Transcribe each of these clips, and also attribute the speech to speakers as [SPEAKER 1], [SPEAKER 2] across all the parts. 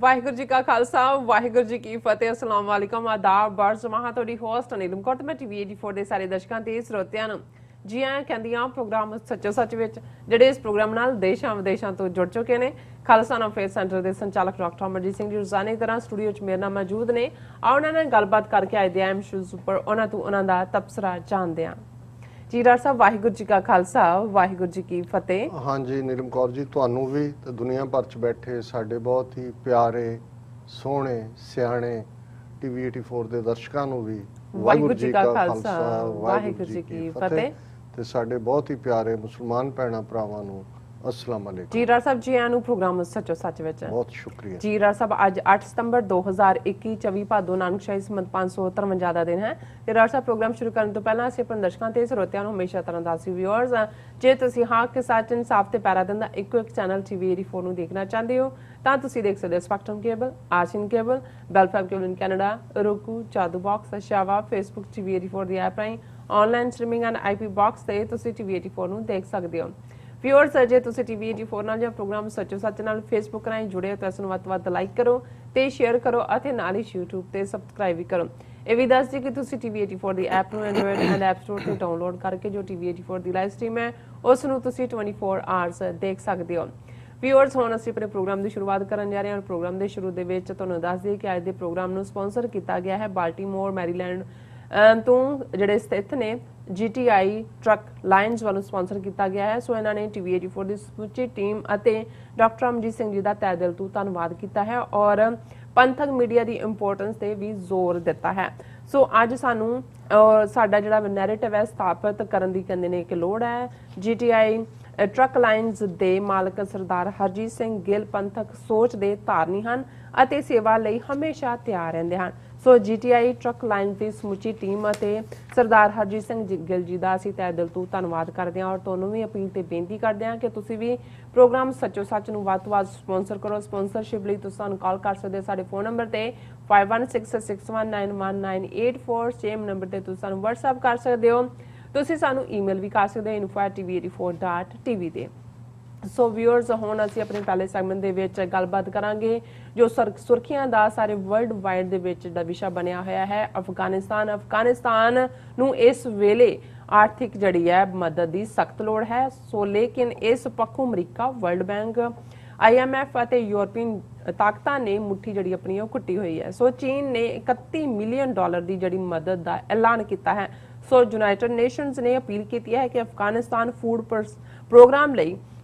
[SPEAKER 1] ਵਾਹਿਗੁਰੂ ਜੀ ਕਾ ਖਾਲਸਾ ਵਾਹਿਗੁਰੂ ਜੀ ਕੀ ਫਤਿਹ ਅਸਲਾਮ ਵਾਲੇਕਮ ਆਦਾਬ ਬਰਜ਼ ਮਹਾ ਤੁਹਾਡੀ ਹੋਸਟ ਨੀਲਮ ਕੌਰ ਤੇ ਮੈਂ ਟੀਵੀ 84 ਦੇ ਸਾਰੇ ਦਰਸ਼ਕਾਂ ਤੇ ਸਰੋਤਿਆਂ ਨੂੰ ਜੀ ਆਇਆਂ ਕਹਿੰਦੀਆਂ ਪ੍ਰੋਗਰਾਮ ਸੱਚੋ ਸੱਚ ਵਿੱਚ ਜਿਹੜੇ ਇਸ ਪ੍ਰੋਗਰਾਮ ਨਾਲ ਦੇਸ਼ਾਂ ਵਿਦੇਸ਼ਾਂ ਤੋਂ ਜੁੜ ਚੁੱਕੇ ਨੇ। ਖਾਲਸਾ ਨਾਮ ਫੇਸ ਸੈਂਟਰ ਦੇ ਸੰਚਾਲਕ ਡਾਕਟਰ ਅਮਰਜੀਤ ਸਿੰਘ ਜੀ ਰੋਜ਼ਾਨਾ ਦੀ ਤਰ੍ਹਾਂ ਸਟੂਡੀਓ 'ਚ ਮੇਰੇ ਨਾਲ ਮੌਜੂਦ ਨੇ। ਆਓ ਉਹਨਾਂ ਨਾਲ ਗੱਲਬਾਤ ਕਰਕੇ ਆਏ ਦੇ ਅਹਿਮ ਇਸ਼ੂਜ਼ ਉੱਪਰ ਉਹਨਾਂ ਤੋਂ ਉਹਨਾਂ ਦਾ ਤਬਸਰਾ ਜਾਣਦੇ ਹਾਂ। ਜੀ ਡਾਕਟਰ ਸਾਹਿਬ ਵਾਹਿਗੁਰੂ ਜੀ ਕਾ ਖਾਲਸਾ ਵਾਹਿਗੁਰੂ ਜੀ ਕੀ ਫਤਿਹ।
[SPEAKER 2] हाँ जी नीलम कौर जी ਤੁਹਾਨੂੰ ਵੀ ਤੇ ਦੁਨੀਆ ਭਰ ਚ ਬੈਠੇ ਸਾਡੇ ਬਹੁਤ ਹੀ ਪਿਆਰੇ ਸੋਹਣੇ ਸਿਆਣੇ ਟੀਵੀ 84 ਦੇ ਦਰਸ਼ਕਾਂ ਨੂੰ ਵੀ
[SPEAKER 1] ਵਾਹਿਗੁਰੂ ਜੀ ਕਾ ਖਾਲਸਾ ਵਾਹਿਗੁਰੂ ਜੀ ਕੀ ਫਤਿਹ
[SPEAKER 2] ਤੇ ਸਾਡੇ ਬਹੁਤ ਹੀ ਪਿਆਰੇ ਮੁਸਲਮਾਨ ਭੈਣਾਂ ਭਰਾਵਾਂ ਨੂੰ अस्सलाम वालेकुम।
[SPEAKER 1] ਜੀ ਡਾਕਟਰ ਸਾਹਿਬ ਜੀ ਆਇਆਂ ਨੂੰ ਪ੍ਰੋਗਰਾਮ ਸੱਚੋ ਸੱਚ ਵਿੱਚ
[SPEAKER 2] बहुत शुक्रिया
[SPEAKER 1] ਜੀ ਡਾਕਟਰ ਸਾਹਿਬ ਅੱਜ 8 ਸਤੰਬਰ 2021 24 ਭਾਦੋ ਨਾਨਕਸ਼ਾਹੀ ਸੰਮਤ 553 ਦਾ ਦਿਨ ਹੈ ਤੇ ਡਾਕਟਰ ਸਾਹਿਬ ਪ੍ਰੋਗਰਾਮ ਸ਼ੁਰੂ ਕਰਨ ਤੋਂ ਪਹਿਲਾਂ ਅਸੀਂ ਆਪਣੇ ਦਰਸ਼ਕਾਂ ਤੇ ਸਰੋਤਿਆਂ ਨੂੰ ਹਮੇਸ਼ਾ ਤਰ੍ਹਾਂ ਦੱਸੀ ਵਿਊਅਰਸ ਜੇ ਤੁਸੀਂ ਹਾਂ ਕੇ ਸਾਥ ਇਨਸਾਫ ਤੇ ਪੈਰਾ ਦਿਨ ਦਾ ਇੱਕੋ ਇੱਕ ਚੈਨਲ ਟੀਵੀ 84 ਨੂੰ ਦੇਖਣਾ ਚਾਹੁੰਦੇ ਹੋ ਤਾਂ ਤੁਸੀਂ ਦੇਖ ਸਕਦੇ ਹੋ ਸਪੈਕਟਰਮ ਕੇਬਲ ਆਸ਼ਿਨ ਕੇਬਲ ਬੈਲਫੈਮ cable in Canada roku Jadoo box ਸ਼ਾਵਾ ਫੇਸਬੁੱਕ ਟੀਵੀ 84 ਦੀ ਐਪ ਰਾਹੀਂ online streaming and IP box ਤੇ ਤੁਸੀਂ ਟੀਵੀ 84 ਨੂੰ ਦੇਖ ਸਕਦੇ ਹੋ। ਵਿਊਅਰਸ ਜੇ ਤੁਸੀਂ ਟੀਵੀ 84 ਨਾਲ ਜਾਂ ਪ੍ਰੋਗਰਾਮ ਸੱਚੋ ਸੱਚ ਨਾਲ ਫੇਸਬੁੱਕ ਰਾਹੀਂ ਜੁੜੇ ਹੋ ਤਾਂ ਇਸ ਨੂੰ ਵੱਧ ਤੋਂ ਵੱਧ ਲਾਈਕ ਕਰੋ ਤੇ ਸ਼ੇਅਰ ਕਰੋ ਅਤੇ ਨਾਲ ਹੀ YouTube ਤੇ ਸਬਸਕ੍ਰਾਈਬ ਵੀ ਕਰੋ। ਇਹ ਵੀ ਦੱਸ ਦਿਓ ਕਿ ਤੁਸੀਂ ਟੀਵੀ 84 ਦੀ ਐਪ ਨੂੰ ਐਂਡਰੋਇਡ ਐਂਡ ਐਪ ਸਟੋਰ ਤੇ ਡਾਊਨਲੋਡ ਕਰਕੇ ਜੋ ਟੀਵੀ 84 ਦੀ ਲਾਈਵ ਸਟ੍ਰੀਮ ਹੈ ਉਸ ਨੂੰ ਤੁਸੀਂ 24 ਆਵਰਸ ਦੇਖ ਸਕਦੇ ਹੋ। ਵਿਊਅਰਸ ਹੁਣ ਅਸੀਂ ਆਪਣੇ ਪ੍ਰੋਗਰਾਮ ਦੀ ਸ਼ੁਰੂਆਤ ਕਰਨ ਜਾ ਰਹੇ ਹਾਂ। ਪ੍ਰੋਗਰਾਮ ਦੇ ਸ਼ੁਰੂ ਦੇ ਵਿੱਚ ਤੁਹਾਨੂੰ ਦੱਸ ਦਈਏ ਕਿ ਅੱਜ ਦੇ ਪ੍ਰੋਗਰਾਮ ਨੂੰ ਸਪਾਂਸਰ ਕੀਤਾ ਗਿਆ ਹੈ ਬਾਲਟਿਮੋਰ ਮੈਰੀਲੈਂਡ ਤੋਂ ਜਿਹੜੇ ਸਥਿਤ ਨੇ GTI ਟਰੱਕ ਲਾਈਨਸ ਵੱਲੋਂ ਸਪਾਂਸਰ ਕੀਤਾ ਗਿਆ ਹੈ। ਸੋ ਇਹਨਾਂ ਨੇ ਟੀਵੀ 84 ਦੀ ਸਮੁੱਚੀ ਟੀਮ ਅਤੇ ਡਾਕਟਰ ਅਮਰਜੀਤ ਸਿੰਘ ਜੀ ਦਾ ਤਹਿ ਦਿਲ ਤੋਂ ਧੰਨਵਾਦ ਕੀਤਾ ਹੈ ਔਰ ਪੰਥਕ ਮੀਡੀਆ ਦੀ ਇੰਪੋਰਟੈਂਸ ਤੇ ਵੀ ਜ਼ੋਰ ਦਿੱਤਾ ਹੈ। ਸੋ ਅੱਜ ਸਾਨੂੰ ਸਾਡਾ ਜਿਹੜਾ ਨੈਰੇਟਿਵ ਹੈ ਸਥਾਪਿਤ ਕਰਨ ਦੀ ਕਹਿੰਦੇ ਨੇ ਕਿ ਲੋੜ ਹੈ। GTI ਟਰੱਕ ਲਾਈਨਸ ਦੇ ਮਾਲਕ ਸਰਦਾਰ ਹਰਜੀਤ ਸਿੰਘ ਗਿੱਲ ਪੰਥਕ ਸੋਚ ਦੇ ਧਾਰਨੀ ਹਨ ਅਤੇ ਸੇਵਾ ਲਈ ਹਮੇਸ਼ਾ ਤਿਆਰ ਰਹਿੰਦੇ ਹਨ। ਸੋ GTI ਟਰੱਕ ਲਾਈਨ ਦੀ ਸਮੁੱਚੀ ਟੀਮ ਅਤੇ ਸਰਦਾਰ ਹਰਜੀਤ ਸਿੰਘ ਗਿੱਲ ਜੀ ਦਾ ਅਸੀਂ ਤਹਿ ਦਿਲ ਤੋਂ ਧੰਨਵਾਦ ਕਰਦੇ ਹਾਂ ਔਰ ਤੁਹਾਨੂੰ ਵੀ ਅਪੀਲ ਤੇ ਬੇਨਤੀ ਕਰਦੇ ਹਾਂ ਕਿ ਤੁਸੀਂ ਵੀ ਪ੍ਰੋਗਰਾਮ ਸੱਚੋ ਸੱਚ ਨੂੰ ਵੱਧ ਤੋਂ ਵੱਧ ਸਪਾਂਸਰ ਕਰੋ। ਸਪਾਂਸਰਸ਼ਿਪ ਲਈ ਤੁਸੀਂ ਸਾਨੂੰ ਕਾਲ ਕਰ ਸਕਦੇ ਹੋ ਸਾਡੇ ਫੋਨ ਨੰਬਰ ਤੇ 5166191984 ਸੇਮ ਨੰਬਰ ਤੇ ਤੁਸੀਂ ਸਾਨੂੰ WhatsApp ਕਰ ਸਕਦੇ ਹੋ। ਤੁਸੀਂ ਸਾਨੂੰ ਈਮੇਲ ਵੀ ਕਰ ਸਕਦੇ ਹੋ info@tv84.tv ਤੇ। ਸੋ ਵਿਊਅਰਸ ਹੁਣ ਅਸੀਂ ਆਪਣੇ ਪਹਿਲੇ ਸੈਗਮੈਂਟ ਦੇ ਵਿੱਚ ਗੱਲਬਾਤ ਕਰਾਂਗੇ ਜੋ ਸੁਰਖੀਆਂ ਦਾ ਸਾਰੇ ਵਰਲਡ ਵਾਈਡ ਦੇ ਵਿੱਚ ਦਾ ਵਿਸ਼ਾ ਬਣਿਆ ਹੋਇਆ ਹੈ ਅਫਗਾਨਿਸਤਾਨ ਨੂੰ ਇਸ ਵੇਲੇ ਆਰਥਿਕ ਜਿਹੜੀ ਹੈ ਮਦਦ ਦੀ ਸਖਤ ਲੋੜ ਹੈ। ਸੋ ਲੇਕਿਨ ਇਸ ਪੱਖੋਂ ਅਮਰੀਕਾ ਵਰਲਡ ਬੈਂਕ IMF ਅਤੇ ਯੂਰਪੀਅਨ ਤਾਕਤਾਂ ਨੇ ਮੁੱਠੀ ਜਿਹੜੀ ਆਪਣੀ ਉਹ ਕੁੱਟੀ ਹੋਈ ਹੈ। ਸੋ ਚੀਨ ਨੇ $31 ਮਿਲੀਅਨ ਦੀ ਜਿਹੜੀ ਮਦਦ ਦਾ ਐਲਾਨ ਕੀਤਾ ਹੈ। ਸੋ ਯੂਨਾਈਟਿਡ ਨੇਸ਼ਨਸ ਨੇ ਅਪੀਲ ਕੀਤੀ ਹੈ ਕਿ ਅਫਗਾਨਿਸਤਾਨ ਫੂਡ ਪ੍ਰੋਗਰਾਮ ਲਈ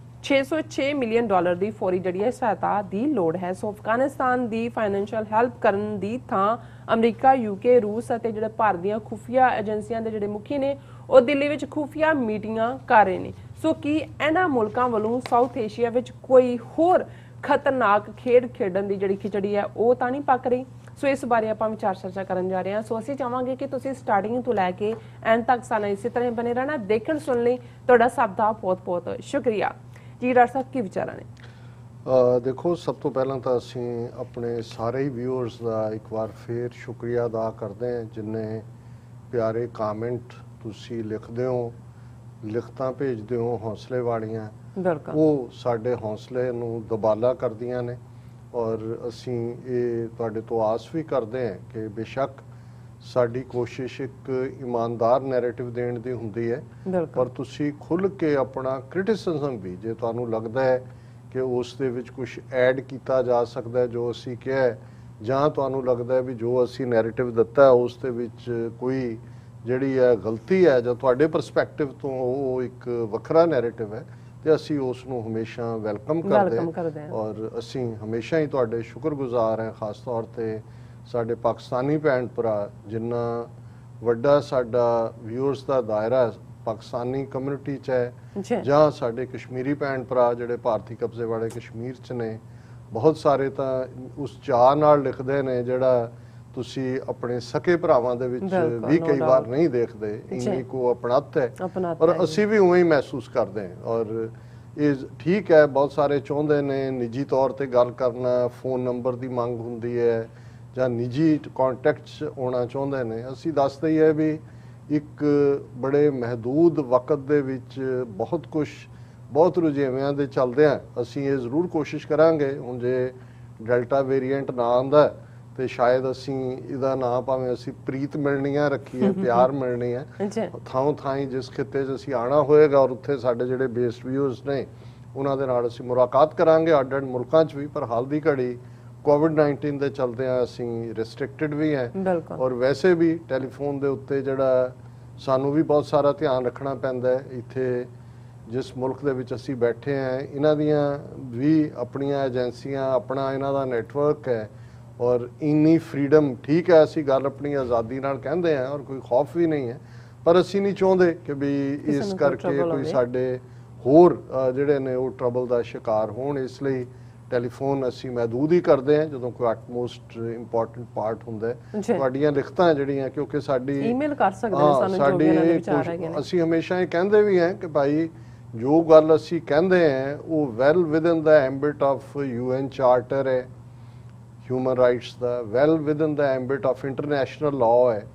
[SPEAKER 1] $606 ਮਿਲੀਅਨ ਦੀ ਫੌਰੀ ਜਿਹੜੀ ਹੈ ਸਹਾਇਤਾ ਦੀ ਲੋੜ ਹੈ। ਸੋ ਅਫਗਾਨਿਸਤਾਨ ਦੀ ਫਾਈਨੈਂਸ਼ੀਅਲ ਹੈਲਪ ਕਰਨ ਦੀ ਥਾਂ ਅਮਰੀਕਾ UK ਰੂਸ ਅਤੇ ਜਿਹੜੇ ਭਾਰਤ ਦੀਆਂ ਖੁਫੀਆ ਏਜੰਸੀਆਂ ਦੇ ਜਿਹੜੇ ਮੁਖੀ ਨੇ ਉਹ ਦਿੱਲੀ ਵਿੱਚ ਖੁਫੀਆ ਮੀਟਿੰਗਾਂ ਕਰ ਰਹੇ ਨੇ। ਸੋ ਕੀ ਇਹਨਾਂ ਮੁਲਕਾਂ ਵੱਲੋਂ ਸਾਊਥ ਏਸ਼ੀਆ ਵਿੱਚ ਕੋਈ ਹੋਰ ਖਤਰਨਾਕ ਖੇਡ ਖੇਡਣ ਦੀ ਜਿਹੜੀ ਖਿਚੜੀ ਹੈ ਉਹ ਤਾਂ ਨਹੀਂ ਪੱਕ ਰਹੀ। ਸੋ ਇਸ ਬਾਰੇ ਆਪਾਂ ਵਿਚਾਰ ਚਰਚਾ ਕਰਨ ਜਾ ਰਹੇ ਹਾਂ। ਸੋ ਅਸੀਂ ਚਾਹਾਂਗੇ ਕਿ ਤੁਸੀਂ ਸਟਾਰਟਿੰਗ ਤੋਂ ਲੈ ਕੇ ਐਂਡ ਤੱਕ ਸਾਨੂੰ ਇਸੇ ਤਰ੍ਹਾਂ ਬਣੇ ਰਹਿਣਾ। ਦੇਖਣ ਸੁਣ ਲਈ ਤੁਹਾਡਾ ਸਭ ਦਾ ਬਹੁਤ ਬਹੁਤ ਸ਼ੁਕਰੀਆ। ਜੀ ਡਾਕਟਰ ਸਾਹਿਬ ਕੀ ਵਿਚਾਰਾਂ ਨੇ?
[SPEAKER 2] ਦੇਖੋ ਸਭ ਤੋਂ ਪਹਿਲਾਂ ਤਾਂ ਅਸੀਂ ਆਪਣੇ ਸਾਰੇ ਹੀ ਵਿਊਅਰਸ ਦਾ ਇੱਕ ਵਾਰ ਫੇਰ ਸ਼ੁਕਰੀਆ ਅਦਾ ਕਰਦੇ ਹਾਂ ਜਿੰਨੇ ਪਿਆਰੇ ਕਾਮੈਂਟ ਤੁਸੀਂ ਲਿਖਦੇ ਹੋ, ਲਿਖਤਾਂ ਭੇਜਦੇ ਹੋ ਹੌਸਲੇ ਵਾਲੀਆਂ, ਉਹ ਸਾਡੇ ਹੌਸਲੇ ਨੂੰ ਦੁਬਾਲਾ ਕਰਦੀਆਂ ਨੇ ਔਰ ਅਸੀਂ ਇਹ ਤੁਹਾਡੇ ਤੋਂ ਆਸ ਵੀ ਕਰਦੇ ਹਾਂ ਕਿ ਬੇਸ਼ੱਕ ਸਾਡੀ ਕੋਸ਼ਿਸ਼ ਇੱਕ ਇਮਾਨਦਾਰ ਨੈਰੇਟਿਵ ਦੇਣ ਦੀ ਹੁੰਦੀ ਹੈ ਪਰ ਤੁਸੀਂ ਖੁੱਲ੍ਹ ਕੇ ਆਪਣਾ ਕ੍ਰਿਟਿਸਿਜ਼ਮ ਵੀ ਜੇ ਤੁਹਾਨੂੰ ਲੱਗਦਾ ਹੈ ਕਿ ਉਸ ਦੇ ਵਿੱਚ ਕੁਝ ਐਡ ਕੀਤਾ ਜਾ ਸਕਦਾ ਹੈ ਜੋ ਅਸੀਂ ਕਿਹਾ ਜਾਂ ਤੁਹਾਨੂੰ ਲੱਗਦਾ ਹੈ ਵੀ ਜੋ ਅਸੀਂ ਨੈਰੇਟਿਵ ਦਿੱਤਾ ਉਸ ਦੇ ਵਿੱਚ ਕੋਈ ਜਿਹੜੀ ਹੈ ਗਲਤੀ ਹੈ ਜਾਂ ਤੁਹਾਡੇ ਪਰਸਪੈਕਟਿਵ ਤੋਂ ਉਹ ਇੱਕ ਵੱਖਰਾ ਨੈਰੇਟਿਵ ਹੈ ਤੇ ਅਸੀਂ ਉਸ ਨੂੰ ਹਮੇਸ਼ਾ ਵੈਲਕਮ ਕਰਦੇ ਹਾਂ ਔਰ ਅਸੀਂ ਹਮੇਸ਼ਾ ਹੀ ਤੁਹਾਡੇ ਸ਼ੁਕਰਗੁਜ਼ਾਰ ਹਾਂ। ਖਾਸ ਤੌਰ ਤੇ ਸਾਡੇ ਪਾਕਿਸਤਾਨੀ ਭੈਣ ਭਰਾ ਜਿੰਨਾ ਵੱਡਾ ਸਾਡਾ ਵਿਊਅਰਸ ਦਾ ਦਾਇਰਾ ਪਾਕਿਸਤਾਨੀ ਕਮਿਊਨਿਟੀ 'ਚ ਹੈ ਜਾਂ ਸਾਡੇ ਕਸ਼ਮੀਰੀ ਭੈਣ ਭਰਾ ਜਿਹੜੇ ਭਾਰਤੀ ਕਬਜ਼ੇ ਵਾਲੇ ਕਸ਼ਮੀਰ 'ਚ ਨੇ ਬਹੁਤ ਸਾਰੇ ਤਾਂ ਉਸ ਚਾਅ ਨਾਲ ਲਿਖਦੇ ਨੇ ਜਿਹੜਾ ਤੁਸੀਂ ਆਪਣੇ ਸਕੇ ਭਰਾਵਾਂ ਦੇ ਵਿੱਚ ਵੀ ਕਈ ਵਾਰ ਨਹੀਂ ਦੇਖਦੇ। ਇੰਨੀ ਕੋ ਆਪਣਤ ਹੈ ਔਰ ਅਸੀਂ ਵੀ ਉਵੇਂ ਹੀ ਮਹਿਸੂਸ ਕਰਦੇ ਹਾਂ ਔਰ ਇਹ ਠੀਕ ਹੈ। ਬਹੁਤ ਸਾਰੇ ਚਾਹੁੰਦੇ ਨੇ ਨਿੱਜੀ ਤੌਰ ਤੇ ਗੱਲ ਕਰਨਾ, ਫੋਨ ਨੰਬਰ ਦੀ ਮੰਗ ਹੁੰਦੀ ਹੈ ਜਾਂ ਨਿੱਜੀ ਕੰਟੈਕਟ 'ਚ ਆਉਣਾ ਚਾਹੁੰਦੇ ਨੇ। ਅਸੀਂ ਦੱਸ ਦਈਏ ਵੀ ਇੱਕ ਬੜੇ ਮਹਦੂਦ ਵਕਤ ਦੇ ਵਿੱਚ ਬਹੁਤ ਕੁਝ ਬਹੁਤ ਰੁਝੇਵਿਆਂ ਦੇ ਚੱਲਦਿਆਂ ਅਸੀਂ ਇਹ ਜ਼ਰੂਰ ਕੋਸ਼ਿਸ਼ ਕਰਾਂਗੇ। ਹੁਣ ਜੇ ਡੈਲਟਾ ਵੇਰੀਐਂਟ ਨਾ ਆਉਂਦਾ ਤੇ ਸ਼ਾਇਦ ਅਸੀਂ ਇਹਦਾ ਨਾਂ ਭਾਵੇਂ ਅਸੀਂ ਪ੍ਰੀਤ ਮਿਲਣੀਆਂ ਰੱਖੀਏ, ਪਿਆਰ ਮਿਲਣੀ ਹੈ, ਥਾਂ ਥਾਈਂ ਜਿਸ ਖਿੱਤੇ 'ਚ ਅਸੀਂ ਆਉਣਾ ਹੋਏਗਾ ਔਰ ਉੱਥੇ ਸਾਡੇ ਜਿਹੜੇ ਬੇਸ ਵਿਊਜ਼ ਨੇ ਉਹਨਾਂ ਦੇ ਨਾਲ ਅਸੀਂ ਮੁਲਾਕਾਤ ਕਰਾਂਗੇ ਅੱਡ-ਅੱਡ ਮੁਲਕਾਂ 'ਚ ਵੀ। ਪਰ ਹਾਲ ਦੀ ਘੜੀ ਕੋਵਿਡ-19 ਦੇ ਚਲਦਿਆਂ ਅਸੀਂ ਰਿਸਟ੍ਰਿਕਟਡ ਵੀ ਹੈ ਔਰ ਵੈਸੇ ਵੀ ਟੈਲੀਫੋਨ ਦੇ ਉੱਤੇ ਜਿਹੜਾ ਸਾਨੂੰ ਵੀ ਬਹੁਤ ਸਾਰਾ ਧਿਆਨ ਰੱਖਣਾ ਪੈਂਦਾ ਹੈ। ਇੱਥੇ ਜਿਸ ਮੁਲਕ ਦੇ ਵਿੱਚ ਅਸੀਂ ਬੈਠੇ ਹਾਂ ਇਹਨਾਂ ਦੀਆਂ ਵੀ ਆਪਣੀਆਂ ਏਜੰਸੀਆਂ, ਆਪਣਾ ਇਹਨਾਂ ਦਾ ਨੈਟਵਰਕ ਹੈ ਔਰ ਇੰਨੀ ਫਰੀडम, ਠੀਕ ਹੈ ਅਸੀਂ ਗੱਲ ਆਪਣੀ ਆਜ਼ਾਦੀ ਨਾਲ ਕਹਿੰਦੇ ਹਾਂ ਔਰ ਕੋਈ ਖੌਫ ਵੀ ਨਹੀਂ ਹੈ, ਪਰ ਅਸੀਂ ਨਹੀਂ ਚਾਹੁੰਦੇ ਕਿ ਵੀ ਇਸ ਕਰਕੇ ਕੋਈ ਸਾਡੇ ਹੋਰ ਜਿਹੜੇ ਨੇ ਉਹ ਟਰਬਲ ਦਾ ਸ਼ਿਕਾਰ ਹੋਣ। ਇਸ ਲਈ ਟੈਲੀਫੋਨ ਅਸੀਂ ਮਹਿਦੂਦ ਹੀ ਕਰਦੇ ਹਾਂ ਜਦੋਂ ਕੋਈ ਅਟਮੋਸਟ ਇੰਪੋਰਟੈਂਟ ਪਾਰਟ ਹੁੰਦਾ ਹੈ। ਤੁਹਾਡੀਆਂ ਲਿਖਤਾਂ ਜਿਹੜੀਆਂ, ਕਿਉਂਕਿ ਸਾਡੀ
[SPEAKER 1] ਈਮੇਲ ਕਰ ਸਕਦੇ ਨੇ ਸਾਨੂੰ ਜੋ ਵੀ ਇਹਨਾਂ ਦੇ ਵਿਚਾਰ ਹੈਗੇ ਨੇ,
[SPEAKER 2] ਅਸੀਂ ਹਮੇਸ਼ਾ ਇਹ ਕਹਿੰਦੇ ਵੀ ਹਾਂ ਕਿ ਭਾਈ ਜੋ ਗੱਲ ਅਸੀਂ ਕਹਿੰਦੇ ਹਾਂ ਉਹ well within the ambit of UN charter ਹੈ ਹਿਊਮਨ ਰਾਈਟਸ ਦਾ, well within the ambit of international law ਹੈ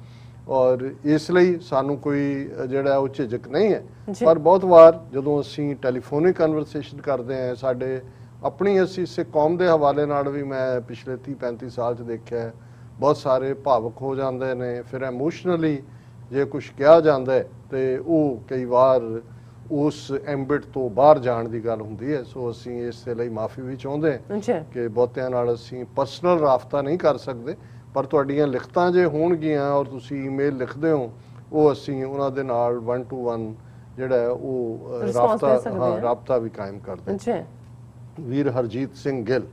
[SPEAKER 2] ਔਰ ਇਸ ਲਈ ਸਾਨੂੰ ਕੋਈ ਜਿਹੜਾ ਉਹ ਝਿਜਕ ਨਹੀਂ ਹੈ। ਪਰ ਬਹੁਤ ਵਾਰ ਜਦੋਂ ਅਸੀਂ ਟੈਲੀਫੋਨਿਕ ਕਨਵਰਸੇਸ਼ਨ ਕਰਦੇ ਹਾਂ ਸਾਡੇ ਆਪਣੀ ਅਸੀਂ ਸਿੱਖ ਕੌਮ ਦੇ ਹਵਾਲੇ ਨਾਲ ਵੀ ਮੈਂ ਪਿਛਲੇ 30-35 ਸਾਲ 'ਚ ਦੇਖਿਆ ਬਹੁਤ ਸਾਰੇ ਭਾਵੁਕ ਹੋ ਜਾਂਦੇ ਨੇ, ਫਿਰ ਇਮੋਸ਼ਨਲੀ ਜੇ ਕੁਝ ਕਿਹਾ ਜਾਂਦਾ ਹੈ ਤੇ ਉਹ ਕਈ ਵਾਰ ਉਸ ਐਂਬਿਟ ਤੋਂ ਬਾਹਰ ਜਾਣ ਦੀ ਗੱਲ ਹੁੰਦੀ ਹੈ। ਸੋ ਅਸੀਂ ਇਸ ਦੇ ਲਈ ਮਾਫੀ ਵੀ ਚਾਹੁੰਦੇ ਹਾਂ ਕਿ ਬਹੁਤਿਆਂ ਨਾਲ ਅਸੀਂ ਪਰਸਨਲ ਰਾਬਤਾ ਨਹੀਂ ਕਰ ਸਕਦੇ, ਪਰ ਤੁਹਾਡੀਆਂ ਲਿਖਤਾਂ ਜੇ ਹੋਣਗੀਆਂ ਔਰ ਤੁਸੀਂ ਈਮੇਲ ਲਿਖਦੇ ਹੋ ਉਹ ਅਸੀਂ ਉਹਨਾਂ ਦੇ ਨਾਲ 1 to 1 ਜਿਹੜਾ ਉਹ ਰਾਬਤਾ ਵੀ ਕਾਇਮ ਕਰਦੇ ਹਾਂ। ਵੀਰ ਹਰਜੀਤ ਸਿੰਘ ਗਿੱਲ,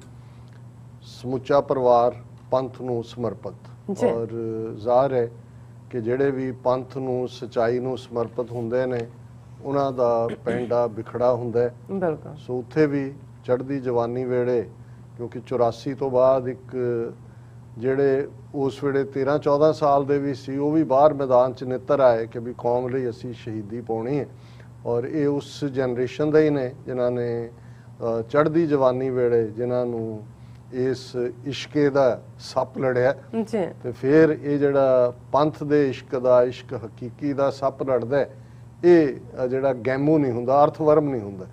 [SPEAKER 2] ਸਮੁੱਚਾ ਪਰਿਵਾਰ ਪੰਥ ਨੂੰ ਸਮਰਪਿਤ ਔਰ ਜ਼ਾਹਰ ਹੈ ਕਿ ਜਿਹੜੇ ਵੀ ਪੰਥ ਨੂੰ, ਸਚਾਈ ਨੂੰ ਸਮਰਪਿਤ ਹੁੰਦੇ ਨੇ ਉਹਨਾਂ ਦਾ ਪੈਂਡਾ ਵਿਖੜਾ ਹੁੰਦਾ ਹੈ। ਸੋ ਉੱਥੇ ਵੀ ਚੜ੍ਹਦੀ ਜਵਾਨੀ ਵੇਲੇ, ਕਿਉਂਕਿ 84 ਤੋਂ ਬਾਅਦ ਇੱਕ ਜਿਹੜੇ ਉਸ ਵੇਲੇ 13-14 ਸਾਲ ਦੇ ਵੀ ਸੀ ਉਹ ਵੀ ਬਾਹਰ ਮੈਦਾਨ 'ਚ ਨਿੱਤਰ ਆਏ ਕਿ ਵੀ ਕੌਮ ਲਈ ਅਸੀਂ ਸ਼ਹੀਦੀ ਪਾਉਣੀ ਹੈ ਔਰ ਇਹ ਉਸ ਜਨਰੇਸ਼ਨ ਦੇ ਹੀ ਨੇ ਜਿਨ੍ਹਾਂ ਨੇ ਚੜ੍ਹਦੀ ਜਵਾਨੀ ਵੇਲੇ ਜਿਨ੍ਹਾਂ ਨੂੰ ਇਸ ਇਸ਼ਕੇ ਦਾ ਸੱਪ ਲੜਿਆ ਤੇ ਫਿਰ ਇਹ ਜਿਹੜਾ ਪੰਥ ਦੇ ਇਸ਼ਕ ਦਾ, ਇਸ਼ਕ ਹਕੀਕੀ ਦਾ ਸੱਪ ਲੜਦਾ, ਇਹ ਜਿਹੜਾ ਗੈਮੂ ਨਹੀਂ ਹੁੰਦਾ, ਅਰਥਵਰਮ ਨਹੀਂ ਹੁੰਦਾ,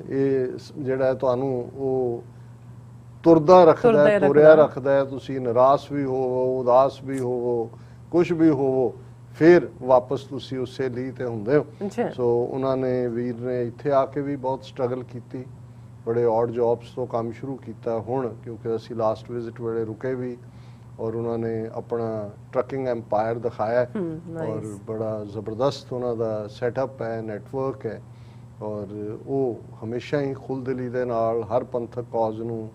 [SPEAKER 2] ਇਹ ਜਿਹੜਾ ਤੁਹਾਨੂੰ ਉਹ ਤੁਰਦਾ ਰੱਖਦਾ, ਤੁਰਿਆ ਰੱਖਦਾ। ਤੁਸੀਂ ਨਿਰਾਸ਼ ਵੀ ਹੋਵੋ, ਉਦਾਸ ਵੀ ਹੋਵੋ, ਕੁਝ ਵੀ ਹੋਵੋ, ਫਿਰ ਵਾਪਸ ਤੁਸੀਂ ਉਸੇ ਲਈ ਤੇ ਹੁੰਦੇ ਹੋ। ਸੋ ਉਹਨਾਂ ਨੇ, ਵੀਰ ਨੇ ਇੱਥੇ ਆ ਕੇ ਵੀ ਬਹੁਤ ਸਟਰਗਲ ਕੀਤੀ, ਬੜੇ ਔਡ ਜੌਬਸ ਤੋਂ ਕੰਮ ਸ਼ੁਰੂ ਕੀਤਾ। ਹੁਣ ਕਿਉਂਕਿ ਅਸੀਂ ਲਾਸਟ ਵਿਜ਼ਿਟ ਵੇਲੇ ਰੁਕੇ ਵੀ ਔਰ ਉਹਨਾਂ ਨੇ ਆਪਣਾ ਟਰੱਕਿੰਗ ਐਮਪਾਇਰ ਦਿਖਾਇਆ ਔਰ ਬੜਾ ਜ਼ਬਰਦਸਤ ਉਹਨਾਂ ਦਾ ਸੈਟਅਪ ਹੈ, ਨੈਟਵਰਕ ਹੈ ਔਰ ਉਹ ਹਮੇਸ਼ਾ ਹੀ ਖੁੱਲ੍ਹਦਿਲੀ ਦੇ ਨਾਲ ਹਰ ਪੰਥਕ ਕਾਜ਼ ਨੂੰ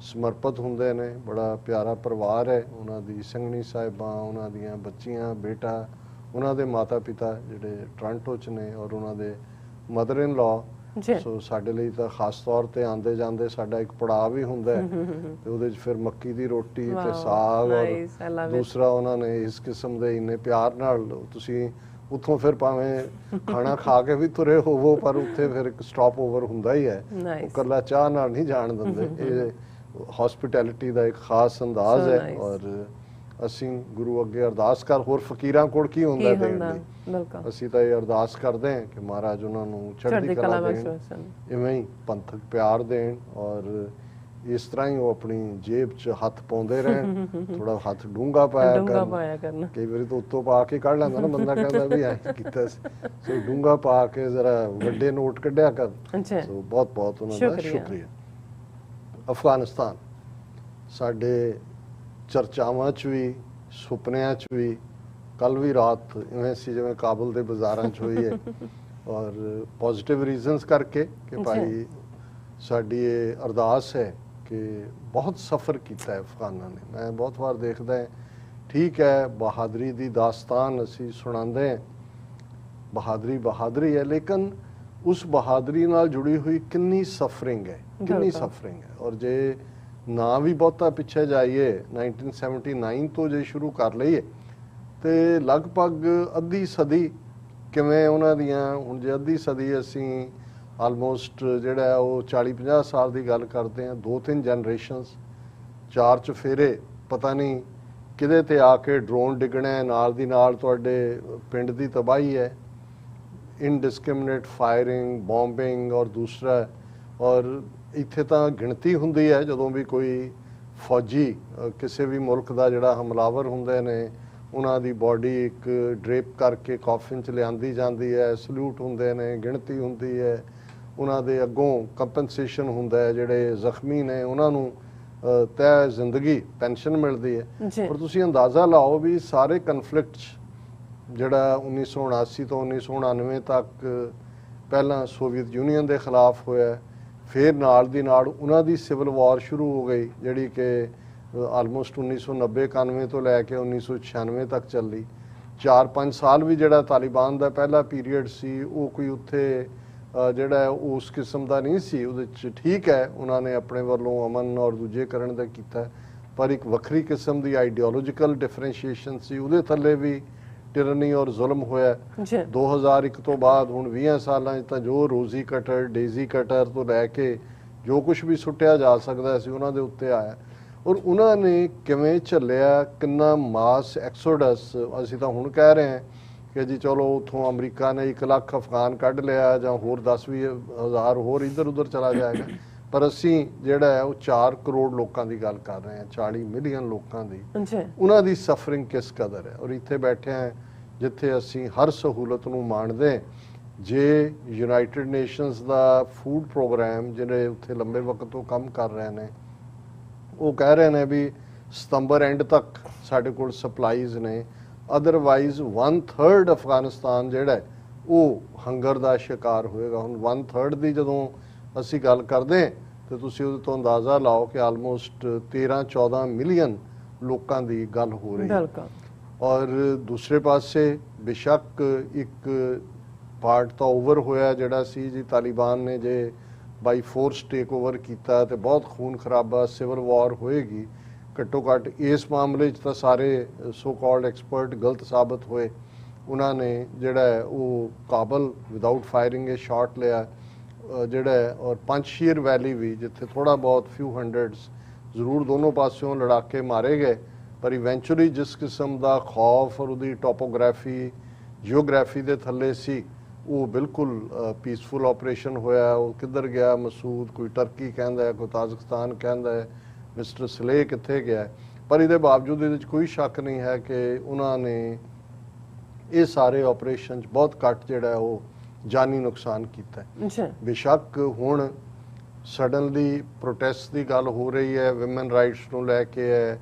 [SPEAKER 2] ਸਮਰਪਿਤ ਹੁੰਦੇ ਨੇ। ਬੜਾ ਪਿਆਰਾ ਪਰਿਵਾਰ ਹੈ ਉਹਨਾਂ ਦੀ, ਸੰਘਣੀ ਸਾਹਿਬਾਂ, ਉਹਨਾਂ ਦੀਆਂ ਬੱਚੀਆਂ, ਬੇਟਾ, ਉਹਨਾਂ ਦੇ ਮਾਤਾ ਪਿਤਾ ਜਿਹੜੇ ਟੋਰਾਂਟੋ 'ਚ ਨੇ ਔਰ ਉਹਨਾਂ ਦੇ ਮਦਰ ਇਨ ਲਾਅ। ਸੋ ਸਾਡੇ ਲਈ ਤਾਂ ਖਾਸ ਤੌਰ ਤੇ ਆਂਦੇ ਜਾਂਦੇ ਸਾਡਾ ਇੱਕ ਪੜਾਅ ਵੀ ਹੁੰਦਾ ਤੇ ਉਹਦੇ 'ਚ ਫਿਰ ਮੱਕੀ ਦੀ ਰੋਟੀ ਤੇ ਸਾਗ ਔਰ ਦੂਸਰਾ ਉਹਨਾਂ ਨੇ ਇਸ ਕਿਸਮ ਦੇ ਇੰਨੇ ਪਿਆਰ ਨਾਲ, ਤੁਸੀਂ ਉੱਥੋਂ ਫਿਰ ਭਾਵੇਂ ਖਾਣਾ ਖਾ ਕੇ ਵੀ ਤੁਰੇ ਹੋਵੋ ਪਰ ਉੱਥੇ ਫਿਰ ਇੱਕ ਸਟਾਪ ਓਵਰ ਹੁੰਦਾ ਹੀ ਹੈ, ਉਹ ਇਕੱਲਾ ਚਾਹ ਨਾਲ ਨਹੀਂ ਜਾਣ ਦਿੰਦੇ। ਇਹ ਹੌਸਪਿਟੈਲਿਟੀ ਦਾ ਇੱਕ ਖਾਸ ਅੰਦਾਜ਼ ਹੈ ਔਰ ਅਸੀਂ ਗੁਰੂ ਅੱਗੇ ਅਰਦਾਸ ਕਰ, ਹੋਰ ਫਕੀਰਾਂ ਕੋਲ ਕੀ ਹੁੰਦਾ ਦੇਣ ਲਈ, ਅਸੀਂ ਤਾਂ ਇਹ ਅਰਦਾਸ ਕਰਦੇ ਹਾਂ ਕਿ ਮਹਾਰਾਜ ਉਹਨਾਂ ਨੂੰ ਚੜ੍ਹਦੀ ਕਲਾ ਦੇਣ, ਇਵੇਂ ਹੀ ਪੰਥਕ ਪਿਆਰ ਦੇਣ ਔਰ ਇਸ ਤਰ੍ਹਾਂ ਹੀ ਉਹ ਆਪਣੀ ਜੇਬ 'ਚ ਹੱਥ ਪਾਉਂਦੇ ਰਹਿਣ। ਥੋੜਾ ਹੱਥ ਡੂੰਘਾ ਪਾਇਆ ਕਰਨਾ, ਕਈ ਵਾਰੀ ਤਾਂ ਉੱਤੋਂ ਪਾ ਕੇ ਕੱਢ ਲੈਂਦਾ ਨਾ ਬੰਦਾ, ਕਹਿੰਦਾ ਵੀ ਐਂ ਕੀਤਾ ਸੀ। ਸੋ ਡੂੰਘਾ ਪਾ ਕੇ ਜ਼ਰਾ ਵੱਡੇ ਨੋਟ ਕੱਢਿਆ ਕਰ। ਸੋ ਬਹੁਤ ਬਹੁਤ ਉਹਨਾਂ ਦਾ ਸ਼ੁਕਰੀਆ। ਅਫਗਾਨਿਸਤਾਨ ਸਾਡੇ ਚਰਚਾਵਾਂ 'ਚ ਵੀ, ਸੁਪਨਿਆਂ 'ਚ ਵੀ, ਕੱਲ ਵੀ ਰਾਤ ਇਵੇਂ ਸੀ ਜਿਵੇਂ ਕਾਬਲ ਦੇ ਬਾਜ਼ਾਰਾਂ 'ਚ ਹੋਈ ਹੈ ਔਰ ਪੋਜ਼ਿਟਿਵ ਰੀਜ਼ਨਸ ਕਰਕੇ ਕਿ ਭਾਈ ਸਾਡੀ ਇਹ ਅਰਦਾਸ ਹੈ ਕਿ ਬਹੁਤ ਸਫ਼ਰ ਕੀਤਾ ਹੈ ਅਫਗਾਨਾਂ ਨੇ। ਮੈਂ ਬਹੁਤ ਵਾਰ ਦੇਖਦਾ, ਠੀਕ ਹੈ ਬਹਾਦਰੀ ਦੀ ਦਾਸਤਾਨ ਅਸੀਂ ਸੁਣਾਉਂਦੇ ਹਾਂ, ਬਹਾਦਰੀ ਹੈ, ਲੇਕਿਨ ਉਸ ਬਹਾਦਰੀ ਨਾਲ ਜੁੜੀ ਹੋਈ ਕਿੰਨੀ ਸਫਰਿੰਗ ਹੈ, ਕਿੰਨੀ ਸਫਰਿੰਗ ਹੈ। ਔਰ ਜੇ ਨਾ ਵੀ ਬਹੁਤਾ ਪਿੱਛੇ ਜਾਈਏ, 1979 ਤੋਂ ਜੇ ਸ਼ੁਰੂ ਕਰ ਲਈਏ ਤੇ ਲਗਭਗ ਅੱਧੀ ਸਦੀ ਕਿਵੇਂ ਉਹਨਾਂ ਦੀਆਂ, ਹੁਣ ਜੇ ਅੱਧੀ ਸਦੀ ਅਸੀਂ ਆਲਮੋਸਟ ਜਿਹੜਾ ਉਹ 40-50 ਸਾਲ ਦੀ ਗੱਲ ਕਰਦੇ ਹਾਂ, 2-3 ਜਨਰੇਸ਼ਨਸ, 4 ਚੁਫੇਰੇ, ਪਤਾ ਨਹੀਂ ਕਿਹਦੇ ਤੇ ਆ ਕੇ ਡਰੋਨ ਡਿੱਗਣਾ, ਨਾਲ ਦੀ ਨਾਲ ਤੁਹਾਡੇ ਪਿੰਡ ਦੀ ਤਬਾਹੀ ਹੈ, ਇਨਡਿਸਕ੍ਰਿਮਿਨੇਟ ਫਾਇਰਿੰਗ, ਬੋਂਬਿੰਗ ਔਰ ਦੂਸਰਾ, ਔਰ ਇੱਥੇ ਤਾਂ ਗਿਣਤੀ ਹੁੰਦੀ ਹੈ ਜਦੋਂ ਵੀ ਕੋਈ ਫੌਜੀ ਕਿਸੇ ਵੀ ਮੁਲਕ ਦਾ ਜਿਹੜਾ ਹਮਲਾਵਰ ਹੁੰਦੇ ਨੇ ਉਹਨਾਂ ਦੀ ਬਾਡੀ ਇੱਕ ਡਰੇਪ ਕਰਕੇ ਕਾਫਿਨ 'ਚ ਲਿਆਂਦੀ ਜਾਂਦੀ ਹੈ, ਸਲੂਟ ਹੁੰਦੇ ਨੇ, ਗਿਣਤੀ ਹੁੰਦੀ ਹੈ, ਉਹਨਾਂ ਦੇ ਅੱਗੋਂ ਕੰਪਨਸੇਸ਼ਨ ਹੁੰਦਾ ਹੈ, ਜਿਹੜੇ ਜ਼ਖਮੀ ਨੇ ਉਹਨਾਂ ਨੂੰ ਤੈਅ ਜ਼ਿੰਦਗੀ ਪੈਨਸ਼ਨ ਮਿਲਦੀ ਹੈ। ਪਰ ਤੁਸੀਂ ਅੰਦਾਜ਼ਾ ਲਾਓ ਵੀ ਸਾਰੇ ਕਨਫਲਿਕਟ 'ਚ ਜਿਹੜਾ 1979 ਤੋਂ 1999 ਤੱਕ ਪਹਿਲਾਂ ਸੋਵੀਅਤ ਯੂਨੀਅਨ ਦੇ ਖਿਲਾਫ ਹੋਇਆ, ਫਿਰ ਨਾਲ ਦੀ ਨਾਲ ਉਹਨਾਂ ਦੀ ਸਿਵਲ ਵਾਰ ਸ਼ੁਰੂ ਹੋ ਗਈ ਜਿਹੜੀ ਕਿ ਆਲਮੋਸਟ 1990-91 ਤੋਂ ਲੈ ਕੇ 1996 ਤੱਕ ਚੱਲੀ। 4-5 ਸਾਲ ਵੀ ਜਿਹੜਾ ਤਾਲਿਬਾਨ ਦਾ ਪਹਿਲਾ ਪੀਰੀਅਡ ਸੀ ਉਹ ਕੋਈ ਉੱਥੇ ਜਿਹੜਾ ਉਸ ਕਿਸਮ ਦਾ ਨਹੀਂ ਸੀ। ਉਹਦੇ 'ਚ ਠੀਕ ਹੈ ਉਹਨਾਂ ਨੇ ਆਪਣੇ ਵੱਲੋਂ ਅਮਨ ਔਰ ਦੂਜੇ ਕਰਨ ਦਾ ਕੀਤਾ, ਪਰ ਇੱਕ ਵੱਖਰੀ ਕਿਸਮ ਦੀ ਆਈਡੀਓਲੋਜੀਕਲ ਡਿਫਰੈਂਸ਼ੀਏਸ਼ਨ ਸੀ, ਉਹਦੇ ਥੱਲੇ ਵੀ ਟਿਰਨੀ ਔਰ ਜ਼ੁਲਮ ਹੋਇਆ। 2001 ਤੋਂ ਬਾਅਦ ਹੁਣ 20 ਸਾਲਾਂ 'ਚ ਤਾਂ ਜੋ ਰੋਜ਼ੀ ਕਟਰ, ਡੇਜ਼ੀ ਕਟਰ ਤੋਂ ਲੈ ਕੇ ਜੋ ਕੁਝ ਵੀ ਸੁੱਟਿਆ ਜਾ ਸਕਦਾ ਸੀ ਉਹਨਾਂ ਦੇ ਉੱਤੇ ਆਇਆ, ਔਰ ਉਹਨਾਂ ਨੇ ਕਿਵੇਂ ਝੱਲਿਆ, ਕਿੰਨਾ ਮਾਸ ਐਕਸੋਡਸ। ਅਸੀਂ ਤਾਂ ਹੁਣ ਕਹਿ ਰਹੇ ਹਾਂ ਕਿ ਜੀ ਚਲੋ ਉੱਥੋਂ ਅਮਰੀਕਾ ਨੇ 1 ਲੱਖ ਅਫਗਾਨ ਕੱਢ ਲਿਆ ਜਾਂ ਹੋਰ 10-20 ਹਜ਼ਾਰ ਹੋਰ ਇੱਧਰ ਉੱਧਰ ਚਲਾ ਜਾਏਗਾ, ਪਰ ਅਸੀਂ ਜਿਹੜਾ ਹੈ ਉਹ 4 ਕਰੋੜ ਲੋਕਾਂ ਦੀ ਗੱਲ ਕਰ ਰਹੇ ਹਾਂ, 40 ਮਿਲੀਅਨ ਲੋਕਾਂ ਦੀ। ਉਹਨਾਂ ਦੀ ਸਫਰਿੰਗ ਕਿਸ ਕਦਰ ਹੈ, ਔਰ ਇੱਥੇ ਬੈਠੇ ਹਾਂ ਜਿੱਥੇ ਅਸੀਂ ਹਰ ਸਹੂਲਤ ਨੂੰ ਮਾਣਦੇ। ਜੇ ਯੂਨਾਈਟਿਡ ਨੇਸ਼ਨਸ ਦਾ ਫੂਡ ਪ੍ਰੋਗਰਾਮ ਜਿਹੜੇ ਉੱਥੇ ਲੰਬੇ ਵਕਤ ਤੋਂ ਕੰਮ ਕਰ ਰਹੇ ਨੇ ਉਹ ਕਹਿ ਰਹੇ ਨੇ ਵੀ ਸਤੰਬਰ ਐਂਡ ਤੱਕ ਸਾਡੇ ਕੋਲ ਸਪਲਾਈਜ਼ ਨੇ, ਅਦਰਵਾਈਜ਼ 1/3 ਅਫਗਾਨਿਸਤਾਨ ਜਿਹੜਾ ਉਹ ਹੰਗਰ ਦਾ ਸ਼ਿਕਾਰ ਹੋਏਗਾ। ਹੁਣ 1/3 ਦੀ ਜਦੋਂ ਅਸੀਂ ਗੱਲ ਕਰਦੇ ਤੇ ਤੁਸੀਂ ਉਹਦੇ ਤੋਂ ਅੰਦਾਜ਼ਾ ਲਾਓ ਕਿ ਆਲਮੋਸਟ 13-14 ਮਿਲੀਅਨ ਲੋਕਾਂ ਦੀ ਗੱਲ ਹੋ ਰਹੀ ਹੈ। ਔਰ ਦੂਸਰੇ ਪਾਸੇ ਬੇਸ਼ੱਕ ਇੱਕ ਪਾਰਟ ਤਾਂ ਓਵਰ ਹੋਇਆ ਜਿਹੜਾ ਸੀ ਜੀ, ਤਾਲਿਬਾਨ ਨੇ ਜੇ ਬਾਈ ਫੋਰਸ ਟੇਕ ਓਵਰ ਕੀਤਾ ਤੇ ਬਹੁਤ ਖੂਨ ਖਰਾਬਾ, ਸਿਵਲ ਵਾਰ ਹੋਏਗੀ। ਘੱਟੋ ਘੱਟ ਇਸ ਮਾਮਲੇ 'ਚ ਤਾਂ ਸਾਰੇ ਸੋ ਕਾਲਡ ਐਕਸਪਰਟ ਗਲਤ ਸਾਬਤ ਹੋਏ। ਉਹਨਾਂ ਨੇ ਜਿਹੜਾ ਉਹ ਕਾਬਲ ਵਿਦਆਊਟ ਫਾਇਰਿੰਗ ਇਹ ਸ਼ਾਟ ਲਿਆ ਜਿਹੜਾ, ਔਰ ਪੰਜਸ਼ੀਰ ਵੈਲੀ ਵੀ ਜਿੱਥੇ ਥੋੜਾ ਬਹੁਤ ਫਿਊ ਹੰਡਰਡਸ ਜ਼ਰੂਰ ਦੋਨੋਂ ਪਾਸਿਓਂ ਲੜਾਕੇ ਮਾਰੇ ਗਏ, ਪਰ ਇਵੈਂਚੁਅਲੀ ਜਿਸ ਕਿਸਮ ਦਾ ਖੌਫ ਔਰ ਉਹਦੀ ਟੋਪੋਗ੍ਰਾਫੀ ਜਿਓਗ੍ਰਾਫੀ ਦੇ ਥੱਲੇ ਸੀ ਉਹ ਬਿਲਕੁਲ ਪੀਸਫੁਲ ਆਪਰੇਸ਼ਨ ਹੋਇਆ। ਉਹ ਕਿੱਧਰ ਗਿਆ ਮਸੂਦ, ਕੋਈ ਟਰਕੀ ਕਹਿੰਦਾ, ਕੋਈ ਤਾਜ਼ਿਕਸਤਾਨ ਕਹਿੰਦਾ ਹੈ, ਮਿਸਟਰ ਸਲੇਹ ਕਿੱਥੇ ਗਿਆ, ਪਰ ਇਹਦੇ ਬਾਵਜੂਦ ਇਹਦੇ 'ਚ ਕੋਈ ਸ਼ੱਕ ਨਹੀਂ ਹੈ ਕਿ ਉਹਨਾਂ ਨੇ ਇਹ ਸਾਰੇ ਆਪਰੇਸ਼ਨ 'ਚ ਬਹੁਤ ਘੱਟ ਜਿਹੜਾ ਉਹ ਜਾਨੀ ਨੁਕਸਾਨ ਕੀਤਾ ਹੈ। ਬੇਸ਼ੱਕ ਹੁਣ ਸਡਨਲੀ ਪ੍ਰੋਟੈਸਟ ਦੀ ਗੱਲ ਹੋ ਰਹੀ ਹੈ ਵਿਮਨ ਰਾਈਟਸ ਨੂੰ ਲੈ ਕੇ ਹੈ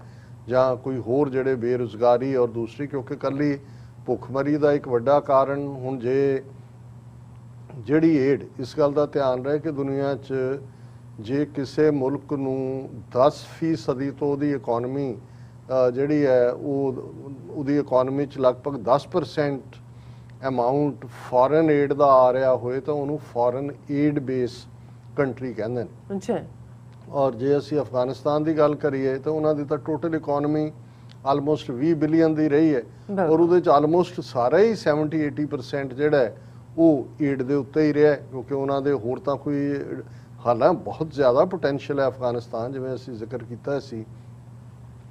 [SPEAKER 2] ਜਾਂ ਕੋਈ ਹੋਰ ਜਿਹੜੇ ਬੇਰੁਜ਼ਗਾਰੀ ਔਰ ਦੂਸਰੀ, ਕਿਉਂਕਿ ਕੱਲੀ ਭੁੱਖਮਰੀ ਦਾ ਇੱਕ ਵੱਡਾ ਕਾਰਨ ਹੁਣ ਜਿਹੜੀ ਏਡ, ਇਸ ਗੱਲ ਦਾ ਧਿਆਨ ਰਹੇ ਕਿ ਦੁਨੀਆ 'ਚ ਜੇ ਕਿਸੇ ਮੁਲਕ ਨੂੰ 10% ਤੋਂ ਉਹਦੀ ਇਕੋਨਮੀ ਜਿਹੜੀ ਹੈ ਉਹਦੀ ਇਕੋਨਮੀ 'ਚ ਲਗਭਗ 10% ਅਮਾਊਂਟ ਫੋਰਨ ਏਡ ਦਾ ਆ ਰਿਹਾ ਹੋਏ ਤਾਂ ਉਹਨੂੰ ਫੋਰਨ ਏਡ ਬੇਸ ਕੰਟਰੀ ਕਹਿੰਦੇ ਨੇ। ਔਰ ਜੇ ਅਸੀਂ ਅਫਗਾਨਿਸਤਾਨ ਦੀ ਗੱਲ ਕਰੀਏ ਤਾਂ ਉਹਨਾਂ ਦੀ ਤਾਂ ਟੋਟਲ ਇਕੋਨਮੀ ਆਲਮੋਸਟ 20 ਬਿਲੀਅਨ ਦੀ ਰਹੀ ਹੈ, ਔਰ ਉਹਦੇ 'ਚ ਆਲਮੋਸਟ ਸਾਰਾ ਹੀ 70-80% ਜਿਹੜਾ ਹੈ ਉਹ ਏਡ ਦੇ ਉੱਤੇ ਹੀ ਰਿਹਾ, ਕਿਉਂਕਿ ਉਹਨਾਂ ਦੇ ਹੋਰ ਤਾਂ ਕੋਈ ਹਾਲਾਂਕਿ ਬਹੁਤ ਜ਼ਿਆਦਾ ਪੋਟੈਂਸ਼ੀਅਲ ਹੈ ਅਫਗਾਨਿਸਤਾਨ, ਜਿਵੇਂ ਅਸੀਂ ਜ਼ਿਕਰ ਕੀਤਾ ਸੀ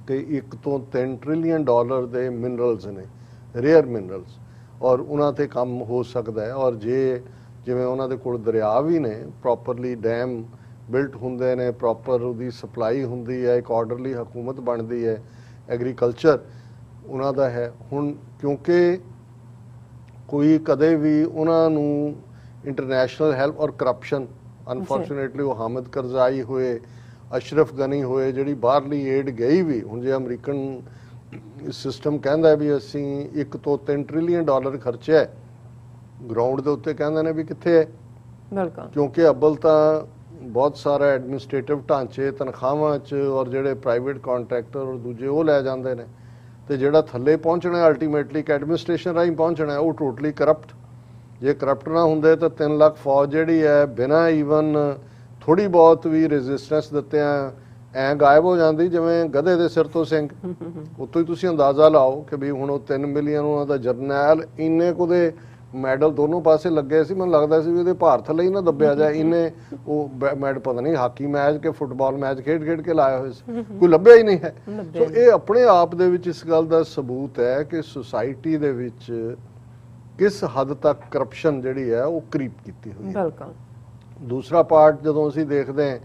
[SPEAKER 2] ਕਿ 1 ਤੋਂ 3 ਟ੍ਰਿਲੀਅਨ ਡਾਲਰ ਦੇ ਮਿਨਰਲਸ ਨੇ, ਰੇਅਰ ਮਿਨਰਲਸ, ਔਰ ਉਹਨਾਂ ਤੇ ਕੰਮ ਹੋ ਸਕਦਾ ਹੈ। ਔਰ ਜਿਵੇਂ ਉਹਨਾਂ ਦੇ ਕੋਲ ਦਰਿਆ ਵੀ ਨੇ, ਪ੍ਰੋਪਰਲੀ ਡੈਮ ਬਿਲਟ ਹੁੰਦੇ ਨੇ, ਪ੍ਰੋਪਰ ਉਹਦੀ ਸਪਲਾਈ ਹੁੰਦੀ ਹੈ, ਇੱਕ ਆਰਡਰਲੀ ਹਕੂਮਤ ਬਣਦੀ ਹੈ, ਐਗਰੀਕਲਚਰ ਉਹਨਾਂ ਦਾ ਹੈ। ਹੁਣ ਕਿਉਂਕਿ ਕੋਈ ਕਦੇ ਵੀ ਉਹਨਾਂ ਨੂੰ ਇੰਟਰਨੈਸ਼ਨਲ ਹੈਲਪ ਔਰ ਕਰਪਸ਼ਨ, ਅਨਫੋਰਚੂਨੇਟਲੀ ਉਹ ਹਾਮਿਦ ਕਰਜ਼ਾਈ ਹੋਏ, ਅਸ਼ਰਫ ਗਨੀ ਹੋਏ, ਜਿਹੜੀ ਬਾਹਰਲੀ ਏਡ ਗਈ ਵੀ, ਹੁਣ ਜੇ ਅਮਰੀਕਨ ਸਿਸਟਮ ਕਹਿੰਦਾ ਵੀ ਅਸੀਂ 1 ਤੋਂ 3 ਟ੍ਰਿਲੀਅਨ ਡਾਲਰ ਖਰਚਿਆ ਹੈ, ਗਰਾਊਂਡ ਦੇ ਉੱਤੇ ਕਹਿੰਦੇ ਨੇ ਵੀ ਕਿੱਥੇ ਹੈ, ਕਿਉਂਕਿ ਅੱਬਲ ਤਾਂ ਬਹੁਤ ਸਾਰਾ ਐਡਮਿਨਿਸਟ੍ਰੇਟਿਵ ਢਾਂਚੇ ਤਨਖਾਹਾਂ 'ਚ ਔਰ ਜਿਹੜੇ ਪ੍ਰਾਈਵੇਟ ਕੰਟਰੈਕਟਰ ਔਰ ਦੂਜੇ ਉਹ ਲੈ ਜਾਂਦੇ ਨੇ, ਤੇ ਜਿਹੜਾ ਥੱਲੇ ਪਹੁੰਚਣਾ ਅਲਟੀਮੇਟਲੀ ਇੱਕ ਐਡਮਿਨਿਸਟ੍ਰੇਸ਼ਨ ਰਾਹੀਂ ਪਹੁੰਚਣਾ ਉਹ ਟੋਟਲੀ ਕਰਪਟ। ਜੇ ਕਰਪਟ ਨਾ ਹੁੰਦੇ ਤਾਂ 3 ਲੱਖ ਫੌਜ ਜਿਹੜੀ ਹੈ ਬਿਨਾਂ ਈਵਨ ਥੋੜੀ ਬਹੁਤ ਵੀ ਰੈਜ਼ਿਸਟੈਂਸ ਦਿੱਤਿਆਂ ਐਂ ਗਾਇਬ ਹੋ ਜਾਂਦੀ ਜਿਵੇਂ ਗਧੇ ਦੇ ਸਿਰ ਤੋਂ ਸਿੰਘ। ਉੱਤੋਂ ਹੀ ਤੁਸੀਂ ਅੰਦਾਜ਼ਾ ਲਾਓ ਕਿ ਵੀ ਹੁਣ ਉਹ 3 ਮਿਲੀਅਨ ਉਹਨਾਂ ਦਾ ਜਰਨੈਲ, ਇੰਨੇ ਕੁਦੇ ਮੈਡਲ ਦੋਨੋਂ ਪਾਸੇ ਲੱਗੇ ਸੀ, ਮੈਨੂੰ ਲੱਗਦਾ ਸੀ ਵੀ ਇਹਦੇ ਭਾਰਤ ਲਈ ਨਾ ਦੱਬਿਆ ਜਾਏ, ਇੰਨੇ ਉਹ ਮੈਡਲ ਪਤਾ ਨਹੀਂ ਹਾਕੀ ਮੈਚ ਕੇ ਫੁੱਟਬਾਲ ਮੈਚ ਖੇਡ ਕੇ ਲਾਏ ਹੋਏ ਸੀ, ਕੋਈ ਲੱਭਿਆ ਹੀ ਨਹੀਂ ਹੈ। ਸੋ ਇਹ ਆਪਣੇ ਆਪ ਦੇ ਵਿੱਚ ਇਸ ਗੱਲ ਦਾ ਸਬੂਤ ਹੈ ਕਿ ਸੁਸਾਇਟੀ ਦੇ ਵਿੱਚ ਕਿਸ ਹੱਦ ਤੱਕ ਕਰਪਸ਼ਨ ਜਿਹੜੀ ਹੈ ਉਹ ਕਰੀਪ ਕੀਤੀ ਹੋਈ ਹੈ। ਦੂਸਰਾ ਪਾਰਟ ਜਦੋਂ ਅਸੀਂ ਦੇਖਦੇ ਹਾਂ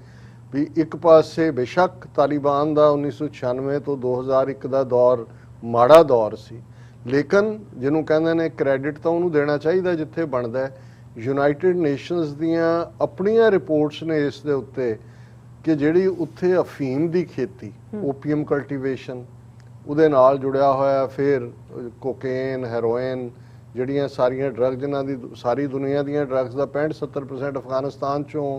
[SPEAKER 2] ਵੀ ਇੱਕ ਪਾਸੇ ਬੇਸ਼ੱਕ ਤਾਲਿਬਾਨ ਦਾ 1996 ਤੋਂ 2001 ਦਾ ਦੌਰ ਮਾੜਾ ਦੌਰ ਸੀ, ਲੇਕਿਨ ਜਿਹਨੂੰ ਕਹਿੰਦੇ ਨੇ ਕ੍ਰੈਡਿਟ ਤਾਂ ਉਹਨੂੰ ਦੇਣਾ ਚਾਹੀਦਾ ਜਿੱਥੇ ਬਣਦਾ ਹੈ। ਯੂਨਾਈਟਿਡ ਨੇਸ਼ਨਸ ਦੀਆਂ ਆਪਣੀਆਂ ਰਿਪੋਰਟਸ ਨੇ ਇਸ ਦੇ ਉੱਤੇ ਕਿ ਜਿਹੜੀ ਉੱਥੇ ਅਫੀਮ ਦੀ ਖੇਤੀ, ਓਪੀਅਮ ਕਲਟੀਵੇਸ਼ਨ, ਉਹਦੇ ਨਾਲ ਜੁੜਿਆ ਹੋਇਆ, ਫਿਰ ਕੋਕੇਨ, ਹੈਰੋਇਨ, ਜਿਹੜੀਆਂ ਸਾਰੀਆਂ ਡਰੱਗ ਜਿਨ੍ਹਾਂ ਦੀ ਸਾਰੀ ਦੁਨੀਆ ਦੀਆਂ ਡਰੱਗਸ ਦਾ 65-70% ਅਫਗਾਨਿਸਤਾਨ ਚੋਂ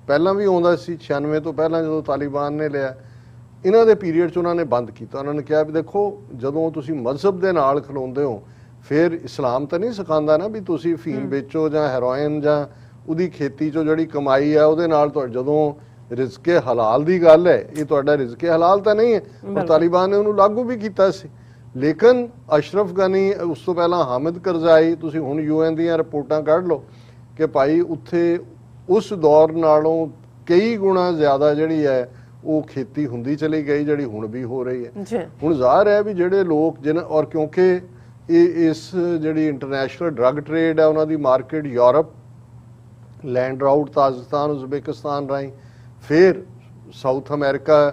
[SPEAKER 2] ਪਹਿਲਾਂ ਵੀ ਆਉਂਦਾ ਸੀ। 96 ਤੋਂ ਪਹਿਲਾਂ ਜਦੋਂ ਤਾਲਿਬਾਨ ਨੇ ਲਿਆ, ਇਹਨਾਂ ਦੇ ਪੀਰੀਅਡ 'ਚ ਉਹਨਾਂ ਨੇ ਬੰਦ ਕੀਤਾ। ਉਹਨਾਂ ਨੇ ਕਿਹਾ ਵੀ ਦੇਖੋ, ਜਦੋਂ ਤੁਸੀਂ ਮਜ਼ਹਬ ਦੇ ਨਾਲ ਖਲੋਂਦੇ ਹੋ, ਫਿਰ ਇਸਲਾਮ ਤਾਂ ਨਹੀਂ ਸਿਖਾਉਂਦਾ ਨਾ ਵੀ ਤੁਸੀਂ ਅਫੀਮ ਵੇਚੋ ਜਾਂ ਹੈਰੋਇਨ ਜਾਂ ਉਹਦੀ ਖੇਤੀ 'ਚੋਂ ਜਿਹੜੀ ਕਮਾਈ ਆ ਉਹਦੇ ਨਾਲ ਜਦੋਂ ਰਿਜ਼ਕੇ ਹਲਾਲ ਦੀ ਗੱਲ ਹੈ, ਇਹ ਤੁਹਾਡਾ ਰਿਜ਼ਕੇ ਹਲਾਲ ਤਾਂ ਨਹੀਂ ਹੈ। ਔਰ ਤਾਲਿਬਾਨ ਨੇ ਉਹਨੂੰ ਲਾਗੂ ਵੀ ਕੀਤਾ ਸੀ। ਲੇਕਿਨ ਅਸ਼ਰਫ ਗਨੀ, ਉਸ ਤੋਂ ਪਹਿਲਾਂ ਹਾਮਿਦ ਕਰਜ਼ਾਈ, ਤੁਸੀਂ ਹੁਣ UN ਦੀਆਂ ਰਿਪੋਰਟਾਂ ਕੱਢ ਲਓ ਕਿ ਭਾਈ ਉੱਥੇ ਉਸ ਦੌਰ ਨਾਲੋਂ ਕਈ ਗੁਣਾ ਜ਼ਿਆਦਾ ਜਿਹੜੀ ਹੈ ਉਹ ਖੇਤੀ ਹੁੰਦੀ ਚਲੀ ਗਈ, ਜਿਹੜੀ ਹੁਣ ਵੀ ਹੋ ਰਹੀ ਹੈ। ਹੁਣ ਜ਼ਾਹਰ ਹੈ ਵੀ ਜਿਹੜੇ ਲੋਕ ਔਰ ਕਿਉਂਕਿ ਇਸ ਜਿਹੜੀ ਇੰਟਰਨੈਸ਼ਨਲ ਡਰੱਗ ਟ੍ਰੇਡ ਹੈ ਉਹਨਾਂ ਦੀ market Europe, land route Tajikistan, Uzbekistan ਰਾਹੀਂ, ਫਿਰ ਸਾਊਥ ਅਮਰੀਕਾ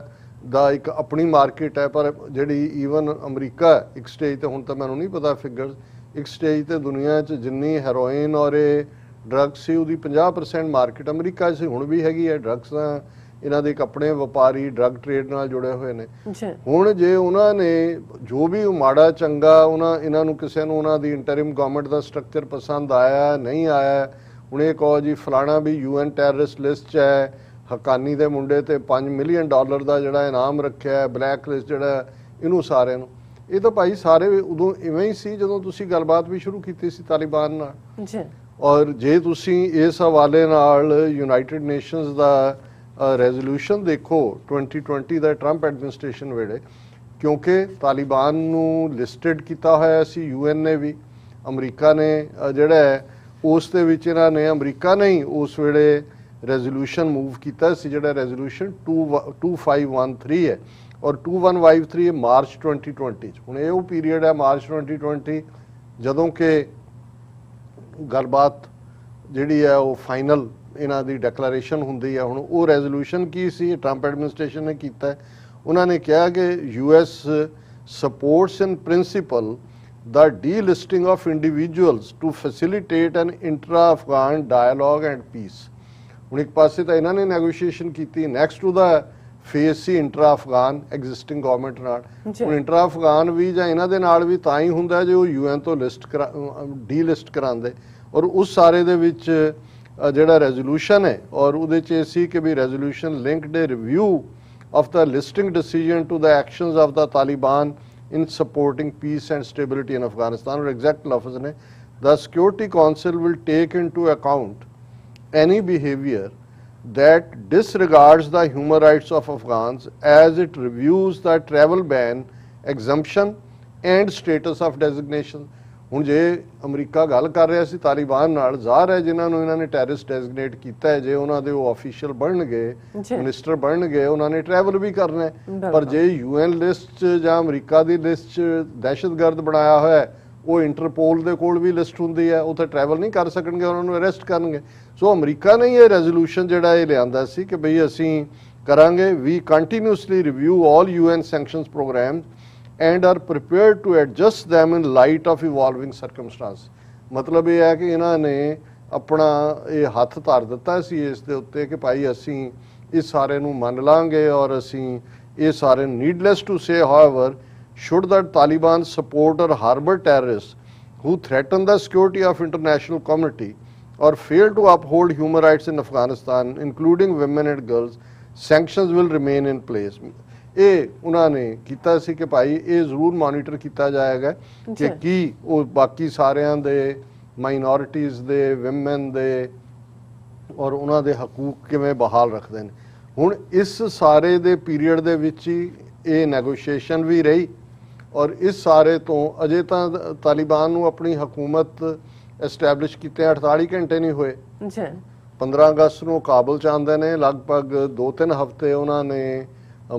[SPEAKER 2] ਦਾ ਇੱਕ ਆਪਣੀ ਮਾਰਕੀਟ ਹੈ। ਪਰ ਜਿਹੜੀ ਈਵਨ ਅਮਰੀਕਾ ਇੱਕ ਸਟੇਜ ਤੇ, ਹੁਣ ਤਾਂ ਮੈਨੂੰ ਨਹੀਂ ਪਤਾ ਫਿਗਰਸ, ਇੱਕ ਸਟੇਜ ਤੇ ਦੁਨੀਆ 'ਚ ਜਿੰਨੀ ਹੈਰੋਇਨ ਔਰ ਇਹ ਡਰੱਗ ਸੀ ਉਹਦੀ 50% ਮਾਰਕੀਟ ਅਮਰੀਕਾ 'ਚ ਹੁਣ ਵੀ ਹੈਗੀ ਹੈ। ਡਰੱਗਸ ਦਾ ਇਹਨਾਂ ਦੇ ਇੱਕ ਆਪਣੇ ਵਪਾਰੀ ਡਰੱਗ ਟ੍ਰੇਡ ਨਾਲ ਜੁੜੇ ਹੋਏ ਨੇ। ਹੁਣ ਜੇ ਉਹਨਾਂ ਨੇ ਜੋ ਵੀ ਮਾੜਾ ਚੰਗਾ ਇਹਨਾਂ ਨੂੰ ਕਿਸੇ ਨੂੰ ਉਹਨਾਂ ਦੀ ਇੰਟਰਿਮ ਗਵਰਨਮੈਂਟ ਦਾ ਸਟਰਕਚਰ ਪਸੰਦ ਆਇਆ ਨਹੀਂ ਆਇਆ, ਹੁਣ ਇਹ ਕਹੋ ਜੀ ਫਲਾਣਾ ਵੀ UN ਟੈਰਰਿਸਟ ਲਿਸਟ 'ਚ ਹੈ, ਹਕਾਨੀ ਦੇ ਮੁੰਡੇ ਤੇ $5 ਮਿਲੀਅਨ ਦਾ ਜਿਹੜਾ ਇਨਾਮ ਰੱਖਿਆ ਹੈ, ਬਲੈਕ ਲਿਸਟ ਜਿਹੜਾ, ਇਹਨੂੰ ਸਾਰਿਆਂ ਨੂੰ, ਇਹ ਤਾਂ ਭਾਈ ਸਾਰੇ ਉਦੋਂ ਇਵੇਂ ਹੀ ਸੀ ਜਦੋਂ ਤੁਸੀਂ ਗੱਲਬਾਤ ਵੀ ਸ਼ੁਰੂ ਕੀਤੀ ਸੀ ਤਾਲਿਬਾਨ ਨਾਲ। ਔਰ ਜੇ ਤੁਸੀਂ ਇਸ ਹਵਾਲੇ ਨਾਲ ਯੂਨਾਈਟਿਡ ਨੇਸ਼ਨਸ ਦਾ ਰੈਜ਼ੋਲੂਸ਼ਨ ਦੇਖੋ 2020 ਦਾ ਟਰੰਪ ਐਡਮਿਨਿਸਟ੍ਰੇਸ਼ਨ ਵੇਲੇ, ਕਿਉਂਕਿ ਤਾਲਿਬਾਨ ਨੂੰ ਲਿਸਟਡ ਕੀਤਾ ਹੋਇਆ ਸੀ UN ਨੇ ਵੀ, ਅਮਰੀਕਾ ਨੇ ਜਿਹੜਾ ਹੈ ਉਸ ਦੇ ਵਿੱਚ ਇਹਨਾਂ ਨੇ, ਅਮਰੀਕਾ ਨੇ ਹੀ ਉਸ ਵੇਲੇ ਰੈਜ਼ੋਲੂਸ਼ਨ ਮੂਵ ਕੀਤਾ ਸੀ ਜਿਹੜਾ ਰੈਜ਼ੋਲੂਸ਼ਨ 2513 ਹੈ, ਔਰ 2153 ਮਾਰਚ 2020 'ਚ। ਹੁਣ ਇਹ ਉਹ ਪੀਰੀਅਡ ਹੈ ਮਾਰਚ 2020 ਜਦੋਂ ਕਿ ਗੱਲਬਾਤ ਜਿਹੜੀ ਹੈ ਉਹ ਫਾਈਨਲ ਇਹਨਾਂ ਦੀ ਡੈਕਲੇਰੇਸ਼ਨ ਹੁੰਦੀ ਹੈ। ਹੁਣ ਉਹ ਰੈਜ਼ੋਲੂਸ਼ਨ ਕੀ ਸੀ ਟਰੰਪ ਐਡਮਿਨਿਸਟ੍ਰੇਸ਼ਨ ਨੇ ਕੀਤਾ? ਉਹਨਾਂ ਨੇ ਕਿਹਾ ਕਿ US supports in principle the delisting of individuals to facilitate an intra-Afghan dialogue and peace। ਹੁਣ ਇੱਕ ਪਾਸੇ ਤਾਂ ਇਹਨਾਂ ਨੇ ਨੈਗੋਸ਼ੀਏਸ਼ਨ ਕੀਤੀ, ਨੈਕਸਟ ਟੂ ਦਾ ਫੇਸ ਸੀ ਇੰਟਰਾ ਅਫਗਾਨ ਐਗਜ਼ਿਸਟਿੰਗ ਗਵਰਨਮੈਂਟ ਨਾਲ। ਹੁਣ ਇੰਟਰਾ ਅਫਗਾਨ ਵੀ ਜਾਂ ਇਹਨਾਂ ਦੇ ਨਾਲ ਵੀ ਤਾਂ ਹੀ ਹੁੰਦਾ ਜੇ ਉਹ UN ਤੋਂ ਡੀਲਿਸਟ ਕਰਾਉਂਦੇ। ਔਰ ਉਸ ਸਾਰੇ ਦੇ ਵਿੱਚ ਜਿਹੜਾ ਰੈਜ਼ੋਲੂਸ਼ਨ ਹੈ ਔਰ ਉਹਦੇ 'ਚ ਇਹ ਸੀ ਕਿ ਵੀ resolution linked a review of the listing decision to the actions of the Taliban in supporting peace and stability in Afghanistan। और exact लफ्ज़ ने, the Security Council will take into account any behavior that disregards the human rights of Afghans as it reviews the travel ban, exemption and status of designation। ਹੁਣ ਜੇ America ਗੱਲ ਕਰ ਰਿਹਾ ਸੀ ਤਾਲਿਬਾਨ ਨਾਲ, ਜ਼ਾਹਰ ਹੈ ਜਿਨ੍ਹਾਂ ਨੂੰ ਇਹਨਾਂ ਨੇ ਟੈਰਰਿਸਟ ਡੈਜ਼ਿਗਨੇਟ ਕੀਤਾ ਹੈ, ਜੇ ਉਹਨਾਂ ਦੇ ਉਹ ਅਫੀਸ਼ੀਅਲ ਬਣਨਗੇ, ਮਿਨਿਸਟਰ ਬਣਨਗੇ, ਉਹਨਾਂ ਨੇ ਟਰੈਵਲ ਵੀ ਕਰਨਾ ਹੈ। ਪਰ ਜੇ UN ਲਿਸਟ 'ਚ ਜਾਂ ਅਮਰੀਕਾ ਦੀ ਲਿਸਟ 'ਚ ਦਹਿਸ਼ਤਗਰਦ ਬਣਾਇਆ ਹੋਇਆ, ਉਹ ਇੰਟਰਪੋਲ ਦੇ ਕੋਲ ਵੀ ਲਿਸਟ ਹੁੰਦੀ ਹੈ, ਉੱਥੇ ਟਰੈਵਲ ਨਹੀਂ ਕਰ ਸਕਣਗੇ, ਉਹਨਾਂ ਨੂੰ ਅਰੈਸਟ ਕਰਨਗੇ। ਸੋ ਅਮਰੀਕਾ ਨੇ ਇਹ ਰੈਜ਼ੋਲੂਸ਼ਨ ਜਿਹੜਾ ਇਹ ਲਿਆਂਦਾ ਸੀ ਕਿ ਬਈ ਅਸੀਂ ਕਰਾਂਗੇ, we continuously review all UN sanctions programme and are prepared to adjust them in light of evolving circumstances। ਮਤਲਬ ਇਹ ਹੈ ਕਿ ਇਹਨਾਂ ਨੇ ਆਪਣਾ ਇਹ ਹੱਥ ਧਰ ਦਿੱਤਾ ਸੀ ਇਸ ਦੇ ਉੱਤੇ ਕਿ ਭਾਈ ਅਸੀਂ ਇਸ ਸਾਰੇ ਨੂੰ ਮੰਨ ਲਾਂਗੇ ਔਰ ਅਸੀਂ ਇਹ ਸਾਰੇ needless to say however should the Taliban support or harbor terrorists who threaten the security of international community or fail to uphold human rights in Afghanistan including women and girls, sanctions will remain in place। ਇਹ ਉਹਨਾਂ ਨੇ ਕੀਤਾ ਸੀ ਕਿ ਭਾਈ ਇਹ ਜ਼ਰੂਰ monitor ਕੀਤਾ ਜਾਏਗਾ ਕਿ ਕੀ ਉਹ ਬਾਕੀ ਸਾਰਿਆਂ ਦੇ, ਮਾਈਨੋਰਿਟੀਜ਼ ਦੇ, ਵਿਮਨ ਦੇ ਔਰ ਉਹਨਾਂ ਦੇ ਹਕੂਕ ਕਿਵੇਂ ਬਹਾਲ ਰੱਖਦੇ ਨੇ। ਹੁਣ ਇਸ ਸਾਰੇ ਦੇ ਪੀਰੀਅਡ ਦੇ ਵਿੱਚ ਹੀ ਇਹ ਨੈਗੋਸ਼ੀਏਸ਼ਨ ਵੀ ਰਹੀ ਔਰ ਇਸ ਸਾਰੇ ਤੋਂ ਅਜੇ ਤਾਂ ਤਾਲਿਬਾਨ ਨੂੰ ਆਪਣੀ ਹਕੂਮਤ ਐਸਟੈਬਲਿਸ਼ ਕੀਤੇ 48 ਘੰਟੇ ਨਹੀਂ ਹੋਏ। 15 ਅਗਸਤ ਨੂੰ ਕਾਬਲ ਚ ਆਉਂਦੇ ਨੇ, ਲਗਭਗ 2-3 ਹਫ਼ਤੇ ਉਹਨਾਂ ਨੇ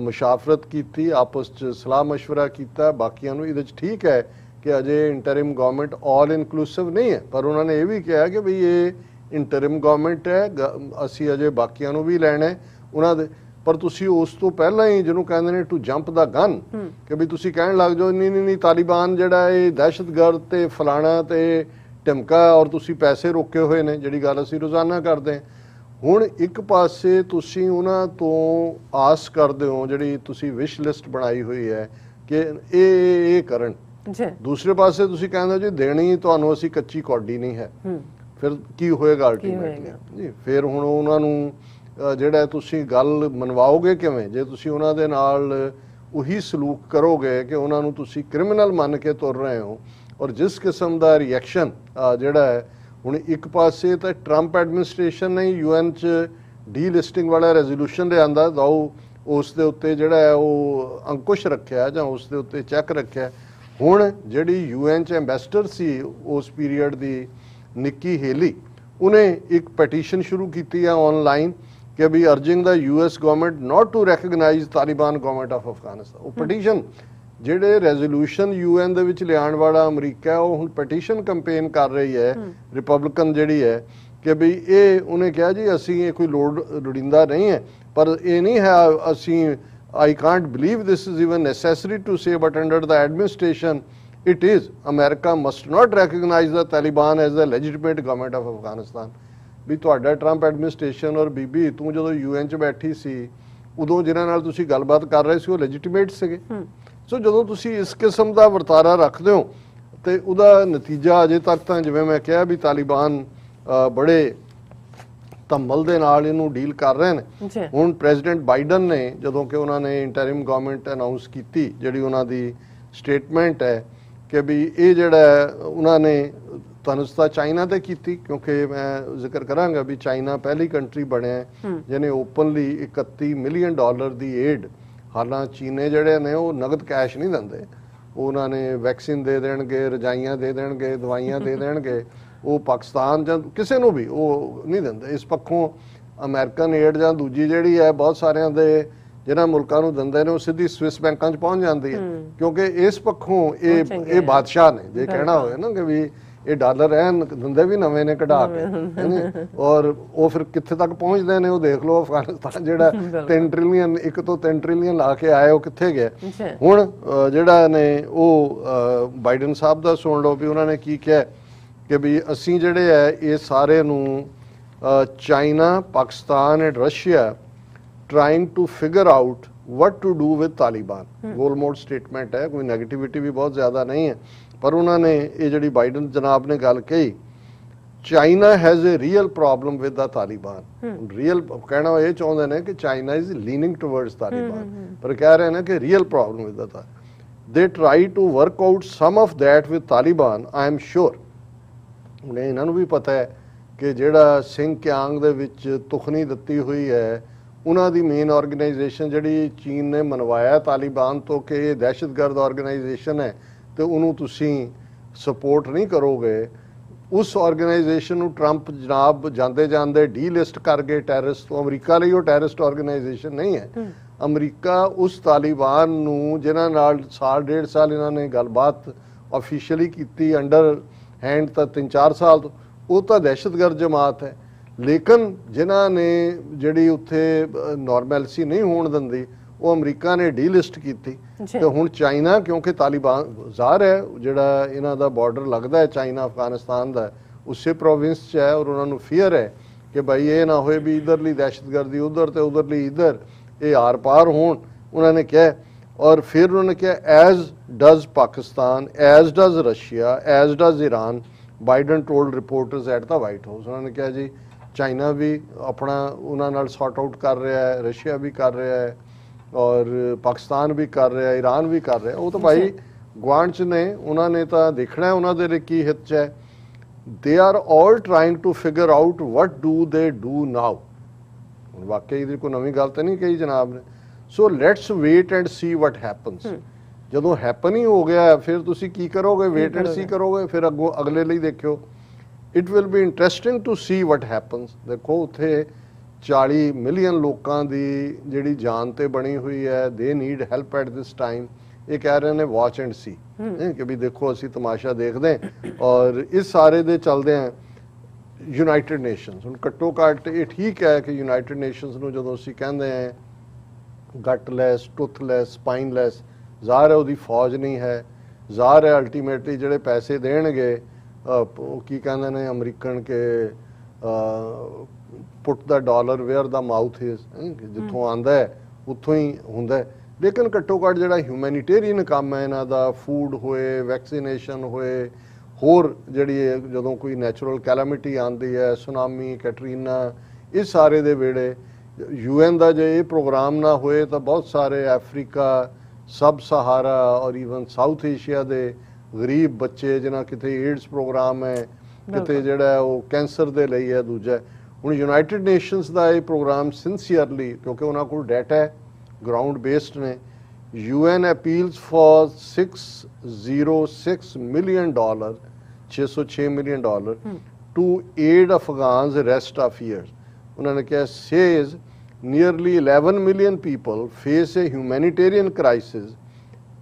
[SPEAKER 2] ਮੁਸ਼ਾਫਰਤ ਕੀਤੀ, ਆਪਸ 'ਚ ਸਲਾਹ ਮਸ਼ਵਰਾ ਕੀਤਾ ਬਾਕੀਆਂ ਨੂੰ। ਇਹਦੇ 'ਚ ਠੀਕ ਹੈ ਕਿ ਅਜੇ ਇੰਟਰਿਮ ਗਵਰਨਮੈਂਟ ਆਲ ਇਨਕਲੂਸਿਵ ਨਹੀਂ ਹੈ, ਪਰ ਉਹਨਾਂ ਨੇ ਇਹ ਵੀ ਕਿਹਾ ਕਿ ਵੀ ਇਹ ਇੰਟਰਿਮ ਗਵਰਨਮੈਂਟ ਹੈ, ਅਸੀਂ ਅਜੇ ਬਾਕੀਆਂ ਨੂੰ ਵੀ ਲੈਣਾ ਹੈ ਉਹਨਾਂ ਦੇ, ਪਰ ਤੁਸੀਂ ਉਸ ਤੋਂ ਪਹਿਲਾਂ ਹੀ ਜਿਹਨੂੰ ਕਹਿੰਦੇ ਨੇ ਟੂ ਜੰਪ ਦਾ ਗਨ, ਕਿ ਵੀ ਤੁਸੀਂ ਕਹਿਣ ਲੱਗ ਜਾਓ ਨਹੀਂ ਤਾਲਿਬਾਨ ਜਿਹੜਾ ਇਹ ਦਹਿਸ਼ਤਗਰਦ ਤੇ ਫਲਾਣਾ ਤੇ ਢਿਮਕਾ, ਔਰ ਤੁਸੀਂ ਪੈਸੇ ਰੋਕੇ ਹੋਏ ਨੇ, ਜਿਹੜੀ ਗੱਲ ਅਸੀਂ ਰੋਜ਼ਾਨਾ ਕਰਦੇ ਹਾਂ। ਹੁਣ ਇੱਕ ਪਾਸੇ ਤੁਸੀਂ ਉਹਨਾਂ ਤੋਂ ਆਸ ਕਰਦੇ ਹੋ, ਜਿਹੜੀ ਤੁਸੀਂ ਵਿਸ਼ ਲਿਸਟ ਬਣਾਈ ਹੋਈ ਹੈ ਕਿ ਇਹ ਕਰਨ, ਦੂਸਰੇ ਪਾਸੇ ਤੁਸੀਂ ਕਹਿੰਦੇ ਜੀ ਦੇਣੀ ਤੁਹਾਨੂੰ ਅਸੀਂ ਕੱਚੀ ਕੌਡੀ ਨਹੀਂ ਹੈ, ਫਿਰ ਕੀ ਹੋਏਗਾ ਅਲਟੀਮੇਟਲੀ ਜੀ? ਫਿਰ ਹੁਣ ਉਹਨਾਂ ਨੂੰ ਜਿਹੜਾ ਤੁਸੀਂ ਗੱਲ ਮਨਵਾਓਗੇ ਕਿਵੇਂ, ਜੇ ਤੁਸੀਂ ਉਹਨਾਂ ਦੇ ਨਾਲ ਉਹੀ ਸਲੂਕ ਕਰੋਗੇ ਕਿ ਉਹਨਾਂ ਨੂੰ ਤੁਸੀਂ ਕ੍ਰਿਮੀਨਲ ਮੰਨ ਕੇ ਤੁਰ ਰਹੇ ਹੋ। ਔਰ ਜਿਸ ਕਿਸਮ ਦਾ ਰਿਐਕਸ਼ਨ ਜਿਹੜਾ ਹੈ ਹੁਣ, ਇੱਕ ਪਾਸੇ ਤਾਂ ਟਰੰਪ ਐਡਮਿਨਿਸਟ੍ਰੇਸ਼ਨ ਨੇ UN 'ਚ ਡੀਲਿਸਟਿੰਗ ਵਾਲਾ ਰੈਜ਼ੋਲੂਸ਼ਨ ਲਿਆਂਦਾ, ਤਾਂ ਉਸ ਦੇ ਉੱਤੇ ਜਿਹੜਾ ਹੈ ਉਹ ਅੰਕੁਸ਼ ਰੱਖਿਆ ਜਾਂ ਉਸ ਦੇ ਉੱਤੇ ਚੈੱਕ ਰੱਖਿਆ। ਹੁਣ ਜਿਹੜੀ UN 'ਚ ਐਂਬੈਸਡਰ ਸੀ ਉਸ ਪੀਰੀਅਡ ਦੀ, ਨਿੱਕੀ ਹੇਲੀ, ਉਹਨੇ ਇੱਕ ਪੈਟੀਸ਼ਨ ਸ਼ੁਰੂ ਕੀਤੀ ਹੈ ਆਨਲਾਈਨ ਕਿ we urging the US government not to recognise Taliban government of Afghanistan. ਉਹ ਪਟੀਸ਼ਨ ਜਿਹੜੇ ਰੈਜ਼ੋਲੂਸ਼ਨ UN ਦੇ ਵਿੱਚ ਲਿਆਉਣ ਵਾਲਾ ਅਮਰੀਕਾ, ਉਹ ਹੁਣ ਪਟੀਸ਼ਨ ਕੰਪੇਨ ਕਰ ਰਹੀ ਹੈ ਰਿਪਬਲਿਕਨ ਜਿਹੜੀ ਹੈ, ਕਿ ਵੀ ਇਹ ਉਹਨੇ ਕਿਹਾ ਜੀ ਅਸੀਂ ਇਹ ਕੋਈ ਲੋੜੀਂਦਾ ਨਹੀਂ ਹੈ, ਪਰ ਇਹ ਨਹੀਂ ਹੈ ਅਸੀਂ I can't believe this is even necessary to say, but under the administration it is. America must not recognize the Taliban as the legitimate government of Afghanistan. ਵੀ ਤੁਹਾਡਾ ਟਰੰਪ ਐਡਮਿਨਿਸਟ੍ਰੇਸ਼ਨ ਔਰ ਬੀਬੀ ਤੂੰ ਜਦੋਂ UN 'ਚ ਬੈਠੀ ਸੀ, ਉਦੋਂ ਜਿਨ੍ਹਾਂ ਨਾਲ ਤੁਸੀਂ ਗੱਲਬਾਤ ਕਰ ਰਹੇ ਸੀ ਉਹ ਲੈਜੀਟੀਮੇਟ ਸੀਗੇ। ਸੋ ਜਦੋਂ ਤੁਸੀਂ ਇਸ ਕਿਸਮ ਦਾ ਵਰਤਾਰਾ ਰੱਖਦੇ ਹੋ ਤੇ ਉਹਦਾ ਨਤੀਜਾ ਅਜੇ ਤੱਕ ਤਾਂ ਜਿਵੇਂ ਮੈਂ ਕਿਹਾ ਵੀ ਤਾਲਿਬਾਨ ਬੜੇ ਧੰਮਲ ਦੇ ਨਾਲ ਇਹਨੂੰ ਡੀਲ ਕਰ ਰਹੇ ਨੇ। ਹੁਣ ਪ੍ਰੈਜ਼ੀਡੈਂਟ ਬਾਈਡਨ ਨੇ ਜਦੋਂ ਕਿ ਉਹਨਾਂ ਨੇ ਇੰਟਰਿਮ ਗਵਰਨਮੈਂਟ ਅਨਾਉਂਸ ਕੀਤੀ, ਜਿਹੜੀ ਉਹਨਾਂ ਦੀ ਸਟੇਟਮੈਂਟ ਹੈ ਕਿ ਵੀ ਇਹ ਜਿਹੜਾ ਉਹਨਾਂ ਨੇ ਤਨਸਤਾ ਚਾਈਨਾ ਤੇ ਕੀਤੀ, ਕਿਉਂਕਿ ਮੈਂ ਜ਼ਿਕਰ ਕਰਾਂਗਾ ਵੀ ਚਾਈਨਾ ਪਹਿਲੀ ਕੰਟਰੀ ਬਣਿਆ ਜਿਹਨੇ ਓਪਨਲੀ $31 ਮਿਲੀਅਨ ਦੀ ਏਡ, ਹਾਲਾਂਕਿ ਚੀਨੇ ਜਿਹੜੇ ਨੇ ਉਹ ਨਗਦ ਕੈਸ਼ ਨਹੀਂ ਦਿੰਦੇ, ਉਹਨਾਂ ਨੇ ਵੈਕਸੀਨ ਦੇ ਦੇਣਗੇ, ਰਜਾਈਆਂ ਦੇ ਦੇਣਗੇ, ਦਵਾਈਆਂ ਦੇ ਦੇਣਗੇ, ਉਹ ਪਾਕਿਸਤਾਨ ਜਾਂ ਕਿਸੇ ਨੂੰ ਵੀ ਉਹ ਨਹੀਂ ਦਿੰਦੇ। ਇਸ ਪੱਖੋਂ ਅਮਰੀਕਨ ਏਡ ਜਾਂ ਦੂਜੀ ਜਿਹੜੀ ਹੈ ਬਹੁਤ ਸਾਰਿਆਂ ਦੇ ਜਿਹਨਾਂ ਮੁਲਕਾਂ ਨੂੰ ਦਿੰਦੇ ਨੇ ਉਹ ਸਿੱਧੀ ਸਵਿਸ ਬੈਂਕਾਂ 'ਚ ਪਹੁੰਚ ਜਾਂਦੀ ਹੈ, ਕਿਉਂਕਿ ਇਸ ਪੱਖੋਂ ਇਹ ਬਾਦਸ਼ਾਹ ਨੇ। ਜੇ ਕਹਿਣਾ ਹੋਵੇ ਨਾ ਕਿ ਵੀ ਇਹ ਡਾਲਰ ਐਨ ਦਿੰਦੇ ਵੀ ਨਵੇਂ ਨੇ ਕਢਾ ਕੇ, ਔਰ ਉਹ ਫਿਰ ਕਿੱਥੇ ਤੱਕ ਪਹੁੰਚਦੇ ਨੇ ਉਹ ਦੇਖ ਲਓ। ਅਫਗਾਨਿਸਤਾਨ ਜਿਹੜਾ 3 ਟ੍ਰਿਲੀਅਨ 1 ਤੋਂ 3 ਟ੍ਰਿਲੀਅਨ ਲਾ ਕੇ ਆਏ, ਉਹ ਕਿੱਥੇ ਗਿਆ? ਹੁਣ ਜਿਹੜਾ ਨੇ ਉਹ ਬਾਈਡਨ ਸਾਹਿਬ ਦਾ ਸੁਣ ਲਓ ਵੀ ਉਹਨਾਂ ਨੇ ਕੀ ਕਿਹਾ ਕਿ ਵੀ ਅਸੀਂ ਜਿਹੜੇ ਹੈ ਇਹ ਸਾਰੇ ਨੂੰ China, Pakistan and Russia trying to figure out what to do with Taliban. ਗੋਲਮੋਡ ਸਟੇਟਮੈਂਟ ਹੈ, ਕੋਈ ਨੈਗੇਟਿਵਿਟੀ ਵੀ ਬਹੁਤ ਜ਼ਿਆਦਾ ਨਹੀਂ ਹੈ, ਪਰ ਉਹਨਾਂ ਨੇ ਇਹ ਜਿਹੜੀ ਬਾਈਡਨ ਜਨਾਬ ਨੇ ਗੱਲ ਕਹੀ, China has a real problem with the Taliban. Real ਕਹਿਣਾ ਇਹ ਚਾਹੁੰਦੇ ਨੇ ਕਿ China is leaning towards Taliban, ਪਰ ਕਹਿ ਰਹੇ ਨੇ ਕਿ real problem with the. They try to work out some of that with Taliban, I am sure. ਹੁਣ ਇਹਨਾਂ ਨੂੰ ਵੀ ਪਤਾ ਹੈ ਕਿ ਜਿਹੜਾ ਸਿੰਘ ਕਿਆਂਗ ਦੇ ਵਿੱਚ ਤੁਖਨੀ ਦਿੱਤੀ ਹੋਈ ਹੈ, ਉਹਨਾਂ ਦੀ ਮੇਨ ਆਰਗੇਨਾਈਜੇਸ਼ਨ ਜਿਹੜੀ ਚੀਨ ਨੇ ਮਨਵਾਇਆ ਤਾਲਿਬਾਨ ਤੋਂ ਕਿ ਇਹ ਦਹਿਸ਼ਤਗਰਦ ਆਰਗੇਨਾਈਜੇਸ਼ਨ ਹੈ ਤੇ ਉਹਨੂੰ ਤੁਸੀਂ ਸਪੋਰਟ ਨਹੀਂ ਕਰੋਗੇ, ਉਸ ਆਰਗੇਨਾਈਜੇਸ਼ਨ ਨੂੰ ਟਰੰਪ ਜਨਾਬ ਜਾਂਦੇ ਜਾਂਦੇ ਡੀਲਿਸਟ ਕਰ ਗਏ ਟੈਰਰਿਸਟ ਤੋਂ। ਅਮਰੀਕਾ ਲਈ ਉਹ ਟੈਰਰਿਸਟ ਆਰਗੇਨਾਈਜੇਸ਼ਨ ਨਹੀਂ ਹੈ। ਅਮਰੀਕਾ ਉਸ ਤਾਲਿਬਾਨ ਨੂੰ ਜਿਨ੍ਹਾਂ ਨਾਲ ਸਾਲ 1.5 ਸਾਲ ਇਹਨਾਂ ਨੇ ਗੱਲਬਾਤ ਆਫੀਸ਼ੀਅਲੀ ਕੀਤੀ, ਅੰਡਰ ਹੈਂਡ ਤਾਂ 3-4 ਸਾਲ ਤੋਂ, ਉਹ ਤਾਂ ਦਹਿਸ਼ਤਗਰਦ ਜਮਾਤ ਹੈ। ਲੇਕਿਨ ਜਿਨ੍ਹਾਂ ਨੇ ਜਿਹੜੀ ਉੱਥੇ ਨਾਰਮੈਲਸੀ ਨਹੀਂ ਹੋਣ ਦਿੰਦੀ, ਉਹ ਅਮਰੀਕਾ ਨੇ ਡੀਲਿਸਟ ਕੀਤੀ। ਤੇ ਹੁਣ ਚਾਈਨਾ, ਕਿਉਂਕਿ ਤਾਲਿਬਾਨ ਜ਼ਾਹਰ ਹੈ ਜਿਹੜਾ ਇਹਨਾਂ ਦਾ ਬਾਰਡਰ ਲੱਗਦਾ ਹੈ ਚਾਈਨਾ ਅਫਗਾਨਿਸਤਾਨ ਦਾ, ਉਸੇ ਪ੍ਰੋਵਿੰਸ 'ਚ ਹੈ, ਔਰ ਉਹਨਾਂ ਨੂੰ ਫੀਅਰ ਹੈ ਕਿ ਭਾਈ ਇਹ ਨਾ ਹੋਏ ਵੀ ਇਧਰਲੀ ਦਹਿਸ਼ਤਗਰਦੀ ਉਧਰ ਤੇ ਉਧਰਲੀ ਇਧਰ, ਇਹ ਆਰ ਪਾਰ ਹੋਣ। ਉਹਨਾਂ ਨੇ ਕਿਹਾ, ਔਰ ਫਿਰ ਉਹਨਾਂ ਨੇ ਕਿਹਾ as does Pakistan, as does Russia, as does Iran, Biden told reporters at the white house. ਉਹਨਾਂ ਨੇ ਕਿਹਾ ਜੀ ਚਾਈਨਾ ਵੀ ਆਪਣਾ ਉਹਨਾਂ ਨਾਲ ਸੌਰਟ ਆਊਟ ਕਰ ਰਿਹਾ ਹੈ, ਰਸ਼ੀਆ ਵੀ ਕਰ ਰਿਹਾ ਹੈ, ਔਰ ਪਾਕਿਸਤਾਨ ਵੀ ਕਰ ਰਿਹਾ, ਈਰਾਨ ਵੀ ਕਰ ਰਿਹਾ। ਉਹ ਤਾਂ ਭਾਈ ਗੁਆਂਢ 'ਚ ਨੇ, ਉਹਨਾਂ ਨੇ ਤਾਂ ਦੇਖਣਾ ਉਹਨਾਂ ਦੇ ਲਈ ਕੀ ਹਿੱਤ 'ਚ ਹੈ। They are all trying to figure out what do they do now. ਹੁਣ ਵਾਕਈ ਇਹਦੀ ਕੋਈ ਨਵੀਂ ਗੱਲ ਤਾਂ ਨਹੀਂ ਕਹੀ ਜਨਾਬ ਨੇ। So let's wait and see what happens. ਜਦੋਂ ਹੈਪਨ ਹੀ ਹੋ ਗਿਆ ਫਿਰ ਤੁਸੀਂ ਕੀ ਕਰੋਗੇ? ਵੇਟ ਐਂਡ ਸੀ ਕਰੋਗੇ, ਫਿਰ ਅੱਗੋਂ ਅਗਲੇ ਲਈ ਦੇਖਿਓ। It will be interesting to see what happens. ਦੇਖੋ ਉੱਥੇ 40 ਮਿਲੀਅਨ ਲੋਕਾਂ ਦੀ ਜਿਹੜੀ ਜਾਨ ਤੇ ਬਣੀ ਹੋਈ ਹੈ, ਦੇ need help at this time. ਇਹ ਕਹਿ ਰਹੇ ਨੇ ਵਾਚ ਐਂਡ ਸੀ ਕਿ ਵੀ ਦੇਖੋ ਅਸੀਂ ਤਮਾਸ਼ਾ ਦੇਖਦੇ ਹਾਂ। ਔਰ ਇਸ ਸਾਰੇ ਦੇ ਚੱਲਦੇ ਆ ਯੂਨਾਈਟਿਡ ਨੇਸ਼ਨਸ, ਹੁਣ ਘੱਟੋ ਘੱਟ ਇਹ ਠੀਕ ਹੈ ਕਿ ਯੂਨਾਈਟਿਡ ਨੇਸ਼ਨਸ ਨੂੰ ਜਦੋਂ ਅਸੀਂ ਕਹਿੰਦੇ ਹਾਂ ਗਟਲੈਸ, ਟੁੱਥਲੈਸ, ਸਪਾਈਨਲੈਸ, ਜ਼ਾਹਰ ਹੈ ਉਹਦੀ ਫੌਜ ਨਹੀਂ ਹੈ, ਜ਼ਾਹਰ ਹੈ ਅਲਟੀਮੇਟਲੀ ਜਿਹੜੇ ਪੈਸੇ ਦੇਣਗੇ ਉਹ ਕੀ ਕਹਿੰਦੇ ਨੇ ਅਮਰੀਕਨ ਕੇ put the dollar where the mouth is, ਜਿੱਥੋਂ ਆਂਦਾ ਹੈ ਉੱਥੋਂ ਹੀ ਹੁੰਦਾ ਹੈ। ਲੇਕਿਨ ਘੱਟੋ ਘੱਟ ਜਿਹੜਾ ਹਿਊਮੈਨਿਟੇਰੀਅਨ ਕੰਮ ਹੈ ਇਹਨਾਂ ਦਾ, ਫੂਡ ਹੋਏ, ਵੈਕਸੀਨੇਸ਼ਨ ਹੋਏ, ਹੋਰ ਜਿਹੜੀ ਜਦੋਂ ਕੋਈ ਨੈਚੁਰਲ ਕੈਲਾਮਿਟੀ ਆਉਂਦੀ ਹੈ, ਸੁਨਾਮੀ, ਕੈਟਰੀਨਾ, ਇਹ ਸਾਰੇ ਦੇ ਵੇੜੇ UN ਦਾ ਜੇ ਇਹ ਪ੍ਰੋਗਰਾਮ ਨਾ ਹੋਏ ਤਾਂ ਬਹੁਤ ਸਾਰੇ ਅਫਰੀਕਾ, ਸਬ ਸਹਾਰਾ ਔਰ ਈਵਨ ਸਾਊਥ ਏਸ਼ੀਆ ਦੇ ਗਰੀਬ ਬੱਚੇ ਜਿਨ੍ਹਾਂ ਕਿਤੇ ਏਡਸ ਪ੍ਰੋਗਰਾਮ ਹੈ, ਕਿਤੇ ਜਿਹੜਾ ਉਹ ਕੈਂਸਰ ਦੇ ਲਈ ਹੈ, ਦੂਜਾ ਹੁਣ ਯੂਨਾਈਟਿਡ ਨੇਸ਼ਨਸ ਦਾ ਇਹ ਪ੍ਰੋਗਰਾਮ ਸਿੰਸੀਅਰਲੀ, ਕਿਉਂਕਿ ਉਹਨਾਂ ਕੋਲ ਡਾਟਾ ਹੈ, ਗਰਾਊਂਡ ਬੇਸਡ ਨੇ, UN appeals for $606 million, $606 million to aid Afghans rest of years. ਉਹਨਾਂ ਨੇ ਕਿਹਾ says nearly 11 million people face a humanitarian crisis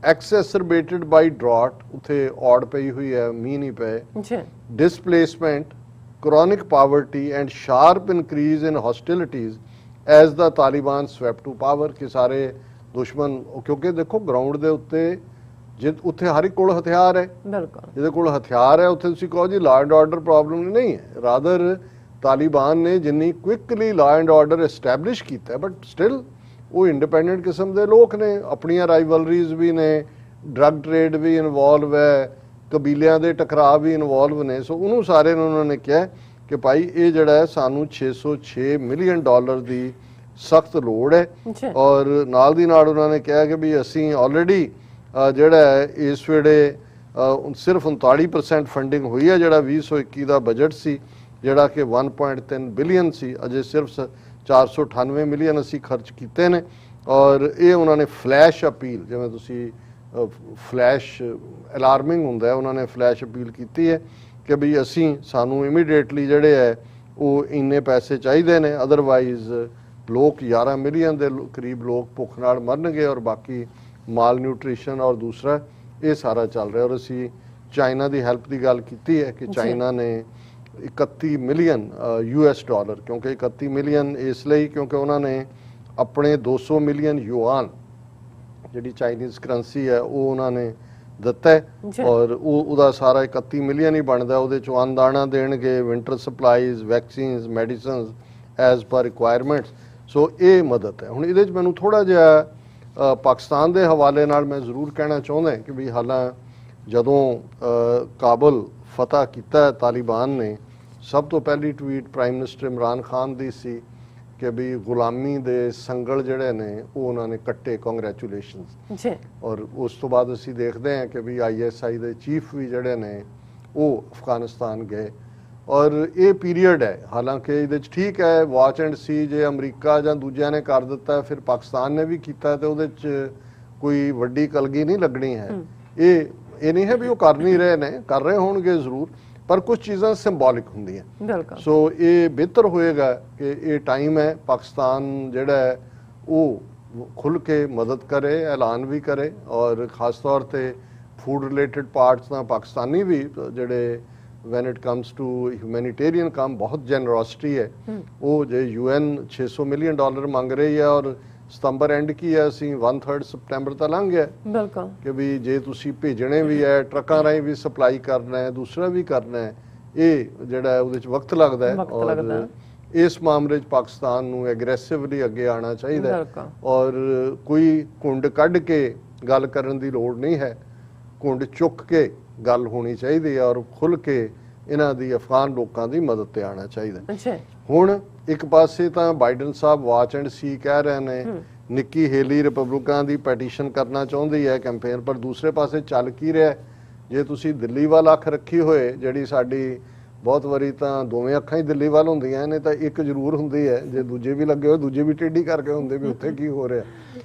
[SPEAKER 2] exacerbated by drought, ਉੱਥੇ ਔੜ ਪਈ ਹੋਈ ਹੈ, ਮੀਂਹ ਨਹੀਂ ਪਏ, displacement, chronic poverty and sharp increase in hostilities as the Taliban swept to power। ਕਿ ਸਾਰੇ ਦੁਸ਼ਮਣ, ਕਿਉਂਕਿ ਦੇਖੋ ਗਰਾਊਂਡ ਦੇ ਉੱਤੇ ਜੇ ਉੱਥੇ ਹਰ ਇੱਕ ਕੋਲ ਹਥਿਆਰ ਹੈ, ਜਿਹਦੇ ਕੋਲ ਹਥਿਆਰ ਹੈ ਉੱਥੇ ਤੁਸੀਂ ਕਹੋ ਜੀ ਲਾਅ ਐਂਡ ਆਰਡਰ ਪ੍ਰੋਬਲਮ ਨਹੀਂ ਹੈ, ਰਾਦਰ ਤਾਲਿਬਾਨ ਨੇ ਜਿੰਨੀ quickly law and order establish ਕੀਤਾ, ਬਟ ਸਟਿਲ ਉਹ ਇੰਡੀਪੈਂਡੈਂਟ ਕਿਸਮ ਦੇ ਲੋਕ ਨੇ, ਆਪਣੀਆਂ ਰਾਈਵਲਰੀਜ਼ ਵੀ ਨੇ, ਡਰੱਗ ਟ੍ਰੇਡ ਵੀ ਇਨਵੋਲਵ ਹੈ, ਕਬੀਲਿਆਂ ਦੇ ਟਕਰਾਅ ਵੀ ਇਨਵੋਲਵ ਨੇ। ਸੋ ਉਹਨੂੰ ਸਾਰੇ ਨੂੰ ਉਹਨਾਂ ਨੇ ਕਿਹਾ ਕਿ ਭਾਈ ਇਹ ਜਿਹੜਾ ਹੈ ਸਾਨੂੰ $606 ਮਿਲੀਅਨ ਦੀ ਸਖਤ ਲੋੜ ਹੈ, ਔਰ ਨਾਲ ਦੀ ਨਾਲ ਉਹਨਾਂ ਨੇ ਕਿਹਾ ਕਿ ਵੀ ਅਸੀਂ ਆਲਰੇਡੀ ਜਿਹੜਾ ਹੈ ਇਸ ਵੇਲੇ ਸਿਰਫ 39% ਫੰਡਿੰਗ ਹੋਈ ਹੈ, ਜਿਹੜਾ 2021 ਦਾ ਬਜਟ ਸੀ ਜਿਹੜਾ ਕਿ 1.3 ਬਿਲੀਅਨ ਸੀ, ਅਜੇ ਸਿਰਫ 498 ਮਿਲੀਅਨ ਅਸੀਂ ਖਰਚ ਕੀਤੇ ਨੇ। ਔਰ ਇਹ ਉਹਨਾਂ ਨੇ ਫਲੈਸ਼ ਅਪੀਲ, ਜਿਵੇਂ ਤੁਸੀਂ ਫਲੈਸ਼ ਅਲਾਰਮਿੰਗ ਹੁੰਦਾ ਹੈ, ਉਹਨਾਂ ਨੇ ਫਲੈਸ਼ ਅਪੀਲ ਕੀਤੀ ਹੈ ਕਿ ਵੀ ਸਾਨੂੰ ਇਮੀਡੀਏਟਲੀ ਜਿਹੜੇ ਹੈ ਉਹ ਇੰਨੇ ਪੈਸੇ ਚਾਹੀਦੇ ਨੇ, ਅਦਰਵਾਈਜ਼ ਲੋਕ 11 ਮਿਲੀਅਨ ਦੇ ਕਰੀਬ ਲੋਕ ਭੁੱਖ ਨਾਲ ਮਰਨਗੇ ਔਰ ਬਾਕੀ ਮਾਲ ਨਿਊਟ੍ਰੀਸ਼ਨ ਔਰ ਦੂਸਰਾ ਇਹ ਸਾਰਾ ਚੱਲ ਰਿਹਾ। ਔਰ ਅਸੀਂ ਚਾਈਨਾ ਦੀ ਹੈਲਪ ਦੀ ਗੱਲ ਕੀਤੀ ਹੈ ਕਿ ਚਾਈਨਾ ਨੇ 31 ਮਿਲੀਅਨ $, ਕਿਉਂਕਿ 31 ਮਿਲੀਅਨ ਇਸ ਲਈ ਕਿਉਂਕਿ ਉਹਨਾਂ ਨੇ ਆਪਣੇ 200 ਮਿਲੀਅਨ ਯੂਆਨ ਜਿਹੜੀ ਚਾਈਨੀਜ਼ ਕਰੰਸੀ ਹੈ ਉਹ ਉਹਨਾਂ ਨੇ ਦਿੱਤਾ ਹੈ, ਔਰ ਉਹਦਾ ਸਾਰਾ 31 ਮਿਲੀਅਨ ਹੀ ਬਣਦਾ, ਉਹਦੇ ਚੋਂ ਅੰਦਾਣਾ ਦੇਣਗੇ, winter supplies, vaccines, medicines as per requirements. So ਇਹ ਮਦਦ ਹੈ। ਹੁਣ ਇਹਦੇ 'ਚ ਮੈਨੂੰ ਥੋੜ੍ਹਾ ਜਿਹਾ ਪਾਕਿਸਤਾਨ ਦੇ ਹਵਾਲੇ ਨਾਲ ਮੈਂ ਜ਼ਰੂਰ ਕਹਿਣਾ ਚਾਹੁੰਦਾ ਕਿ ਵੀ ਹਾਲਾਂ ਜਦੋਂ ਕਾਬਲ ਫਤਹ ਕੀਤਾ ਤਾਲਿਬਾਨ ਨੇ, ਸਭ ਤੋਂ ਪਹਿਲੀ tweet prime minister Imran Khan ਦੀ ਸੀ ਕਿ ਵੀ ਗੁਲਾਮੀ ਦੇ ਸੰਗਲ ਜਿਹੜੇ ਨੇ ਉਹ ਉਹਨਾਂ ਨੇ ਕੱਟੇ, ਕੰਗ੍ਰੈਚੁਲੇਸ਼ਨਸ। ਔਰ ਉਸ ਤੋਂ ਬਾਅਦ ਅਸੀਂ ਦੇਖਦੇ ਹਾਂ ਕਿ ਵੀ ISI ਦੇ ਚੀਫ ਵੀ ਜਿਹੜੇ ਨੇ ਉਹ ਅਫਗਾਨਿਸਤਾਨ ਗਏ, ਔਰ ਇਹ ਪੀਰੀਅਡ ਹੈ। ਹਾਲਾਂਕਿ ਇਹਦੇ 'ਚ ਠੀਕ ਹੈ ਵਾਚ ਐਂਡ ਸੀ, ਜੇ ਅਮਰੀਕਾ ਜਾਂ ਦੂਜਿਆਂ ਨੇ ਕਰ ਦਿੱਤਾ ਫਿਰ ਪਾਕਿਸਤਾਨ ਨੇ ਵੀ ਕੀਤਾ ਤੇ ਉਹਦੇ 'ਚ ਕੋਈ ਵੱਡੀ ਕਲਗੀ ਨਹੀਂ ਲੱਗਣੀ ਹੈ। ਇਹ ਨਹੀਂ ਹੈ ਵੀ ਉਹ ਕਰ ਨਹੀਂ ਰਹੇ ਨੇ, ਕਰ ਰਹੇ ਹੋਣਗੇ ਜ਼ਰੂਰ, ਪਰ ਕੁਝ ਚੀਜ਼ਾਂ ਸਿੰਬੋਲਿਕ ਹੁੰਦੀਆਂ। ਸੋ ਇਹ ਬਿਹਤਰ ਹੋਏਗਾ ਕਿ ਇਹ ਟਾਈਮ ਹੈ ਪਾਕਿਸਤਾਨ ਜਿਹੜਾ ਹੈ ਉਹ ਖੁੱਲ੍ਹ ਕੇ ਮਦਦ ਕਰੇ, ਐਲਾਨ ਵੀ ਕਰੇ, ਔਰ ਖਾਸ ਤੌਰ ਤੇ ਫੂਡ ਰਿਲੇਟਡ ਪਾਰਟਸ ਤਾਂ ਪਾਕਿਸਤਾਨੀ ਵੀ ਜਿਹੜੇ when it comes to humanitarian ਕੰਮ ਬਹੁਤ ਜੈਨਰੋਸਿਟੀ ਹੈ। ਉਹ ਜੇ UN $600 ਮਿਲੀਅਨ ਮੰਗ ਰਹੀ ਹੈ ਔਰ ਸਤੰਬਰ ਐਂਡ ਕੀ ਹੈ, ਅਸੀਂ 1/3 ਸਪਟੈਂਬਰ ਤਾਂ ਲੰਘ ਗਿਆ ਕਿ ਵੀ ਜੇ ਤੁਸੀਂ ਭੇਜਣੇ ਵੀ ਹੈ, ਟਰੱਕਾਂ ਰਾਹੀਂ ਵੀ ਸਪਲਾਈ ਕਰਨਾ ਹੈ, ਦੂਸਰਾ ਵੀ ਕਰਨਾ ਹੈ, ਇਹ ਜਿਹੜਾ ਉਹਦੇ 'ਚ ਵਕਤ ਲੱਗਦਾ ਹੈ। ਔਰ ਇਸ ਮਾਮਲੇ 'ਚ ਪਾਕਿਸਤਾਨ ਨੂੰ ਐਗਰੈਸਿਵਲੀ ਅੱਗੇ ਆਉਣਾ ਚਾਹੀਦਾ ਹੈ, ਔਰ ਕੋਈ ਘੁੰਡ ਕੱਢ ਕੇ ਗੱਲ ਕਰਨ ਦੀ ਲੋੜ ਨਹੀਂ ਹੈ, ਘੁੰਡ ਚੁੱਕ ਕੇ ਗੱਲ ਹੋਣੀ ਚਾਹੀਦੀ ਹੈ, ਔਰ ਖੁੱਲ੍ਹ ਕੇ ਇਹਨਾਂ ਦੀ ਅਫਗਾਨ ਲੋਕਾਂ ਦੀ ਮਦਦ ਤੇ ਆਉਣਾ ਚਾਹੀਦਾ। ਹੁਣ ਇੱਕ ਪਾਸੇ ਤਾਂ ਬਾਈਡਨ ਸਾਹਿਬ ਵਾਚ ਐਂਡ ਸੀ ਕਹਿ ਰਹੇ ਨੇ, ਨਿੱਕੀ ਹੇਲੀ ਰਿਪਬਲਿਕਾਂ ਦੀ ਪੈਟੀਸ਼ਨ ਕਰਨਾ ਚਾਹੁੰਦੀ ਹੈ ਕੈਂਪੇਨ, ਪਰ ਦੂਸਰੇ ਪਾਸੇ ਚੱਲ ਕੀ ਰਿਹਾ, ਜੇ ਤੁਸੀਂ ਦਿੱਲੀ ਵੱਲ ਅੱਖ ਰੱਖੀ ਹੋਏ, ਜਿਹੜੀ ਸਾਡੀ ਬਹੁਤ ਵਾਰੀ ਤਾਂ ਦੋਵੇਂ ਅੱਖਾਂ ਹੀ ਦਿੱਲੀ ਵੱਲ ਹੁੰਦੀਆਂ ਨੇ, ਤਾਂ ਇੱਕ ਜ਼ਰੂਰ ਹੁੰਦੀ ਹੈ, ਜੇ ਦੂਜੇ ਵੀ ਲੱਗੇ ਹੋਏ ਦੂਜੇ ਵੀ ਟੇਢੀ ਕਰਕੇ ਹੁੰਦੇ ਵੀ ਉੱਥੇ ਕੀ ਹੋ ਰਿਹਾ।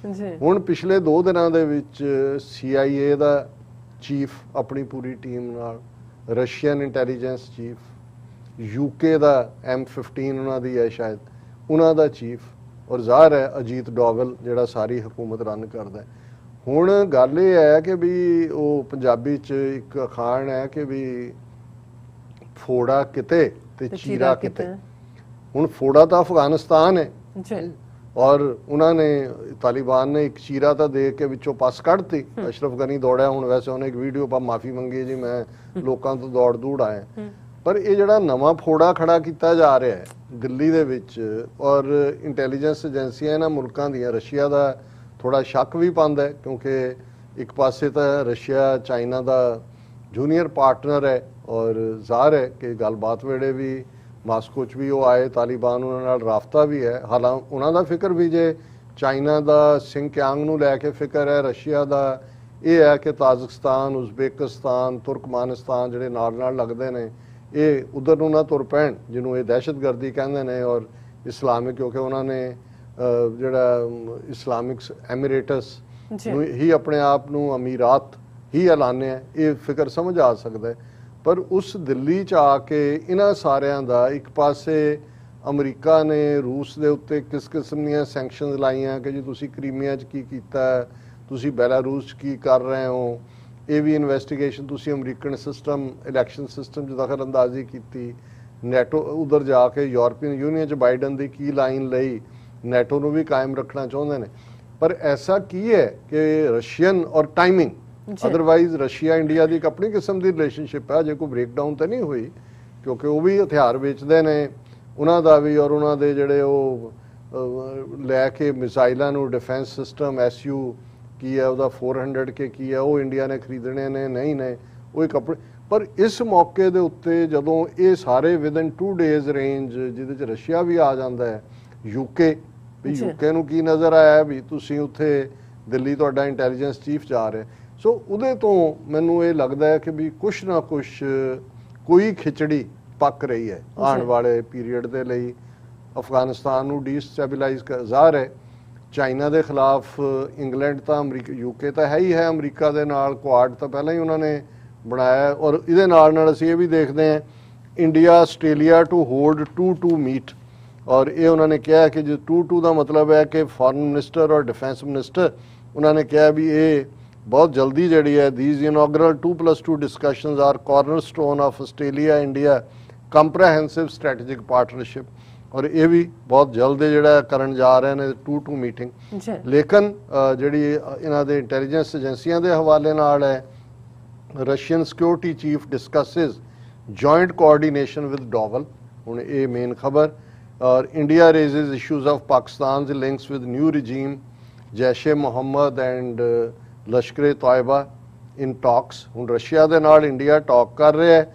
[SPEAKER 2] ਹੁਣ ਪਿਛਲੇ 2 ਦਿਨਾਂ ਦੇ ਵਿੱਚ CIA ਦਾ ਚੀਫ ਆਪਣੀ ਪੂਰੀ ਟੀਮ ਨਾਲ, ਰਸ਼ੀਅਨ ਇੰਟੈਲੀਜੈਂਸ ਚੀਫ, UK ਦਾ M15 ਉਹਨਾਂ ਦੀ ਹੈ ਸ਼ਾਇਦ, ਉਹਨਾਂ ਦਾ ਚੀਫ, ਔਰ ਜ਼ਾਹਰ ਹੈ ਅਜੀਤ ਡੋਵਲ ਜਿਹੜਾ ਸਾਰੀ ਹਕੂਮਤ ਰਨ ਕਰਦਾ। ਹੁਣ ਗੱਲ ਇਹ ਹੈ ਕਿ ਵੀ ਉਹ ਪੰਜਾਬੀ 'ਚ ਇੱਕ ਅਖਾਣ ਹੈ ਕਿ ਵੀ ਫੋੜਾ ਕਿਤੇ ਤੇ
[SPEAKER 1] ਤੇ
[SPEAKER 2] ਚੀਰਾ ਕਿਤੇ।
[SPEAKER 1] ਹੈ।
[SPEAKER 2] ਹੁਣ ਫੋੜਾ ਤਾਂ ਅਫਗਾਨਿਸਤਾਨ ਹੈ
[SPEAKER 1] ਜੀ
[SPEAKER 2] ਔਰ ਉਹਨਾਂ ਨੇ ਤਾਲਿਬਾਨ ਨੇ ਇੱਕ ਚੀਰਾ ਤਾਂ ਦੇ ਕੇ ਵਿੱਚੋਂ ਪਸ ਕੱਢਤੀ। ਅਸ਼ਰਫ ਗਨੀ ਦੌੜਿਆ, ਹੁਣ ਵੈਸੇ ਉਹਨੇ ਇੱਕ ਵੀਡੀਓ ਪਾ ਮਾਫੀ ਮੰਗੀ ਜੀ ਮੈਂ ਲੋਕਾਂ ਤੋਂ ਦੌੜ ਦੂੜ ਆਇਆ। ਪਰ ਇਹ ਜਿਹੜਾ ਨਵਾਂ ਫੋੜਾ ਖੜਾ ਕੀਤਾ ਜਾ ਰਿਹਾ ਹੈ ਦਿੱਲੀ ਦੇ ਵਿੱਚ, ਔਰ ਇੰਟੈਲੀਜੈਂਸ ਏਜੰਸੀਆਂ ਇਹਨਾਂ ਮੁਲਕਾਂ ਦੀਆਂ, ਰਸ਼ੀਆ ਦਾ ਥੋੜਾ ਸ਼ੱਕ ਵੀ ਪਾਉਂਦਾ ਹੈ ਕਿਉਂਕਿ ਇੱਕ ਪਾਸੇ ਤਾਂ ਰਸ਼ੀਆ ਚਾਈਨਾ ਦਾ ਜੂਨੀਅਰ ਪਾਰਟਨਰ ਹੈ ਔਰ ਜ਼ਾਹਰ ਹੈ ਕਿ ਗੱਲਬਾਤ ਵੇਲੇ ਵੀ ਮਾਸਕੋ 'ਚ ਵੀ ਉਹ ਆਏ, ਤਾਲਿਬਾਨ ਉਹਨਾਂ ਨਾਲ ਰਾਬਤਾ ਵੀ ਹੈ। ਹਾਲਾਂਕਿ ਉਹਨਾਂ ਦਾ ਫਿਕਰ ਵੀ ਜੇ ਚਾਈਨਾ ਦਾ ਸਿੰਕਿਆਂਗ ਨੂੰ ਲੈ ਕੇ ਫਿਕਰ ਹੈ, ਰਸ਼ੀਆ ਦਾ ਇਹ ਹੈ ਕਿ ਤਾਜ਼ਿਕਸਤਾਨ, ਉਜ਼ਬੇਕਿਸਤਾਨ, ਤੁਰਕਮਾਨਿਸਤਾਨ ਜਿਹੜੇ ਨਾਲ ਨਾਲ ਲੱਗਦੇ ਨੇ ਇਹ ਉਧਰ ਨੂੰ ਨਾ ਤੁਰ ਪੈਣ, ਜਿਹਨੂੰ ਇਹ ਦਹਿਸ਼ਤਗਰਦੀ ਕਹਿੰਦੇ ਨੇ। ਔਰ ਇਸਲਾਮਿਕ, ਕਿਉਂਕਿ ਉਹਨਾਂ ਨੇ ਜਿਹੜਾ ਇਸਲਾਮਿਕ ਐਮੀਰੇਟਸ ਨੂੰ ਹੀ ਆਪਣੇ ਆਪ ਨੂੰ ਅਮੀਰਾਤ ਹੀ ਐਲਾਨਿਆ, ਇਹ ਫਿਕਰ ਸਮਝ ਆ ਸਕਦਾ ਹੈ। ਪਰ ਉਸ ਦਿੱਲੀ 'ਚ ਆ ਕੇ ਇਹਨਾਂ ਸਾਰਿਆਂ ਦਾ ਇੱਕ ਪਾਸੇ ਅਮਰੀਕਾ ਨੇ ਰੂਸ ਦੇ ਉੱਤੇ ਕਿਸ ਕਿਸਮ ਦੀਆਂ ਸੈਂਕਸ਼ਨਸ ਲਾਈਆਂ ਕਿ ਜੀ ਤੁਸੀਂ ਕ੍ਰੀਮੀਆ 'ਚ ਕੀ ਕੀਤਾ, ਤੁਸੀਂ ਬੈਲਾਰੂਸ 'ਚ ਕੀ ਕਰ ਰਹੇ ਹੋ, ਇਹ ਵੀ ਇਨਵੈਸਟੀਗੇਸ਼ਨ, ਤੁਸੀਂ ਅਮਰੀਕਨ ਸਿਸਟਮ, ਇਲੈਕਸ਼ਨ ਸਿਸਟਮ 'ਚ ਦਖਲ ਅੰਦਾਜ਼ੀ ਕੀਤੀ, ਨੈਟੋ ਉਧਰ ਜਾ ਕੇ ਯੂਰਪੀਅਨ ਯੂਨੀਅਨ 'ਚ ਬਾਈਡਨ ਦੀ ਕੀ ਲਾਈਨ ਲਈ, ਨੈਟੋ ਨੂੰ ਵੀ ਕਾਇਮ ਰੱਖਣਾ ਚਾਹੁੰਦੇ ਨੇ। ਪਰ ਐਸਾ ਕੀ ਹੈ ਕਿ ਰਸ਼ੀਅਨ ਔਰ ਟਾਈਮਿੰਗ, ਅਦਰਵਾਈਜ਼ ਰਸ਼ੀਆ ਇੰਡੀਆ ਦੀ ਇੱਕ ਆਪਣੀ ਕਿਸਮ ਦੀ ਰਿਲੇਸ਼ਨਸ਼ਿਪ ਹੈ, ਜੇ ਕੋਈ ਬ੍ਰੇਕਡਾਊਨ ਤਾਂ ਨਹੀਂ ਹੋਈ ਕਿਉਂਕਿ ਉਹ ਵੀ ਹਥਿਆਰ ਵੇਚਦੇ ਨੇ ਉਹਨਾਂ ਦਾ ਵੀ, ਔਰ ਉਹਨਾਂ ਦੇ ਜਿਹੜੇ ਉਹ ਲੈ ਕੇ ਮਿਸਾਈਲਾਂ ਨੂੰ ਡਿਫੈਂਸ ਸਿਸਟਮ SU ਕੀ ਹੈ ਉਹਦਾ 400 ਕੇ ਕੀ ਹੈ ਉਹ ਇੰਡੀਆ ਨੇ ਖਰੀਦਣੇ ਨੇ ਨਹੀਂ ਨੇ, ਉਹ ਇੱਕ ਆਪਣੇ। ਪਰ ਇਸ ਮੌਕੇ ਦੇ ਉੱਤੇ ਜਦੋਂ ਇਹ ਸਾਰੇ ਵਿਦਨ 2 ਡੇਜ਼ ਰੇਂਜ ਜਿਹਦੇ 'ਚ ਰਸ਼ੀਆ ਵੀ ਆ ਜਾਂਦਾ ਹੈ, UK ਵੀ UK ਨੂੰ ਕੀ ਨਜ਼ਰ ਆਇਆ ਵੀ ਤੁਸੀਂ ਉੱਥੇ ਦਿੱਲੀ ਤੁਹਾਡਾ ਇੰਟੈਲੀਜੈਂਸ ਚੀਫ ਜਾ ਰਿਹਾ, ਸੋ ਉਹਦੇ ਤੋਂ ਮੈਨੂੰ ਇਹ ਲੱਗਦਾ ਹੈ ਕਿ ਵੀ ਕੁਛ ਨਾ ਕੁਛ ਕੋਈ ਖਿਚੜੀ ਪੱਕ ਰਹੀ ਹੈ ਆਉਣ ਵਾਲੇ ਪੀਰੀਅਡ ਦੇ ਲਈ। ਅਫਗਾਨਿਸਤਾਨ ਨੂੰ ਡੀਸਟੈਬਿਲਾਈਜ਼ ਜ਼ਾਹਰ ਹੈ, ਚਾਈਨਾ ਦੇ ਖਿਲਾਫ ਇੰਗਲੈਂਡ ਤਾਂ ਅਮਰੀਕਾ UK ਤਾਂ ਹੈ ਹੀ ਹੈ, ਅਮਰੀਕਾ ਦੇ ਨਾਲ ਕੁਆਡ ਤਾਂ ਪਹਿਲਾਂ ਹੀ ਉਹਨਾਂ ਨੇ ਬਣਾਇਆ। ਔਰ ਇਹਦੇ ਨਾਲ ਨਾਲ ਅਸੀਂ ਇਹ ਵੀ ਦੇਖਦੇ ਹਾਂ India Australia to hold 2-2 meet, ਔਰ ਇਹ ਉਹਨਾਂ ਨੇ ਕਿਹਾ ਕਿ ਜੋ 2-2 ਦਾ ਮਤਲਬ ਹੈ ਕਿ ਫੋਰਨ ਮਿਨਿਸਟਰ ਔਰ ਡਿਫੈਂਸ ਮਿਨਿਸਟਰ, ਉਹਨਾਂ ਨੇ ਕਿਹਾ ਵੀ ਇਹ ਬਹੁਤ ਜਲਦੀ ਜਿਹੜੀ ਹੈ these inaugural 2+2 discussions are cornerstone of Australia India comprehensive strategic partnership, ਔਰ ਇਹ ਵੀ ਬਹੁਤ ਜਲਦ ਜਿਹੜਾ ਕਰਨ ਜਾ ਰਹੇ ਨੇ 2-2 ਮੀਟਿੰਗ। ਲੇਕਿਨ ਜਿਹੜੀ ਇਹਨਾਂ ਦੇ ਇੰਟੈਲੀਜੈਂਸ ਏਜੰਸੀਆਂ ਦੇ ਹਵਾਲੇ ਨਾਲ ਹੈ, Russian security chief discusses joint coordination with Doval, ਹੁਣ ਇਹ ਮੇਨ ਖਬਰ। ਔਰ ਇੰਡੀਆ ਰੇਜ਼ਿਸ ਇਸ਼ੂਜ਼ ਆਫ ਪਾਕਿਸਤਾਨ's links with new regime Jaish Mohammed and Lashkar Toiba in talks. ਹੁਣ ਰਸ਼ੀਆ ਦੇ ਨਾਲ ਇੰਡੀਆ ਟਾਕ ਕਰ ਰਿਹਾ ਹੈ,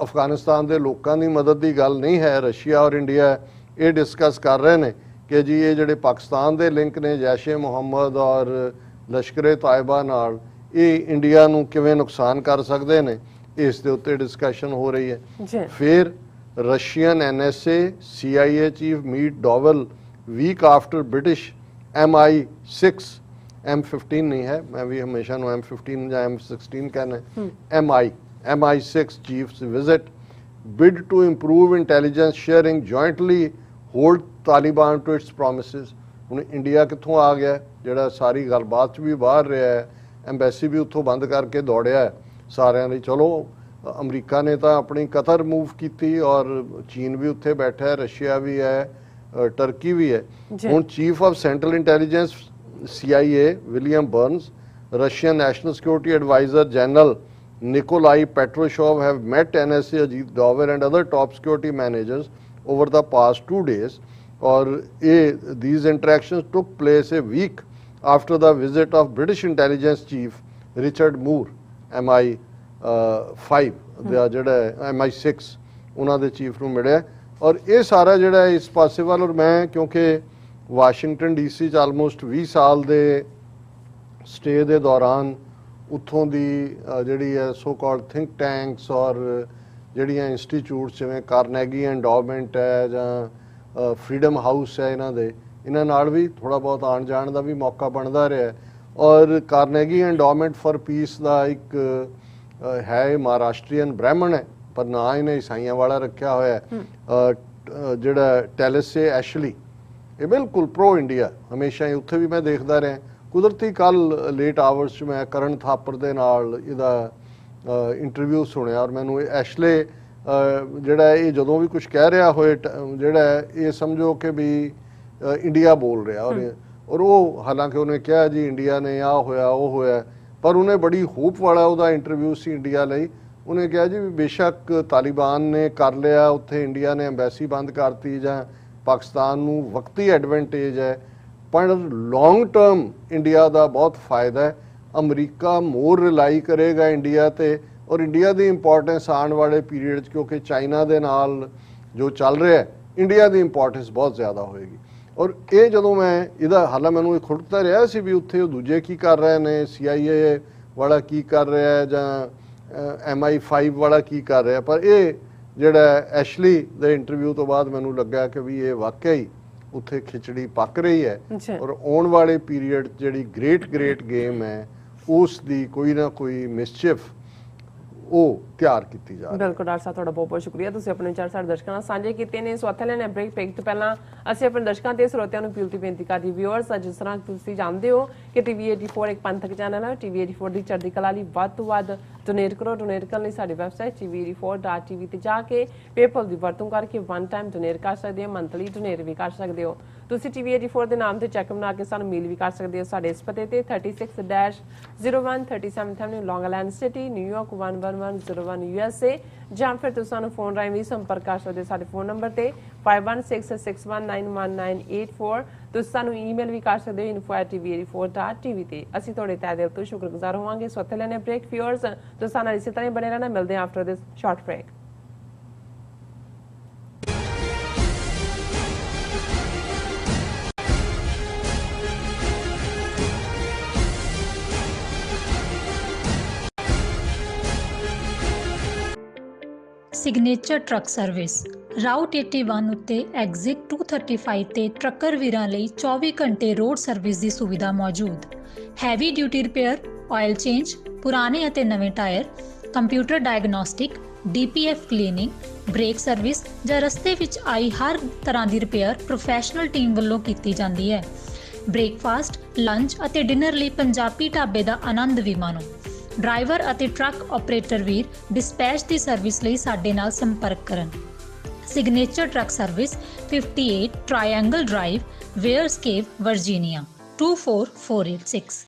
[SPEAKER 2] ਅਫਗਾਨਿਸਤਾਨ ਦੇ ਲੋਕਾਂ ਦੀ ਮਦਦ ਦੀ ਗੱਲ ਨਹੀਂ ਹੈ। ਰਸ਼ੀਆ ਔਰ ਇੰਡੀਆ ਇਹ ਡਿਸਕਸ ਕਰ ਰਹੇ ਨੇ ਕਿ ਜੀ ਇਹ ਜਿਹੜੇ ਪਾਕਿਸਤਾਨ ਦੇ ਲਿੰਕ ਨੇ ਜੈਸ਼ ਮੁਹੰਮਦ ਔਰ ਲਸ਼ਕਰ ਤੋਇਬਾ ਨਾਲ, ਇਹ ਇੰਡੀਆ ਨੂੰ ਕਿਵੇਂ ਨੁਕਸਾਨ ਕਰ ਸਕਦੇ ਨੇ, ਇਸ ਦੇ ਉੱਤੇ ਡਿਸਕਸ਼ਨ ਹੋ ਰਹੀ ਹੈ। ਫਿਰ Russian NSA CIA chief meet Doval week after British MI6 M15 ਨਹੀਂ ਹੈ, ਮੈਂ ਵੀ ਹਮੇਸ਼ਾ ਨੂੰ M15 ਜਾਂ M16 ਕਹਿੰਦਾ, MI6 chiefs visit bid to improve intelligence sharing jointly hold Taliban to its promises। ਹੁਣ ਇੰਡੀਆ ਕਿੱਥੋਂ ਆ ਗਿਆ ਜਿਹੜਾ ਸਾਰੀ ਗੱਲਬਾਤ 'ਚ ਵੀ ਬਾਹਰ ਰਿਹਾ ਹੈ, ਐਮਬੈਸੀ ਵੀ ਉੱਥੋਂ ਬੰਦ ਕਰਕੇ ਦੌੜਿਆ ਸਾਰਿਆਂ ਲਈ। ਚਲੋ ਅਮਰੀਕਾ ਨੇ ਤਾਂ ਆਪਣੀ ਕਤਰ ਮੂਵ ਕੀਤੀ ਔਰ ਚੀਨ ਵੀ ਉੱਥੇ ਬੈਠਾ ਹੈ, ਰਸ਼ੀਆ ਵੀ ਹੈ, ਟਰਕੀ ਵੀ ਹੈ। ਹੁਣ chief of central intelligence CIA William Burns, Russian National Security Advisor General Nikolai Patrushev have met NSA Ajit Dover and other top security managers over the past 2 days, or these interactions took place a week after the visit of British intelligence chief Richard Moore, MI5 ਦਾ ਜਿਹੜਾ MI6 ਉਹਨਾਂ ਦੇ chief ਨੂੰ ਮਿਲਿਆ। ਔਰ ਇਹ ਸਾਰਾ ਜਿਹੜਾ ਇਸ ਪਾਸੇ ਵੱਲ, ਔਰ ਮੈਂ ਕਿਉਂਕਿ ਵਾਸ਼ਿੰਗਟਨ DC 'ਚ ਆਲਮੋਸਟ 20 ਸਾਲ ਦੇ ਸਟੇ ਦੇ ਦੌਰਾਨ ਉੱਥੋਂ ਦੀ ਜਿਹੜੀ ਹੈ ਸੋ ਕਾਲਡ ਥਿੰਕ ਟੈਂਕਸ ਔਰ ਜਿਹੜੀਆਂ ਇੰਸਟੀਚਿਊਟਸ ਜਿਵੇਂ ਕਾਰਨੈਗੀ ਐਂਡੋਮੈਂਟ ਹੈ ਜਾਂ ਫਰੀडम ਹਾਊਸ ਹੈ, ਇਹਨਾਂ ਨਾਲ ਵੀ ਥੋੜਾ ਬਹੁਤ ਆਉਣ ਜਾਣ ਦਾ ਵੀ ਮੌਕਾ ਬਣਦਾ ਰਿਹਾ। ਔਰ ਕਾਰਨੈਗੀ ਐਂਡੋਮੈਂਟ ਫॉर ਪੀਸ ਦਾ ਇੱਕ ਹੈ ਮਹਾਰਾਸ਼ਟਰੀਅਨ ਬ੍ਰਾਹਮਣ ਹੈ, ਪਰ ਨਾ ਇਹਨੇ ਈਸਾਈਆਂ ਵਾਲਾ ਰੱਖਿਆ ਹੋਇਆ ਜਿਹੜਾ ਟੈਲਿਸੇ ਐਸ਼ਲੀ, ਇਹ ਬਿਲਕੁਲ ਪ੍ਰੋ ਇੰਡੀਆ ਹਮੇਸ਼ਾ ਹੀ, ਉੱਥੇ ਵੀ ਮੈਂ ਦੇਖਦਾ ਰਿਹਾ। ਕੁਦਰਤੀ ਕੱਲ ਲੇਟ ਆਵਰਸ 'ਚ ਮੈਂ ਕਰਨ ਥਾਪਰ ਦੇ ਨਾਲ ਇਹਦਾ ਇੰਟਰਵਿਊ ਸੁਣਿਆ ਔਰ ਮੈਨੂੰ ਐਸ਼ਲੇ ਜਿਹੜਾ ਇਹ ਜਦੋਂ ਵੀ ਕੁਝ ਕਹਿ ਰਿਹਾ ਹੋਏ ਜਿਹੜਾ ਇਹ ਸਮਝੋ ਕਿ ਵੀ ਇੰਡੀਆ ਬੋਲ ਰਿਹਾ ਔਰ ਉਹ ਹਾਲਾਂਕਿ ਉਹਨੇ ਕਿਹਾ ਜੀ ਇੰਡੀਆ ਨੇ ਆ ਹੋਇਆ ਉਹ ਹੋਇਆ, ਪਰ ਉਹਨੇ ਬੜੀ ਹੋਪ ਵਾਲਾ ਉਹਦਾ ਇੰਟਰਵਿਊ ਸੀ ਇੰਡੀਆ ਲਈ। ਉਹਨੇ ਕਿਹਾ ਜੀ ਵੀ ਬੇਸ਼ੱਕ ਤਾਲਿਬਾਨ ਨੇ ਕਰ ਲਿਆ ਉੱਥੇ, ਇੰਡੀਆ ਨੇ ਐਮਬੈਸੀ ਬੰਦ ਕਰਤੀ ਜਾਂ ਪਾਕਿਸਤਾਨ ਨੂੰ ਵਕਤੀ ਐਡਵਾਂਟੇਜ ਹੈ, ਪਰ ਲੌਂਗ ਟਰਮ ਇੰਡੀਆ ਦਾ ਬਹੁਤ ਫਾਇਦਾ ਹੈ। ਅਮਰੀਕਾ ਮੋਰ ਰਿਲਾਈ ਕਰੇਗਾ ਇੰਡੀਆ ਤੇ, ਔਰ ਇੰਡੀਆ ਦੀ ਇੰਪੋਰਟੈਂਸ ਆਉਣ ਵਾਲੇ ਪੀਰੀਅਡ 'ਚ ਕਿਉਂਕਿ ਚਾਈਨਾ ਦੇ ਨਾਲ ਜੋ ਚੱਲ ਰਿਹਾ ਹੈ, ਇੰਡੀਆ ਦੀ ਇੰਪੋਰਟੈਂਸ ਬਹੁਤ ਜ਼ਿਆਦਾ ਹੋਏਗੀ। ਔਰ ਇਹ ਜਦੋਂ ਮੈਂ ਇਹਦਾ ਹਾਲਾਂ ਮੈਨੂੰ ਇਹ ਖੁੱਟਦਾ ਰਿਹਾ ਸੀ ਵੀ ਉੱਥੇ ਉਹ ਦੂਜੇ ਕੀ ਕਰ ਰਹੇ ਨੇ, CIA ਵਾਲਾ ਕੀ ਕਰ ਰਿਹਾ ਹੈ ਜਾਂ MI5 ਵਾਲਾ ਕੀ ਕਰ ਰਿਹਾ, ਪਰ ਇਹ ਜਿਹੜਾ ਐਸ਼ਲੀ ਦੇ ਇੰਟਰਵਿਊ ਤੋਂ ਬਾਅਦ ਮੈਨੂੰ ਲੱਗਾ ਕਿ ਵੀ ਇਹ ਵਾਕਿਆ ਹੀ ਉੱਥੇ ਖਿਚੜੀ ਪੱਕ ਰਹੀ ਹੈ ਔਰ ਆਉਣ ਵਾਲੇ ਪੀਰੀਅਡ ਜਿਹੜੀ ਗ੍ਰੇਟ ਗੇਮ ਹੈ ਉਸ ਦੀ ਕੋਈ ਨਾ ਕੋਈ ਮਿਸਚਿਫ ਉਹ ਤਿਆਰ ਕੀਤੀ ਜਾ ਰਹੀ ਹੈ।
[SPEAKER 1] ਬਿਲਕੁਲ ਡਾਕਟਰ ਸਾਹਿਬ, ਤੁਹਾਡਾ ਬਹੁਤ ਬਹੁਤ ਸ਼ੁਕਰੀਆ, ਤੁਸੀਂ ਆਪਣੇ ਵਿਚਾਰ ਸਾਡੇ ਦਰਸ਼ਕਾਂ ਨਾਲ ਸਾਂਝੇ ਕੀਤੇ ਨੇ। ਸੋ ਇੱਥੇ ਲੈਣੇ ਬ੍ਰੇਕ ਤੋਂ ਪਹਿਲਾਂ ਅਸੀਂ ਆਪਣੇ ਦਰਸ਼ਕਾਂ ਤੇ ਸਰੋਤਿਆਂ ਨੂੰ ਅਪੀਲ ਤੇ ਬੇਨਤੀ ਕਰਦੀ ਵਿਊਅਰਸ, ਜਿਸ ਤਰ੍ਹਾਂ ਤੁਸੀਂ ਜਾਣਦੇ ਹੋ ਕਿ TV84 ਇੱਕ ਪੰਥਕ ਚੈਨਲ ਹੈ। TV84 ਦੀ ਚੜ੍ਹਦੀ ਕਲਾ ਲਈ ਵੱਧ ਤੋਂ ਵੱਧ ਡੋਨੇਟ ਕਰੋ। ਡੋਨੇਟ ਕਰਨ ਲਈ ਸਾਡੀ ਵੈਬਸਾਈਟ tv84.tv ਤੇ ਜਾ ਕੇ ਪੇਪਲ ਦੀ ਵਰਤੋਂ ਕਰਕੇ ਵਨ ਟਾਈਮ ਡੋਨੇਟ ਕਰ ਸਕਦੇ ਹੋ, ਮੰਥਲੀ ਡੋਨੇਟ ਵੀ ਕਰ ਸਕਦੇ ਹੋ। ਤੁਸੀਂ TV84 ਦੇ ਨਾਮ ਤੇ ਚੈੱਕ ਬਣਾ ਕੇ ਸਾਨੂੰ ਮੇਲ ਵੀ ਕਰ ਸਕਦੇ ਹੋ ਸਾਡੇ ਇਸ ਪਤੇ ਤੇ 36-01 37 ਐਵਨਿਊ ਲੌਂਗ ਆਈਲੈਂਡ ਸਿਟੀ, ਨਿਊਯਾਰਕ 11101 USA, ਜਾਂ ਫਿਰ ਤੁਸੀਂ ਸਾਨੂੰ ਫੋਨ ਰਾਹੀਂ ਵੀ ਸੰਪਰਕ ਕਰ ਸਕਦੇ ਹੋ ਸਾਡੇ ਫੋਨ ਨੰਬਰ ਤੇ 5166191984। ਤੁਸੀਂ ਸਾਨੂੰ ਈਮੇਲ ਵੀ ਕਰ ਸਕਦੇ ਹੋ info@tv84.tv ਤੇ। ਅਸੀਂ ਤੁਹਾਡੇ ਤਹਿ ਦਿਲ ਤੋਂ ਸ਼ੁਕਰਗੁਜ਼ਾਰ ਹੋਵਾਂਗੇ। ਸੋ ਇੱਥੇ ਲੈਣੇ ਬ੍ਰੇਕ ਵਿਊਅਰਸ, ਤੁਸੀਂ ਨਾਲ ਇਸੇ ਤਰ੍ਹਾਂ ਬਣੇ ਰਹਿਣਾ। ਮਿਲਦੇ ਹਾਂ after this short break.
[SPEAKER 3] Signature truck service route 81 ਉੱਤੇ ਐਗਜ਼ਿਟ 235 ਤੇ ਟਰੱਕਰ ਵੀਰਾਂ ਲਈ 24 ਘੰਟੇ ਰੋਡ ਸਰਵਿਸ ਦੀ ਸੁਵਿਧਾ ਮੌਜੂਦ। Heavy duty repair, oil change, ਪੁਰਾਣੇ ਅਤੇ ਨਵੇਂ tyre, computer diagnostic, DPF cleaning, brake service ਜਾਂ ਰਸਤੇ ਵਿੱਚ ਆਈ ਹਰ ਤਰ੍ਹਾਂ ਦੀ ਰਿਪੇਅਰ ਪ੍ਰੋਫੈਸ਼ਨਲ ਟੀਮ ਵੱਲੋਂ ਕੀਤੀ ਜਾਂਦੀ ਹੈ। ਬ੍ਰੇਕਫਾਸਟ, ਲੰਚ ਅਤੇ ਡਿਨਰ ਲਈ ਪੰਜਾਬੀ ਢਾਬੇ ਦਾ ਆਨੰਦ ਵੀ ਮਾਣੋ। ਡਰਾਈਵਰ ਅਤੇ ਟਰੱਕ ਆਪਰੇਟਰ ਵੀਰ ਡਿਸਪੈਚ ਦੀ ਸਰਵਿਸ ਲਈ ਸਾਡੇ ਨਾਲ ਸੰਪਰਕ ਕਰਨ। Signature truck service 58 triangle drive, Weyers Cave, Virginia 24486।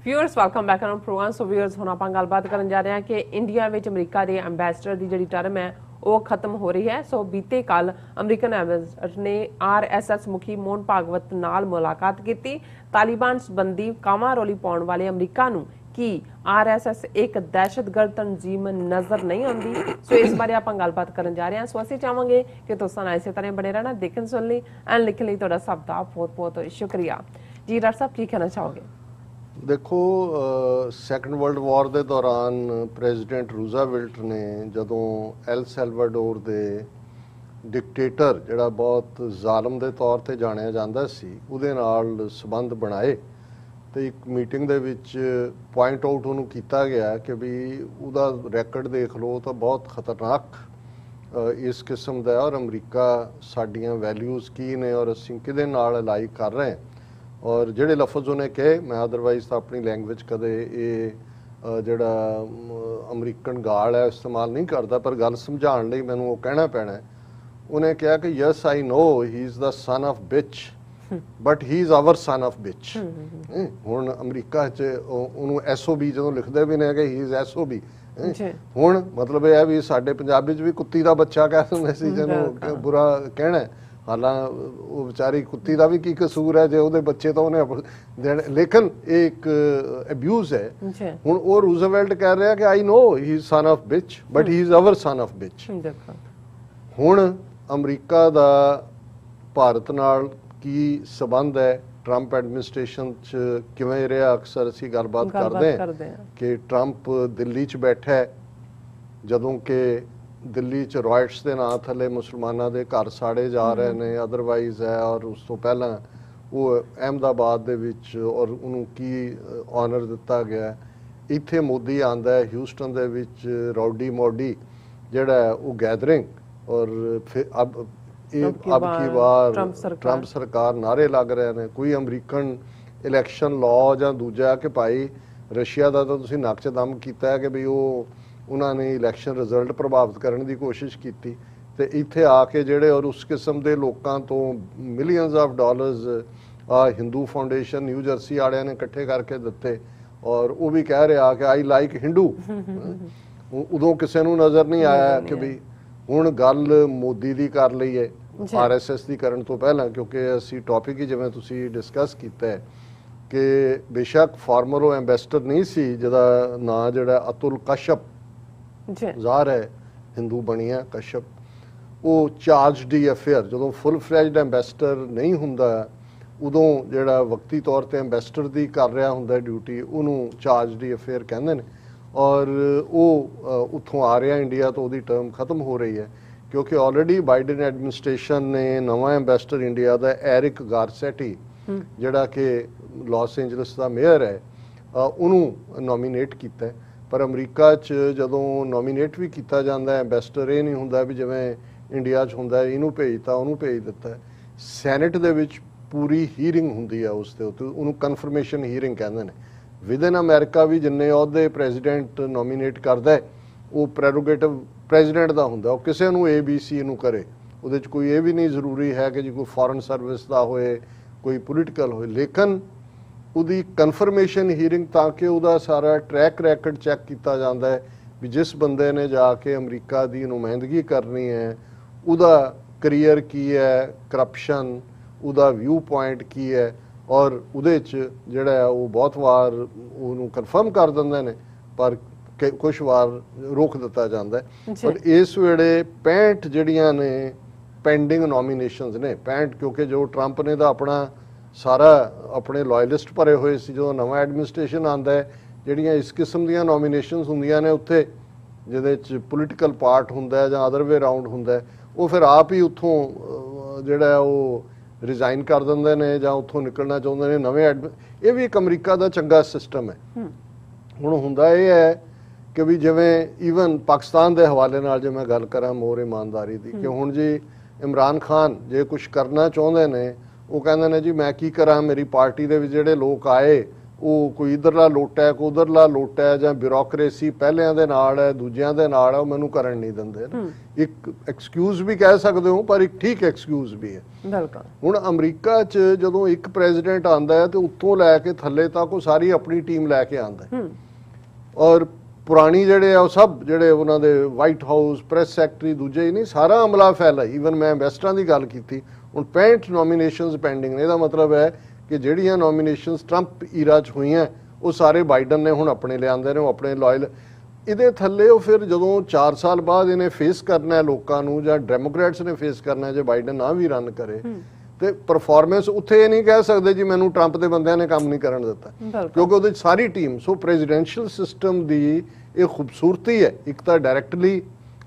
[SPEAKER 1] Viewers, welcome back on programme. So viewers, ਹੁਣ ਆਪਾਂ ਗੱਲਬਾਤ ਕਰਨ ਜਾ ਰਹੇ ਹਾਂ ਕਿ ਇੰਡੀਆ ਵਿੱਚ ਅਮਰੀਕਾ ਦੇ ਐਂਬੈਸਡਰ ਦੀ ਜਿਹੜੀ ਟਰਮ ਹੈ ਉਹ ਖਤਮ ਹੋ ਰਹੀ ਹੈ। ਸੋ ਬੀਤੇ ਕੱਲ ਅਮਰੀਕਨ ਐਂਬੈਸਡਰ ਨੇ RSS ਮੁਖੀ ਮੋਹਨ ਭਾਗਵਤ ਨਾਲ ਮੁਲਾਕਾਤ ਕੀਤੀ। ਤਾਲਿਬਾਨ ਸੰਬੰਧੀ ਕਾਵਾਂ ਰੋਲੀ ਪਾਉਣ ਵਾਲੇ ਅਮਰੀਕਾ ਨੂੰ ਕੀ RSS ਇੱਕ ਦਹਿਸ਼ਤਗਰਦ ਤਨਜ਼ੀਮ ਨਜ਼ਰ ਨਹੀਂ ਆਉਂਦੀ? ਸੋ ਇਸ ਬਾਰੇ ਆਪਾਂ ਗੱਲਬਾਤ ਕਰਨ ਜਾ ਰਹੇ ਹਾਂ। ਸੋ ਅਸੀਂ ਚਾਹਾਂਗੇ ਕਿ ਤੁਸੀਂ ਨਾਲ ਇਸੇ ਤਰ੍ਹਾਂ ਬਣੇ ਰਹਿਣਾ, ਦੇਖਣ ਸੁਣ ਲਈ ਐਂਡ ਲਿਖਣ ਲਈ ਤੁਹਾਡਾ ਸਭ ਦਾ ਬਹੁਤ ਬਹੁਤ ਸ਼ੁਕਰੀਆ ਜੀ। ਡਾਕਟਰ ਸਾਹਿਬ, ਕੀ ਕਹਿਣਾ ਚਾਹੋਗੇ?
[SPEAKER 2] ਦੇਖੋ, ਸੈਕੰਡ ਵਰਲਡ ਵਾਰ ਦੇ ਦੌਰਾਨ ਪ੍ਰੈਜ਼ੀਡੈਂਟ ਰੂਜ਼ਾਵੈਲਟ ਨੇ ਜਦੋਂ ਐਲ ਸੈਲਵਾਡੋਰ ਦੇ ਡਿਕਟੇਟਰ ਜਿਹੜਾ ਬਹੁਤ ਜ਼ਾਲਮ ਦੇ ਤੌਰ ਤੇ ਜਾਣਿਆ ਜਾਂਦਾ ਸੀ ਉਹਦੇ ਨਾਲ ਸਬੰਧ ਬਣਾਏ ਤੇ ਇੱਕ ਮੀਟਿੰਗ ਦੇ ਵਿੱਚ ਪੁਆਇੰਟ ਆਊਟ ਉਹਨੂੰ ਕੀਤਾ ਗਿਆ ਕਿ ਵੀ ਉਹਦਾ ਰੈਕੋਰਡ ਦੇਖ ਲਓ ਤਾਂ ਬਹੁਤ ਖਤਰਨਾਕ ਇਸ ਕਿਸਮ ਦਾ ਔਰ ਅਮਰੀਕਾ ਸਾਡੀਆਂ ਵੈਲਿਊਜ਼ ਕੀ ਨੇ ਔਰ ਅਸੀਂ ਕਿਹਦੇ ਨਾਲ ਅਲਾਈ ਕਰ ਰਹੇ ਹਾਂ। ਔਰ ਜਿਹੜੇ ਲਫ਼ਜ਼ ਉਹਨੇ ਕਹੇ, ਮੈਂ ਅਦਰਵਾਈਜ਼ ਤਾਂ ਆਪਣੀ ਲੈਂਗੁਏਜ ਕਦੇ ਇਹ ਜਿਹੜਾ ਅਮਰੀਕਨ ਗਾਲ ਹੈ ਇਸਤੇਮਾਲ ਨਹੀਂ ਕਰਦਾ, ਪਰ ਗੱਲ ਸਮਝਾਉਣ ਲਈ ਮੈਨੂੰ ਉਹ ਕਹਿਣਾ ਪੈਣਾ। ਉਹਨੇ ਕਿਹਾ ਕਿ yes I know he is the son of bitch but he is our son of bitch. ਹੁਣ ਅਮਰੀਕਾ 'ਚ ਉਹਨੂੰ SOB ਜਦੋਂ ਲਿਖਦੇ ਵੀ ਨੇ ਕਿ ਹੀ ਇਜ਼ SOB। ਹੁਣ ਮਤਲਬ ਇਹ ਹੈ ਵੀ ਸਾਡੇ ਪੰਜਾਬੀ 'ਚ ਵੀ ਕੁੱਤੀ ਦਾ ਬੱਚਾ ਕਹਿ ਦਿੰਦੇ ਸੀ ਜਿਹਨੂੰ ਬੁਰਾ ਕਹਿਣਾ, ਹਾਲਾਂ ਉਹ ਵਿਚਾਰੀ ਕੁੱਤੀ ਦਾ ਵੀ ਕੀ ਕਸੂਰ ਹੈ ਜੇ ਉਹਦੇ ਬੱਚੇ ਤਾਂ ਉਹਨੇ ਦੇਣੇ, ਲੇਕਿਨ ਇਹ ਇੱਕ ਅਬਿਊਜ਼ ਹੈ। ਹੁਣ ਉਹ ਰੂਜ਼ਵੈਲਟ ਕਹਿ ਰਿਹਾ ਕਿ I know he is son of bitch but he is our son of bitch. ਹੁਣ ਅਮਰੀਕਾ ਦਾ ਭਾਰਤ ਨਾਲ ਕੀ ਸਬੰਧ ਹੈ, ਟਰੰਪ ਐਡਮਿਨਿਸਟ੍ਰੇਸ਼ਨ 'ਚ ਕਿਵੇਂ ਰਿਹਾ, ਅਕਸਰ ਅਸੀਂ ਗੱਲਬਾਤ ਕਰਦੇ ਹਾਂ ਕਿ ਟਰੰਪ ਦਿੱਲੀ 'ਚ ਬੈਠਾ ਹੈ ਜਦੋਂ ਕਿ ਦਿੱਲੀ 'ਚ ਰॉयट्स ਦੇ ਨਾਂ ਥੱਲੇ ਮੁਸਲਮਾਨਾਂ ਦੇ ਘਰ ਸਾੜੇ ਜਾ ਰਹੇ ਨੇ ਅਦਰਵਾਈਜ਼ ਹੈ, ਔਰ ਉਸ ਤੋਂ ਪਹਿਲਾਂ ਉਹ ਅਹਿਮਦਾਬਾਦ ਦੇ ਵਿੱਚ ਔਰ ਉਹਨੂੰ ਕੀ ਆਨਰ ਦਿੱਤਾ ਗਿਆ। ਇੱਥੇ ਮੋਦੀ ਆਂਦਾ ਹੈ ਹਿਊਸਟਨ ਦੇ ਵਿੱਚ ਰੌਡੀ ਮੋਡੀ ਜਿਹੜਾ ਉਹ ਗੈਦਰਿੰਗ, ਔਰ ਫਿਰ ਅਬ ਕੀ ਵਾਰ ਟਰੰਪ ਸਰਕਾਰ ਨਾਰੇ ਲੱਗ ਰਹੇ ਨੇ। ਕੋਈ ਅਮਰੀਕਨ ਇਲੈਕਸ਼ਨ ਲਾਅ ਜਾਂ ਦੂਜਾ ਕਿ ਭਾਈ ਰਸ਼ੀਆ ਦਾ ਤਾਂ ਤੁਸੀਂ ਨੱਕ 'ਚ ਦਮ ਕੀਤਾ ਹੈ ਕਿ ਵੀ ਉਹਨਾਂ ਨੇ ਇਲੈਕਸ਼ਨ ਰਿਜ਼ਲਟ ਪ੍ਰਭਾਵਿਤ ਕਰਨ ਦੀ ਕੋਸ਼ਿਸ਼ ਕੀਤੀ, ਤੇ ਇੱਥੇ ਆ ਕੇ ਜਿਹੜੇ ਔਰ ਉਸ ਕਿਸਮ ਦੇ ਲੋਕਾਂ ਤੋਂ millions of dollars Hindu foundation new jersey ਵਾਲਿਆਂ ਨੇ ਇਕੱਠੇ ਕਰਕੇ ਦਿੱਤੇ, ਔਰ ਉਹ ਵੀ ਕਹਿ ਰਿਹਾ ਕਿ ਆਈ ਲਾਈਕ ਹਿੰਦੂ। ਉਦੋਂ ਕਿਸੇ ਨੂੰ ਨਜ਼ਰ ਨਹੀਂ ਆਇਆ ਕਿ ਵੀ ਹੁਣ ਗੱਲ ਮੋਦੀ ਦੀ ਕਰ ਲਈ ਹੈ RSS ਦੀ ਕਰਨ ਤੋਂ ਪਹਿਲਾਂ, ਕਿਉਂਕਿ ਅਸੀਂ ਟੌਪਿਕ ਹੀ ਜਿਵੇਂ ਤੁਸੀਂ ਡਿਸਕਸ ਕੀਤਾ ਹੈ ਕਿ ਬੇਸ਼ੱਕ ਫਾਰਮਰ ਉਹ ਐਂਬੈਸਡਰ ਨਹੀਂ ਸੀ ਜਿਹਦਾ ਨਾਂ ਜਿਹੜਾ ਅਤੁਲ ਕਸ਼ਪ ਜ਼ਾਹਰ ਹੈ ਹਿੰਦੂ ਬਣਿਆ ਕਸ਼ਪ, ਉਹ ਚਾਰਜ ਡੀ ਅਫੇਅਰ ਜਦੋਂ ਫੁੱਲ ਫਲੈਜਡ ਐਂਬੈਸਡਰ ਨਹੀਂ ਹੁੰਦਾ ਉਦੋਂ ਜਿਹੜਾ ਵਕਤੀ ਤੌਰ ਤੇ ਐਂਬੈਸਡਰ ਦੀ ਕਰ ਰਿਹਾ ਹੁੰਦਾ ਡਿਊਟੀ ਉਹਨੂੰ ਚਾਰਜ ਡੀ ਅਫੇਅਰ ਕਹਿੰਦੇ ਨੇ, ਔਰ ਉਹ ਉੱਥੋਂ ਆ ਰਿਹਾ ਇੰਡੀਆ ਤੋਂ, ਉਹਦੀ ਟਰਮ ਖਤਮ ਹੋ ਰਹੀ ਹੈ ਕਿਉਂਕਿ ਆਲਰੇਡੀ ਬਾਈਡਨ ਐਡਮਿਨਿਸਟ੍ਰੇਸ਼ਨ ਨੇ ਨਵਾਂ ਐਂਬੈਸਡਰ ਇੰਡੀਆ ਦਾ ਐਰਿਕ ਗਾਰਸੈਟੀ ਜਿਹੜਾ ਕਿ ਲਾਸ ਐਂਜਲਸ ਦਾ ਮੇਅਰ ਹੈ ਉਹਨੂੰ ਨੋਮੀਨੇਟ ਕੀਤਾ। ਪਰ ਅਮਰੀਕਾ 'ਚ ਜਦੋਂ ਨੋਮੀਨੇਟ ਵੀ ਕੀਤਾ ਜਾਂਦਾ ਐਂਬੈਸਡਰ ਇਹ ਨਹੀਂ ਹੁੰਦਾ ਵੀ ਜਿਵੇਂ ਇੰਡੀਆ 'ਚ ਹੁੰਦਾ ਇਹਨੂੰ ਭੇਜਤਾ ਉਹਨੂੰ ਭੇਜ ਦਿੱਤਾ। ਸੈਨੇਟ ਦੇ ਵਿੱਚ ਪੂਰੀ ਹੀਅਰਿੰਗ ਹੁੰਦੀ ਹੈ ਉਸ ਦੇ ਉੱਤੇ, ਉਹਨੂੰ ਕਨਫਰਮੇਸ਼ਨ ਹੀਅਰਿੰਗ ਕਹਿੰਦੇ ਨੇ। ਵਿਦਨ ਅਮਰੀਕਾ ਵੀ ਜਿੰਨੇ ਅਹੁਦੇ ਪ੍ਰੈਜ਼ੀਡੈਂਟ ਨੋਮੀਨੇਟ ਕਰਦਾ ਉਹ ਪ੍ਰੈਰੋਗੇਟਿਵ ਪ੍ਰੈਜ਼ੀਡੈਂਟ ਦਾ ਹੁੰਦਾ, ਉਹ ਕਿਸੇ ਨੂੰ ABC ਨੂੰ ਕਰੇ। ਉਹਦੇ 'ਚ ਕੋਈ ਇਹ ਵੀ ਨਹੀਂ ਜ਼ਰੂਰੀ ਹੈ ਕਿ ਜੇ ਕੋਈ ਫੋਰਨ ਸਰਵਿਸ ਦਾ ਹੋਏ ਕੋਈ ਪੋਲੀਟੀਕਲ ਹੋਏ, ਲੇਕਿਨ ਉਹਦੀ ਕਨਫਰਮੇਸ਼ਨ ਹੀਅਰਿੰਗ ਤਾਂ ਕਿ ਉਹਦਾ ਸਾਰਾ ਟਰੈਕ ਰੈਕਡ ਚੈੱਕ ਕੀਤਾ ਜਾਂਦਾ ਹੈ ਵੀ ਜਿਸ ਬੰਦੇ ਨੇ ਜਾ ਕੇ ਅਮਰੀਕਾ ਦੀ ਨੁਮਾਇੰਦਗੀ ਕਰਨੀ ਹੈ ਉਹਦਾ ਕਰੀਅਰ ਕੀ ਹੈ, ਕਰਪਸ਼ਨ ਉਹਦਾ ਵਿਊ ਪੁਆਇੰਟ ਕੀ ਹੈ, ਔਰ ਉਹਦੇ 'ਚ ਜਿਹੜਾ ਉਹ ਬਹੁਤ ਵਾਰ ਉਹਨੂੰ ਕਨਫਰਮ ਕਰ ਦਿੰਦੇ ਨੇ ਪਰ ਕੁਝ ਵਾਰ ਰੋਕ ਦਿੱਤਾ ਜਾਂਦਾ ਹੈ। ਪਰ ਇਸ ਵੇਲੇ 65 ਜਿਹੜੀਆਂ ਨੇ ਪੈਂਡਿੰਗ ਨੋਮੀਨੇਸ਼ਨਸ ਨੇ, 65 ਕਿਉਂਕਿ ਜੋ ਟਰੰਪ ਨੇ ਤਾਂ ਆਪਣਾ ਸਾਰਾ ਆਪਣੇ ਲਾਇਲਿਸਟ ਭਰੇ ਹੋਏ ਸੀ। ਜਦੋਂ ਨਵਾਂ ਐਡਮਿਨਿਸਟ੍ਰੇਸ਼ਨ ਆਉਂਦਾ ਹੈ ਜਿਹੜੀਆਂ ਇਸ ਕਿਸਮ ਦੀਆਂ ਨੋਮੀਨੇਸ਼ਨਸ ਹੁੰਦੀਆਂ ਨੇ ਉੱਥੇ ਜਿਹਦੇ 'ਚ ਪੋਲੀਟੀਕਲ ਪਾਰਟ ਹੁੰਦਾ ਜਾਂ ਅਦਰ ਵੇ ਰਾਊਂਡ ਹੁੰਦਾ ਉਹ ਫਿਰ ਆਪ ਹੀ ਉੱਥੋਂ ਜਿਹੜਾ ਉਹ ਰਿਜ਼ਾਈਨ ਕਰ ਦਿੰਦੇ ਨੇ ਜਾਂ ਉੱਥੋਂ ਨਿਕਲਣਾ ਚਾਹੁੰਦੇ ਨੇ ਨਵੇਂ ਇਹ ਵੀ ਇੱਕ ਅਮਰੀਕਾ ਦਾ ਚੰਗਾ ਸਿਸਟਮ ਹੈ। ਹੁਣ ਹੁੰਦਾ ਇਹ ਹੈ ਕਿ ਵੀ ਜਿਵੇਂ ਈਵਨ ਪਾਕਿਸਤਾਨ ਦੇ ਹਵਾਲੇ ਨਾਲ ਜੇ ਮੈਂ ਗੱਲ ਕਰਾਂ ਮੋਰ ਇਮਾਨਦਾਰੀ ਦੀ ਕਿ ਹੁਣ ਜੀ ਇਮਰਾਨ ਖਾਨ ਜੇ ਕੁਝ ਕਰਨਾ ਚਾਹੁੰਦੇ ਨੇ ਉਹ ਕਹਿੰਦੇ ਨੇ ਜੀ ਮੈਂ ਕੀ ਕਰਾਂ, ਮੇਰੀ ਪਾਰਟੀ ਦੇ ਵਿੱਚ ਜਿਹੜੇ ਲੋਕ ਆਏ ਉਹ ਕੋਈ ਇਧਰਲਾ ਲੋਟਾ ਹੈ ਕੋਈ ਉਧਰਲਾ ਲੋਟਾ ਹੈ ਜਾਂ ਬਿਊਰੋਕਰੇਸੀ ਪਹਿਲਿਆਂ ਦੇ ਨਾਲ ਹੈ ਦੂਜਿਆਂ ਦੇ ਨਾਲ ਹੈ, ਉਹ ਮੈਨੂੰ ਕਰਨ ਨਹੀਂ ਦਿੰਦੇ। ਇੱਕ ਐਕਸਕਿਊਜ਼ ਵੀ ਕਹਿ ਸਕਦੇ ਹੋ ਪਰ ਇੱਕ ਠੀਕ ਐਕਸਕਿਊਜ਼ ਵੀ ਹੈ। ਹੁਣ ਅਮਰੀਕਾ 'ਚ ਜਦੋਂ ਇੱਕ ਪ੍ਰੈਜ਼ੀਡੈਂਟ ਆਉਂਦਾ ਹੈ ਤੇ ਉੱਤੋਂ ਲੈ ਕੇ ਥੱਲੇ ਤੱਕ ਉਹ ਸਾਰੀ ਆਪਣੀ ਟੀਮ ਲੈ ਕੇ ਆਉਂਦਾ ਔਰ ਪੁਰਾਣੀ ਜਿਹੜੇ ਆ ਉਹ ਸਭ ਜਿਹੜੇ ਉਹਨਾਂ ਦੇ ਵਾਈਟ ਹਾਊਸ ਪ੍ਰੈਸ ਸੈਕਟਰੀ ਦੂਜੇ ਹੀ ਨਹੀਂ ਸਾਰਾ ਅਮਲਾ ਫੈਲਾ। ਈਵਨ ਮੈਂ ਐਂਬੈਸਡਰਾਂ ਦੀ ਗੱਲ ਕੀਤੀ, ਹੁਣ 65 ਨੋਮੀਨੇਸ਼ਨਸ ਪੈਂਡਿੰਗ ਨੇ। ਇਹਦਾ ਮਤਲਬ ਹੈ ਕਿ ਜਿਹੜੀਆਂ ਨੋਮੀਨੇਸ਼ਨਸ ਟਰੰਪ ਈਰਾ 'ਚ ਹੋਈਆਂ ਉਹ ਸਾਰੇ ਬਾਈਡਨ ਨੇ ਹੁਣ ਆਪਣੇ ਲਿਆਂਦੇ ਨੇ, ਉਹ ਆਪਣੇ ਲਾਇਲ ਇਹਦੇ ਥੱਲੇ ਉਹ ਫਿਰ ਜਦੋਂ 4 ਸਾਲ ਬਾਅਦ ਇਹਨੇ ਫੇਸ ਕਰਨਾ ਹੈ ਲੋਕਾਂ ਨੂੰ ਜਾਂ ਡੈਮੋਕ੍ਰੈਟਸ ਨੇ ਫੇਸ ਕਰਨਾ ਜੇ ਬਾਈਡਨ ਨਾ ਵੀ ਰਨ ਕਰੇ ਤੇ ਪਰਫਾਰਮੈਂਸ ਉੱਥੇ ਇਹ ਨਹੀਂ ਕਹਿ ਸਕਦੇ ਜੀ ਮੈਨੂੰ ਟਰੰਪ ਦੇ ਬੰਦਿਆਂ ਨੇ ਕੰਮ ਨਹੀਂ ਕਰਨ ਦਿੱਤਾ ਕਿਉਂਕਿ ਉਹਦੇ ਸਾਰੀ ਟੀਮ। ਸੋ ਪ੍ਰੈਜ਼ੀਡੈਂਸ਼ੀਅਲ ਸਿਸਟਮ ਦੀ ਇਹ ਖੂਬਸੂਰਤੀ ਹੈ, ਇੱਕ ਤਾਂ ਡਾਇਰੈਕਟਲੀ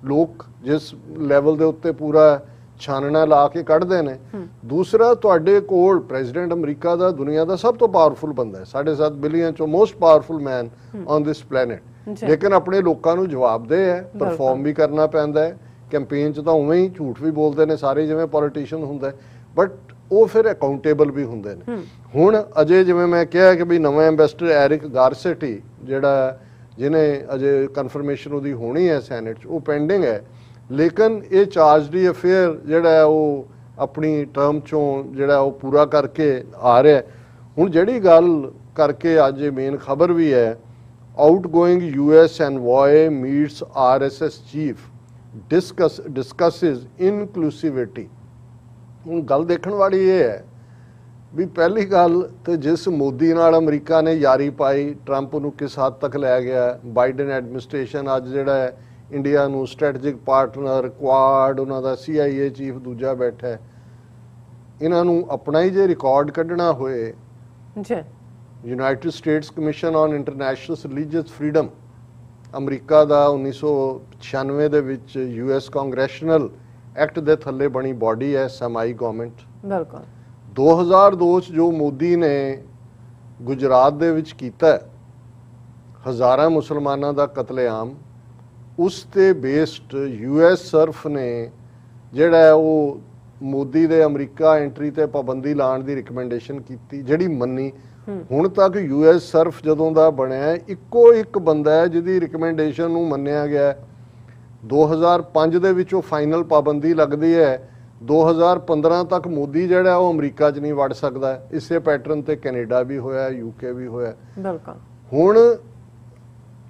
[SPEAKER 2] ਲੋਕ ਜਿਸ ਲੈਵਲ ਦੇ ਉੱਤੇ ਪੂਰਾ ਛਾਨਣਾ ਲਾ ਕੇ ਕੱਢਦੇ ਨੇ, ਦੂਸਰਾ ਤੁਹਾਡੇ ਕੋਲ ਪ੍ਰੈਜ਼ੀਡੈਂਟ ਅਮਰੀਕਾ ਦਾ ਦੁਨੀਆ ਦਾ ਸਭ ਤੋਂ ਪਾਵਰਫੁਲ ਬੰਦਾ ਹੈ, 7.5 ਬਿਲੀਅਨ ਚੋਂ most powerful man on this planet, ਲੇਕਿਨ ਆਪਣੇ ਲੋਕਾਂ ਨੂੰ ਜਵਾਬਦੇਹ ਹੈ, ਪਰਫਾਰਮ ਵੀ ਕਰਨਾ ਪੈਂਦਾ ਹੈ। ਕੈਂਪੇਨ 'ਚ ਤਾਂ ਉਵੇਂ ਹੀ ਝੂਠ ਵੀ ਬੋਲਦੇ ਨੇ ਸਾਰੇ ਜਿਵੇਂ ਪੋਲੀਟੀਸ਼ੀਅਨ ਹੁੰਦਾ, ਬਟ ਉਹ ਫਿਰ ਅਕਾਊਂਟੇਬਲ ਵੀ ਹੁੰਦੇ ਨੇ। ਹੁਣ ਅਜੇ ਜਿਵੇਂ ਮੈਂ ਕਿਹਾ ਕਿ ਵੀ ਨਵਾਂ ਐਂਬੈਸਡਰ ਐਰਿਕ ਗਾਰਸੈਟੀ ਜਿਹੜਾ ਜਿਹਨੇ ਅਜੇ ਕਨਫਰਮੇਸ਼ਨ ਉਹਦੀ ਹੋਣੀ ਹੈ ਸੈਨੇਟ 'ਚ ਉਹ ਪੈਂਡਿੰਗ ਹੈ, ਲੇਕਿਨ ਇਹ ਚਾਰਜ ਡੀ ਅਫੇਅਰ ਜਿਹੜਾ ਉਹ ਆਪਣੀ ਟਰਮ ਚੋਂ ਜਿਹੜਾ ਉਹ ਪੂਰਾ ਕਰਕੇ ਆ ਰਿਹਾ। ਹੁਣ ਜਿਹੜੀ ਗੱਲ ਕਰਕੇ ਅੱਜ ਇਹ ਮੇਨ ਖਬਰ ਵੀ ਹੈ, outgoing US envoy meets RSS chief discusses inclusivity। ਹੁਣ ਗੱਲ ਦੇਖਣ ਵਾਲੀ ਇਹ ਹੈ ਵੀ ਪਹਿਲੀ ਗੱਲ ਤੇ ਜਿਸ ਮੋਦੀ ਨਾਲ ਅਮਰੀਕਾ ਨੇ ਯਾਰੀ ਪਾਈ, ਟਰੰਪ ਨੂੰ ਕਿਸ ਹੱਦ ਤੱਕ ਲੈ ਗਿਆ, ਬਾਈਡਨ ਐਡਮਿਨਿਸਟ੍ਰੇਸ਼ਨ ਅੱਜ ਜਿਹੜਾ ਹੈ ਇੰਡੀਆ ਨੂੰ ਸਟ੍ਰੈਟੇਜਿਕ ਪਾਰਟਨਰ, ਕੁਆਡ, ਉਹਨਾਂ ਦਾ CIA ਚੀਫ ਦੂਜਾ ਬੈਠਾ ਹੈ। ਇਹਨਾਂ ਨੂੰ ਆਪਣਾ ਹੀ ਜੇ ਰਿਕਾਰਡ ਕੱਢਣਾ ਹੋਏ,
[SPEAKER 1] ਜੀ
[SPEAKER 2] United States commission on international religious freedom ਅਮਰੀਕਾ ਦਾ 1996 ਦੇ ਵਿੱਚ US ਕਾਂਗਰੈਸ਼ਨਲ ਐਕਟ ਦੇ ਥੱਲੇ ਬਣੀ ਬਾਡੀ ਹੈ, ਸੈਮਾਈ ਗਵਰਨਮੈਂਟ।
[SPEAKER 1] ਬਿਲਕੁਲ
[SPEAKER 2] 2002 ਚ ਜੋ ਮੋਦੀ ਨੇ ਗੁਜਰਾਤ ਦੇ ਵਿੱਚ ਕੀਤਾ, ਹਜ਼ਾਰਾਂ ਮੁਸਲਮਾਨਾਂ ਦਾ ਕਤਲੇਆਮ, ਉਸ ਤੇ ਬੇਸਡ US ਸਰਫ ਨੇ ਜਿਹੜਾ ਹੈ ਉਹ ਮੋਦੀ ਦੇ ਅਮਰੀਕਾ ਐਂਟਰੀ ਤੇ ਪਾਬੰਦੀ ਲਾਉਣ ਦੀ ਰਿਕਮੈਂਡੇਸ਼ਨ ਕੀਤੀ, ਜਿਹੜੀ ਮੰਨੀ। ਹੁਣ ਤੱਕ US ਸਰਫ ਜਦੋਂ ਦਾ ਬਣਿਆ ਇੱਕੋ ਇੱਕ ਬੰਦਾ ਹੈ ਜਿਹਦੀ ਰਿਕਮੈਂਡੇਸ਼ਨ ਨੂੰ ਮੰਨਿਆ ਗਿਆ। 2005 ਦੇ ਵਿੱਚ ਉਹ ਫਾਈਨਲ ਪਾਬੰਦੀ ਲੱਗਦੀ ਹੈ, 2015 ਤੱਕ ਮੋਦੀ ਜਿਹੜਾ ਉਹ ਅਮਰੀਕਾ 'ਚ ਨਹੀਂ ਵੜ ਸਕਦਾ। ਇਸੇ ਪੈਟਰਨ ਤੇ ਕੈਨੇਡਾ ਵੀ ਹੋਇਆ, UK ਵੀ ਹੋਇਆ।
[SPEAKER 1] ਬਿਲਕੁਲ
[SPEAKER 2] ਹੁਣ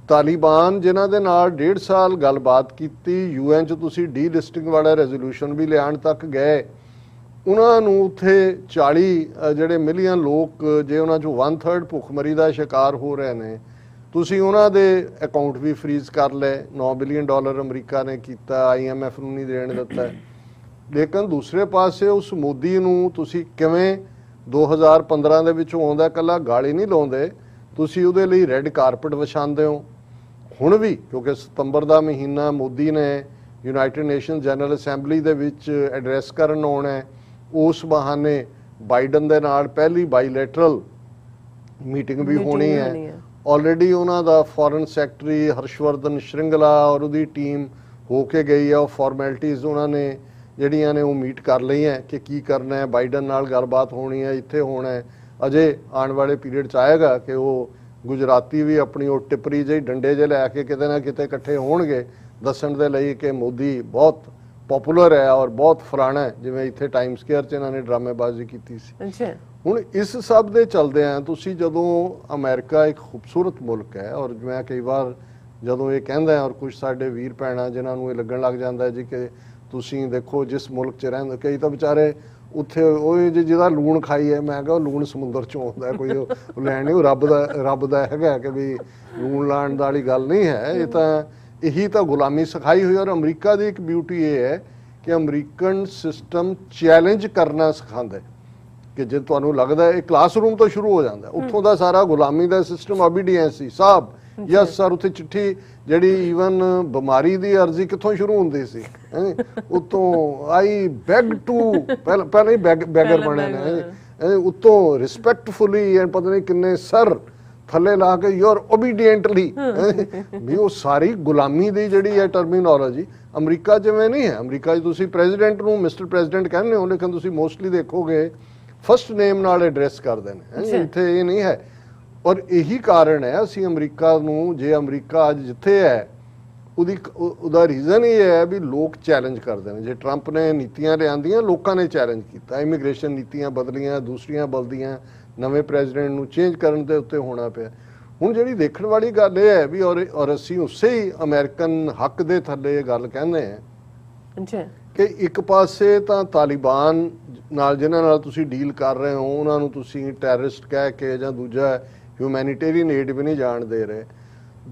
[SPEAKER 2] ਤਾਲਿਬਾਨ ਜਿਨ੍ਹਾਂ ਦੇ ਨਾਲ 1.5 ਸਾਲ ਗੱਲਬਾਤ ਕੀਤੀ, UN 'ਚ ਤੁਸੀਂ ਡੀਲਿਸਟਿੰਗ ਵਾਲਾ ਰੈਜ਼ੋਲੂਸ਼ਨ ਵੀ ਲਿਆਉਣ ਤੱਕ ਗਏ, ਉਹਨਾਂ ਨੂੰ ਉੱਥੇ 40 ਜਿਹੜੇ ਮਿਲੀਅਨ ਲੋਕ, ਜੇ ਉਹਨਾਂ 'ਚੋਂ 1/3 ਭੁੱਖਮਰੀ ਦਾ ਸ਼ਿਕਾਰ ਹੋ ਰਹੇ ਨੇ, ਤੁਸੀਂ ਉਹਨਾਂ ਦੇ ਅਕਾਊਂਟ ਵੀ ਫਰੀਜ਼ ਕਰ ਲਏ। $9 ਬਿਲੀਅਨ ਅਮਰੀਕਾ ਨੇ ਕੀਤਾ, IMF ਨੂੰ ਨਹੀਂ ਦੇਣ ਦਿੱਤਾ। ਲੇਕਿਨ ਦੂਸਰੇ ਪਾਸੇ ਉਸ ਮੋਦੀ ਨੂੰ ਤੁਸੀਂ ਕਿਵੇਂ 2015 ਦੇ ਵਿੱਚ ਆਉਂਦਾ ਇਕੱਲਾ ਗਾਲੀ ਨਹੀਂ ਲਾਉਂਦੇ, ਤੁਸੀਂ ਉਹਦੇ ਲਈ ਰੈੱਡ ਕਾਰਪਟ ਵਿਛਾਉਂਦੇ ਹੋ। ਹੁਣ ਵੀ ਕਿਉਂਕਿ ਸਤੰਬਰ ਦਾ ਮਹੀਨਾ ਮੋਦੀ ਨੇ ਯੂਨਾਈਟਿਡ ਨੇਸ਼ਨ ਜਨਰਲ ਅਸੈਂਬਲੀ ਦੇ ਵਿੱਚ ਐਡਰੈਸ ਕਰਨ ਆਉਣਾ ਹੈ, ਉਸ ਬਹਾਨੇ ਬਾਈਡਨ ਦੇ ਨਾਲ ਪਹਿਲੀ ਬਾਈਲੈਟਰਲ ਮੀਟਿੰਗ ਵੀ ਹੋਣੀ ਹੈ। ਆਲਰੇਡੀ ਉਹਨਾਂ ਦਾ ਫੋਰਨ ਸੈਕਟਰੀ ਹਰਸ਼ਵਰਧਨ ਸ਼੍ਰਿੰਗਲਾ ਔਰ ਉਹਦੀ ਟੀਮ ਹੋ ਕੇ ਗਈ ਹੈ। ਉਹ ਫਾਰਮੈਲਿਟੀਜ਼ ਉਹਨਾਂ ਨੇ ਜਿਹੜੀਆਂ ਨੇ ਉਹ ਮੀਟ ਕਰ ਲਈਆਂ ਕਿ ਕੀ ਕਰਨਾ ਹੈ, ਬਾਈਡਨ ਨਾਲ ਗੱਲਬਾਤ ਹੋਣੀ ਹੈ, ਇੱਥੇ ਹੋਣਾ ਹੈ। ਅਜੇ ਆਉਣ ਵਾਲੇ ਪੀਰੀਅਡ 'ਚ ਆਏਗਾ ਕਿ ਉਹ ਗੁਜਰਾਤੀ ਵੀ ਆਪਣੀ ਉਹ ਟਿੱਪਰੀ ਜਿਹੀ ਡੰਡੇ ਜਿਹੇ ਲੈ ਕੇ ਕਿਤੇ ਨਾ ਕਿਤੇ ਇਕੱਠੇ ਹੋਣਗੇ ਦੱਸਣ ਦੇ ਲਈ ਕਿ ਮੋਦੀ ਬਹੁਤ ਪਪੂਲਰ ਹੈ ਔਰ ਬਹੁਤ ਫਲਾਣਾ ਹੈ, ਜਿਵੇਂ ਇੱਥੇ ਟਾਈਮ ਸਕੁਏਅਰ 'ਚ ਇਹਨਾਂ ਨੇ ਡਰਾਮੇਬਾਜ਼ੀ ਕੀਤੀ ਸੀ। ਹੁਣ ਇਸ ਸਭ ਦੇ ਚਲਦਿਆਂ ਤੁਸੀਂ ਜਦੋਂ ਅਮਰੀਕਾ ਇੱਕ ਖੂਬਸੂਰਤ ਮੁਲਕ ਹੈ, ਔਰ ਮੈਂ ਕਈ ਵਾਰ ਜਦੋਂ ਇਹ ਕਹਿੰਦਾ ਔਰ ਕੁਝ ਸਾਡੇ ਵੀਰ ਭੈਣਾਂ ਜਿਨ੍ਹਾਂ ਨੂੰ ਇਹ ਲੱਗਣ ਲੱਗ ਜਾਂਦਾ ਜੀ ਕਿ ਤੁਸੀਂ ਦੇਖੋ ਜਿਸ ਮੁਲਕ 'ਚ ਰਹਿੰਦੇ, ਕਈ ਤਾਂ ਵਿਚਾਰੇ ਉੱਥੇ ਉਹ ਜਿਹਦਾ ਲੂਣ ਖਾਈ ਹੈ, ਮੈਂ ਕਿਹਾ ਲੂਣ ਸਮੁੰਦਰ 'ਚੋਂ ਆਉਂਦਾ, ਕੋਈ ਉਹ ਲੈਣ ਨਹੀਂ, ਉਹ ਰੱਬ ਦਾ ਹੈਗਾ ਕਿ ਵੀ ਲੂਣ ਲਾਉਣ ਵਾਲੀ ਗੱਲ ਨਹੀਂ ਹੈ। ਇਹ ਤਾਂ ਇਹੀ ਤਾਂ ਗੁਲਾਮੀ ਸਿਖਾਈ ਹੋਈ। ਔਰ ਅਮਰੀਕਾ ਦੀ ਇੱਕ ਬਿਊਟੀ ਇਹ ਹੈ ਕਿ ਅਮਰੀਕਨ ਸਿਸਟਮ ਚੈਲੰਜ ਕਰਨਾ ਸਿਖਾਉਂਦਾ ਕਿ ਜੇ ਤੁਹਾਨੂੰ ਲੱਗਦਾ ਇਹ ਕਲਾਸਰੂਮ ਤੋਂ ਸ਼ੁਰੂ ਹੋ ਜਾਂਦਾ, ਉੱਥੋਂ ਦਾ ਸਾਰਾ ਗੁਲਾਮੀ ਦਾ ਸਿਸਟਮ ਓਬੀਡੀਐਂਸ ਸੀ। ਸਾਹਿਬ ਯਸ ਸਰ, ਉੱਥੇ ਚਿੱਠੀ ਜਿਹੜੀ ਈਵਨ ਬਿਮਾਰੀ ਦੀ ਅਰਜ਼ੀ ਕਿੱਥੋਂ ਸ਼ੁਰੂ ਹੁੰਦੀ ਸੀ, ਉੱਤੋਂ ਆਈ ਬੈਗ ਟੂ, ਪਹਿਲਾਂ ਹੀ ਬੈਗਰ ਬਣੇ ਨੇ, ਉੱਤੋਂ ਰਿਸਪੈਕਟਫੁਲੀ ਪਤਾ ਨਹੀਂ ਕਿੰਨੇ ਸਰ ਥੱਲੇ ਲਾ ਕੇ ਯੂਰ ਓਬੀਡੀਐਂਟਲੀ, ਵੀ ਉਹ ਸਾਰੀ ਗੁਲਾਮੀ ਦੀ ਜਿਹੜੀ ਹੈ ਟਰਮੀਨੋਲੋਜੀ ਅਮਰੀਕਾ ਜਿਵੇਂ ਨਹੀਂ ਹੈ। ਅਮਰੀਕਾ 'ਚ ਤੁਸੀਂ ਪ੍ਰੈਜ਼ੀਡੈਂਟ ਨੂੰ ਮਿਸਟਰ ਪ੍ਰੈਜ਼ੀਡੈਂਟ ਕਹਿੰਦੇ ਹੋ, ਲੇਕਿਨ ਤੁਸੀਂ ਮੋਸਟਲੀ ਦੇਖੋਗੇ ਫਸਟ ਨੇਮ ਨਾਲ ਐਡਰੈਸ ਕਰਦੇ ਨੇ, ਇੱਥੇ ਇਹ ਨਹੀਂ ਹੈ। ਔਰ ਇਹੀ ਕਾਰਨ ਹੈ ਅਸੀਂ ਅਮਰੀਕਾ ਨੂੰ, ਜੇ ਅਮਰੀਕਾ ਅੱਜ ਜਿੱਥੇ ਹੈ ਉਹਦਾ ਰੀਜ਼ਨ ਇਹ ਹੈ ਵੀ ਲੋਕ ਚੈਲੰਜ ਕਰਦੇ ਨੇ। ਜੇ ਟਰੰਪ ਨੇ ਨੀਤੀਆਂ ਲਿਆਂਦੀਆਂ, ਲੋਕਾਂ ਨੇ ਚੈਲੰਜ ਕੀਤਾ, ਇਮੀਗ੍ਰੇਸ਼ਨ ਨੀਤੀਆਂ ਬਦਲੀਆਂ, ਦੂਸਰੀਆਂ ਬਦਲੀਆਂ, ਨਵੇਂ ਪ੍ਰੈਜ਼ੀਡੈਂਟ ਨੂੰ ਚੇਂਜ ਕਰਨ ਦੇ ਉੱਤੇ ਹੋਣਾ ਪਿਆ। ਹੁਣ ਜਿਹੜੀ ਦੇਖਣ ਵਾਲੀ ਗੱਲ ਇਹ ਹੈ ਵੀ ਔਰ ਅਸੀਂ ਉਸੇ ਹੀ ਅਮਰੀਕਨ ਹੱਕ ਦੇ ਥੱਲੇ ਇਹ ਗੱਲ ਕਹਿੰਦੇ ਹਾਂ ਕਿ ਇੱਕ ਪਾਸੇ ਤਾਂ ਤਾਲਿਬਾਨ ਨਾਲ ਜਿਨ੍ਹਾਂ ਨਾਲ ਤੁਸੀਂ ਡੀਲ ਕਰ ਰਹੇ ਹੋ ਉਹਨਾਂ ਨੂੰ ਤੁਸੀਂ ਟੈਰਰਿਸਟ ਕਹਿ ਕੇ ਜਾਂ ਦੂਜਾ ਹਿਊਮੈਨਿਟੇਰੀਅਨ ਏਡ ਵੀ ਨਹੀਂ ਜਾਣ ਦੇ ਰਹੇ,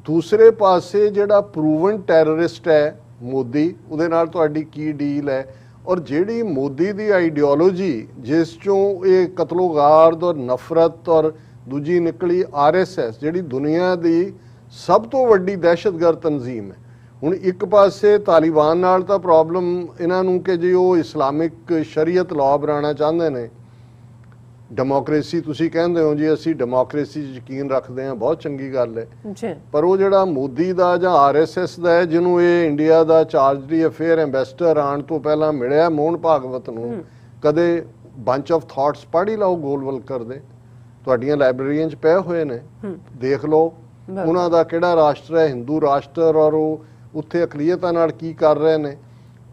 [SPEAKER 2] ਦੂਸਰੇ ਪਾਸੇ ਜਿਹੜਾ ਪ੍ਰੂਵਨ ਟੈਰਰਿਸਟ ਹੈ ਮੋਦੀ, ਉਹਦੇ ਨਾਲ ਤੁਹਾਡੀ ਕੀ ਡੀਲ ਹੈ। ਔਰ ਜਿਹੜੀ ਮੋਦੀ ਦੀ ਆਈਡੀਓਲੋਜੀ ਜਿਸ ਚੋਂ ਇਹ ਕਤਲੋਗਾਰਦ ਔਰ ਨਫ਼ਰਤ ਔਰ ਦੂਜੀ ਨਿਕਲੀ RSS, ਜਿਹੜੀ ਦੁਨੀਆ ਦੀ ਸਭ ਤੋਂ ਵੱਡੀ ਦਹਿਸ਼ਤਗਰਦ ਤਨਜ਼ੀਮ ਹੈ। ਹੁਣ ਇੱਕ ਪਾਸੇ ਤਾਲਿਬਾਨ ਨਾਲ ਤਾਂ ਪ੍ਰੋਬਲਮ ਇਹਨਾਂ ਨੂੰ ਕਿ ਜੇ ਉਹ ਇਸਲਾਮਿਕ ਸ਼ਰੀਅਤ ਲਾਅ ਬਣਾਉਣਾ ਚਾਹੁੰਦੇ ਨੇ, ਡੈਮੋਕ੍ਰੇਸੀ ਤੁਸੀਂ ਕਹਿੰਦੇ ਹੋ ਜੀ ਅਸੀਂ ਡੈਮੋਕ੍ਰੇਸੀ 'ਚ ਯਕੀਨ ਰੱਖਦੇ ਹਾਂ, ਬਹੁਤ ਚੰਗੀ ਗੱਲ ਹੈ। ਪਰ ਉਹ ਜਿਹੜਾ ਮੋਦੀ ਦਾ ਜਾਂ RSS ਦਾ ਹੈ, ਜਿਹਨੂੰ ਇਹ ਇੰਡੀਆ ਦਾ ਚਾਰਜਰੀ ਅਫੇਅਰ ਐਂਬੈਸਡਰ ਆਉਣ ਤੋਂ ਪਹਿਲਾਂ ਮਿਲਿਆ ਮੋਹਨ ਭਾਗਵਤ ਨੂੰ, ਕਦੇ ਬੰਚ ਆਫ ਥਾਟਸ ਪੜ੍ਹ ਹੀ ਲਓ ਗੋਲਵਲਕਰ ਦੇ, ਤੁਹਾਡੀਆਂ ਲਾਇਬ੍ਰੇਰੀਆਂ 'ਚ ਪਏ ਹੋਏ ਨੇ, ਦੇਖ ਲਓ ਉਹਨਾਂ ਦਾ ਕਿਹੜਾ ਰਾਸ਼ਟਰ ਹੈ, ਹਿੰਦੂ ਰਾਸ਼ਟਰ, ਔਰ ਉਹ ਉੱਥੇ ਅਕਲੀਅਤਾਂ ਨਾਲ ਕੀ ਕਰ ਰਹੇ ਨੇ।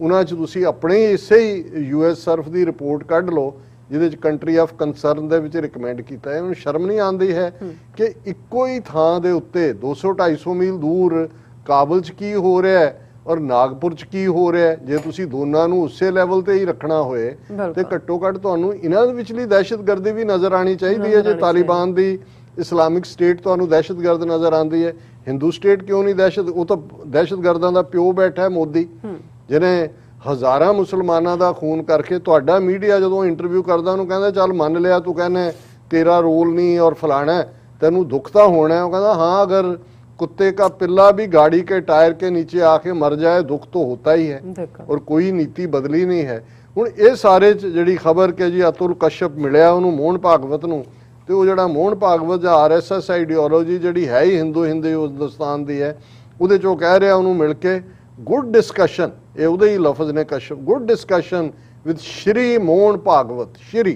[SPEAKER 2] ਉਹਨਾਂ 'ਚ ਤੁਸੀਂ ਆਪਣੇ ਹੀ ਇਸੇ ਹੀ US ਸਰਫ ਦੀ ਰਿਪੋਰਟ ਕੱਢ ਲਓ ਜਿਹਦੇ 'ਚ ਕੰਟਰੀ ਆਫ ਕੰਸਰਨ ਦੇ ਵਿੱਚ ਰਿਕਮੈਂਡ ਕੀਤਾ ਹੈ। ਉਹਨੂੰ ਸ਼ਰਮ ਨਹੀਂ ਆਉਂਦੀ ਹੈ ਕਿ ਇੱਕੋ ਹੀ ਥਾਂ ਦੇ ਉੱਤੇ 200-250 ਮੀਲ ਦੂਰ ਕਾਬਲ 'ਚ ਕੀ ਹੋ ਰਿਹਾ ਹੈ ਔਰ ਨਾਗਪੁਰ 'ਚ ਕੀ ਹੋ ਰਿਹਾ ਹੈ। ਜੇ ਤੁਸੀਂ ਦੋਨਾਂ ਨੂੰ ਉਸੇ ਲੈਵਲ ਤੇ ਹੀ ਰੱਖਣਾ ਹੋਏ ਤੇ ਘੱਟੋ ਘੱਟ ਤੁਹਾਨੂੰ ਇਹਨਾਂ ਦੇ ਵਿਚਲੀ ਦਹਿਸ਼ਤਗਰਦੀ ਵੀ ਨਜ਼ਰ ਆਣੀ ਚਾਹੀਦੀ ਹੈ। ਜੇ ਤਾਲਿਬਾਨ ਦੀ ਇਸਲਾਮਿਕ ਸਟੇਟ ਤੁਹਾਨੂੰ ਦਹਿਸ਼ਤਗਰਦ ਨਜ਼ਰ ਆਉਂਦੀ ਹੈ, ਹਿੰਦੂ ਸਟੇਟ ਕਿਉਂ ਨਹੀਂ ਦਹਿਸ਼ਤ? ਉਹ ਤਾਂ ਦਹਿਸ਼ਤਗਰਦਾਂ ਦਾ ਪਿਓ ਬੈਠਾ ਹੈ ਮੋਦੀ, ਜਿਹਨੇ ਹਜ਼ਾਰਾਂ ਮੁਸਲਮਾਨਾਂ ਦਾ ਖੂਨ ਕਰਕੇ। ਤੁਹਾਡਾ ਮੀਡੀਆ ਜਦੋਂ ਇੰਟਰਵਿਊ ਕਰਦਾ ਉਹਨੂੰ ਕਹਿੰਦਾ ਚੱਲ ਮੰਨ ਲਿਆ ਤੂੰ ਕਹਿੰਦਾ ਤੇਰਾ ਰੋਲ ਨਹੀਂ ਔਰ ਫਲਾਣਾ, ਤੈਨੂੰ ਦੁੱਖ ਤਾਂ ਹੋਣਾ ਹੈ। ਉਹ ਕਹਿੰਦਾ ਹਾਂ ਅਗਰ कुत्ते का पिल्ला भी गाड़ी के टायर के नीचे आके मर जाए दुख तो होता ही है और कोई नीति बदली नहीं है। हुण ये सारे जिहड़ी खबर कि जी अतुल कश्यप मिलिया उन्होंने मोहन भागवत नूं ते वो जिहड़ा मोहन भागवत या RSS आइडियोलॉजी जिहड़ी है ही हिंदू हिंदुस्तान दी है उहदे चों कह रहा उन्होंने मिल के गुड डिस्कशन, ये उहदे ही लफज ने Kashyap, good discussion with Shri Mohan Bhagwat. Shri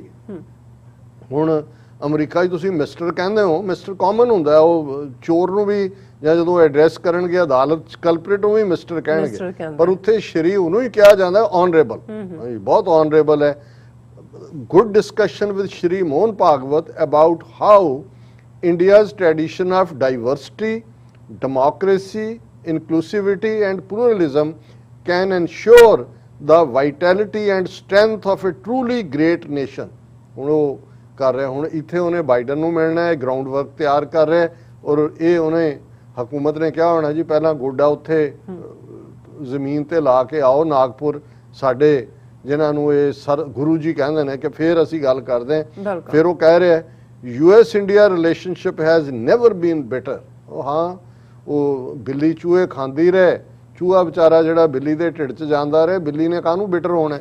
[SPEAKER 2] हुण अमरीका 'ਚ ਤੁਸੀਂ ਮਿਸਟਰ ਕਹਿੰਦੇ ਹੋ, ਮਿਸਟਰ ਕਾਮਨ ਹੁੰਦਾ, ਉਹ ਚੋਰ ਨੂੰ ਵੀ ਜਾਂ ਜਦੋਂ ਐਡਰੈਸ ਕਰਨਗੇ ਅਦਾਲਤ 'ਚ ਕਲਪਰੇਟ ਨੂੰ ਵੀ ਮਿਸਟਰ ਕਹਿਣਗੇ, ਪਰ ਉੱਥੇ ਸ਼੍ਰੀ ਉਹਨੂੰ ਹੀ ਕਿਹਾ ਜਾਂਦਾ ਆਨਰੇਬਲ, ਬਹੁਤ ਆਨਰੇਬਲ ਹੈ। Good discussion with Shri Mohan Bhagwat about how India's tradition of diversity, democracy, inclusivity and pluralism can ensure the vitality and strength of a truly great nation. ਹੁਣ ਉਹ ਕਰ ਰਿਹਾ, ਹੁਣ ਇੱਥੇ ਉਹਨੇ ਬਾਈਡਨ ਨੂੰ ਮਿਲਣਾ ਹੈ, ਗਰਾਊਂਡ ਵਰਕ ਤਿਆਰ ਕਰ ਰਿਹਾ ਔਰ ਇਹ ਉਹਨੇ ਹਕੂਮਤ ਨੇ ਕਿਹਾ ਹੋਣਾ ਜੀ ਪਹਿਲਾਂ ਗੋਡਾ ਉੱਥੇ ਜ਼ਮੀਨ ਤੇ ਲਾ ਕੇ ਆਓ ਨਾਗਪੁਰ, ਸਾਡੇ ਜਿਨ੍ਹਾਂ ਨੂੰ ਇਹ ਸਰ ਗੁਰੂ ਜੀ ਕਹਿੰਦੇ ਨੇ, ਕਿ ਫਿਰ ਅਸੀਂ ਗੱਲ ਕਰਦੇ ਹਾਂ। ਫਿਰ ਉਹ ਕਹਿ ਰਿਹਾ US India relationship has never been better. ਉਹ ਹਾਂ ਉਹ ਬਿੱਲੀ ਚੂਹੇ ਖਾਂਦੀ ਰਹੇ, ਚੂਹਾ ਵਿਚਾਰਾ ਜਿਹੜਾ ਬਿੱਲੀ ਦੇ ਢਿੱਡ 'ਚ ਜਾਂਦਾ ਰਹੇ, ਬਿੱਲੀ ਨੇ ਕਾਹਨੂੰ ਬਿਟਰ ਹੋਣਾ।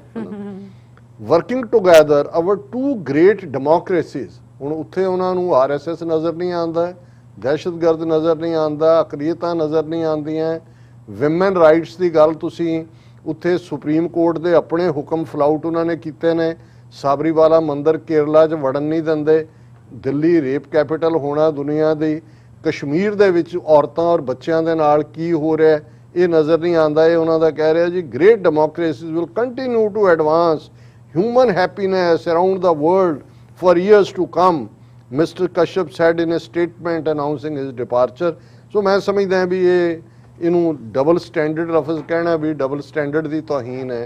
[SPEAKER 2] Working together our two great democracies. ਹੁਣ ਉੱਥੇ ਉਹਨਾਂ ਨੂੰ RSS ਨਜ਼ਰ ਨਹੀਂ ਆਉਂਦਾ, ਦਹਿਸ਼ਤਗਰਦ ਨਜ਼ਰ ਨਹੀਂ ਆਉਂਦਾ, ਅਕਲੀਅਤਾਂ ਨਜ਼ਰ ਨਹੀਂ ਆਉਂਦੀਆਂ, ਵਿਮਨ ਰਾਈਟਸ ਦੀ ਗੱਲ ਤੁਸੀਂ ਉੱਥੇ ਸੁਪਰੀਮ ਕੋਰਟ ਦੇ ਆਪਣੇ ਹੁਕਮ ਫਲਾਊਟ ਉਹਨਾਂ ਨੇ ਕੀਤੇ ਨੇ। ਸਾਬਰੀਵਾਲਾ ਮੰਦਿਰ ਕੇਰਲਾ 'ਚ ਵੜਨ ਨਹੀਂ ਦਿੰਦੇ, ਦਿੱਲੀ ਰੇਪ ਕੈਪੀਟਲ ਹੋਣਾ ਦੁਨੀਆ ਦੀ, ਕਸ਼ਮੀਰ ਦੇ ਵਿੱਚ ਔਰਤਾਂ ਔਰ ਬੱਚਿਆਂ ਦੇ ਨਾਲ ਕੀ ਹੋ ਰਿਹਾ ਇਹ ਨਜ਼ਰ ਨਹੀਂ ਆਉਂਦਾ। ਇਹ ਉਹਨਾਂ ਦਾ ਕਹਿ ਰਿਹਾ ਜੀ great democracies will continue to advance human happiness around the world for years to come, Mr. Kashyap said in a statement announcing his departure. So मैं समझदा भी ये इनू डबल स्टैंडर्ड लफ्ज कहना भी डबल स्टैंडर्ड दी तौहीन है।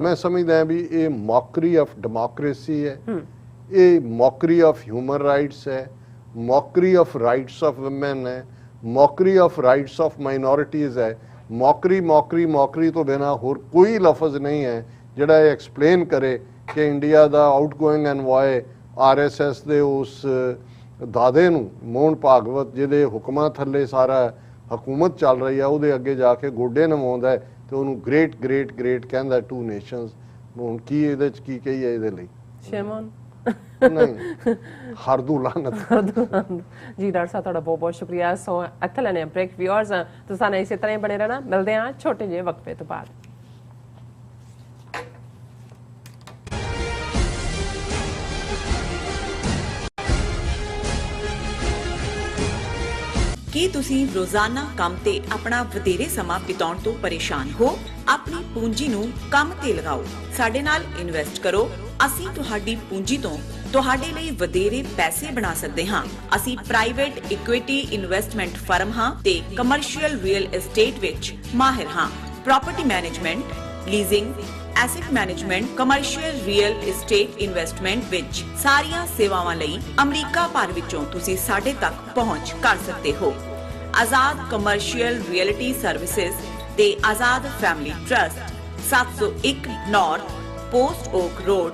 [SPEAKER 2] मैं समझदा भी ये मॉकरी ऑफ डेमोक्रेसी है, ये मॉकरी ऑफ ह्यूमन राइट्स है, mockery of rights of women है, mockery of rights of minorities है। मॉकरी मॉकरी मॉकरी तो बिना होर कोई लफ्ज नहीं है ਜਿਹੜਾ ਇਹ ਐਕਸਪਲੇਨ ਕਰੇ ਕਿ ਇੰਡੀਆ ਦਾ ਆਊਟਗੋਇੰਗ ਐਨਵਾਏ RSS ਦੇ ਉਸ ਦਾਦੇ ਨੂੰ ਮੋਹਨ ਭਾਗਵਤ ਜਿਹਦੇ ਹੁਕਮਾਂ ਥੱਲੇ ਸਾਰਾ ਹਕੂਮਤ ਚੱਲ ਰਹੀ ਆ ਉਹਦੇ ਅੱਗੇ ਜਾ ਕੇ ਗੋਡੇ ਨਵਾਉਂਦਾ ਤੇ ਉਹਨੂੰ ਗ੍ਰੇਟ ਗ੍ਰੇਟ ਗ੍ਰੇਟ ਕਹਿੰਦਾ ਟੂ ਨੇਸ਼ਨਸ। ਹੁਣ ਕੀ ਇਹਦੇ ਚ ਕੀ ਕਹੀਏ ਇਹਦੇ ਲਈ? ਸ਼ੇਮਨ ਨਹੀਂ ਹਰਦੂ ਲਾਨਤ
[SPEAKER 1] ਜੀ। ਡਾਕਟਰ ਸਾਹਿਬ ਤੁਹਾਡਾ ਬਹੁਤ ਬਹੁਤ ਸ਼ੁਕਰੀਆ। ਸੋ ਇੱਥੇ ਲੈਣੇ ਬ੍ਰੇਕ। ਵਿਊਅਰਸ ਤੁਸੀਂ ਸਾਨੂੰ ਇਸੇ ਤਰ੍ਹਾਂ ਹੀ ਬਣੇ ਰਹਿਣਾ, ਮਿਲਦੇ ਹਾਂ ਛੋਟੇ ਜਿਹੇ ਵਕਫੇ ਤੋਂ ਬਾਅਦ।
[SPEAKER 4] ਕੀ ਤੁਸੀਂ ਰੋਜ਼ਾਨਾ ਕੰਮ ਤੇ ਆਪਣਾ ਵਧੇਰੇ ਸਮਾਂ ਬਿਤਾਉਣ ਤੋਂ ਪਰੇਸ਼ਾਨ ਹੋ? ਆਪਣੀ ਪੂੰਜੀ ਨੂੰ ਕੰਮ ਤੇ ਲਗਾਓ, ਸਾਡੇ ਨਾਲ ਇਨਵੈਸਟ ਕਰੋ। ਅਸੀਂ ਤੁਹਾਡੀ ਪੂੰਜੀ ਤੋਂ ਤੁਹਾਡੇ ਲਈ ਵਧੇਰੇ ਪੈਸੇ ਬਣਾ ਸਕਦੇ ਹਾਂ। ਅਸੀਂ ਪ੍ਰਾਈਵੇਟ ਇਕੁਇਟੀ ਇਨਵੈਸਟਮੈਂਟ ਫਰਮ ਹਾਂ ਤੇ ਕਮਰਸ਼ੀਅਲ ਰੀਅਲ ਏਸਟੇਟ ਵਿੱਚ ਮਾਹਿਰ ਹਾਂ। Property management, leasing, asset management, commercial real estate investment ਵਿੱਚ ਸਾਰੀਆਂ ਸੇਵਾਵਾਂ ਲਈ ਅਮਰੀਕਾ ਭਰ ਵਿੱਚੋਂ ਤੁਸੀਂ ਸਾਡੇ ਤੱਕ ਪਹੁੰਚ ਕਰ ਸਕਦੇ ਹੋ। ਆਜ਼ਾਦ ਕਮਰਸ਼ੀਅਲ ਰੀਅਲਟੀ ਸਰਵਿਸਿਜ਼ ਤੇ Azad family trust, 701 north post oak road,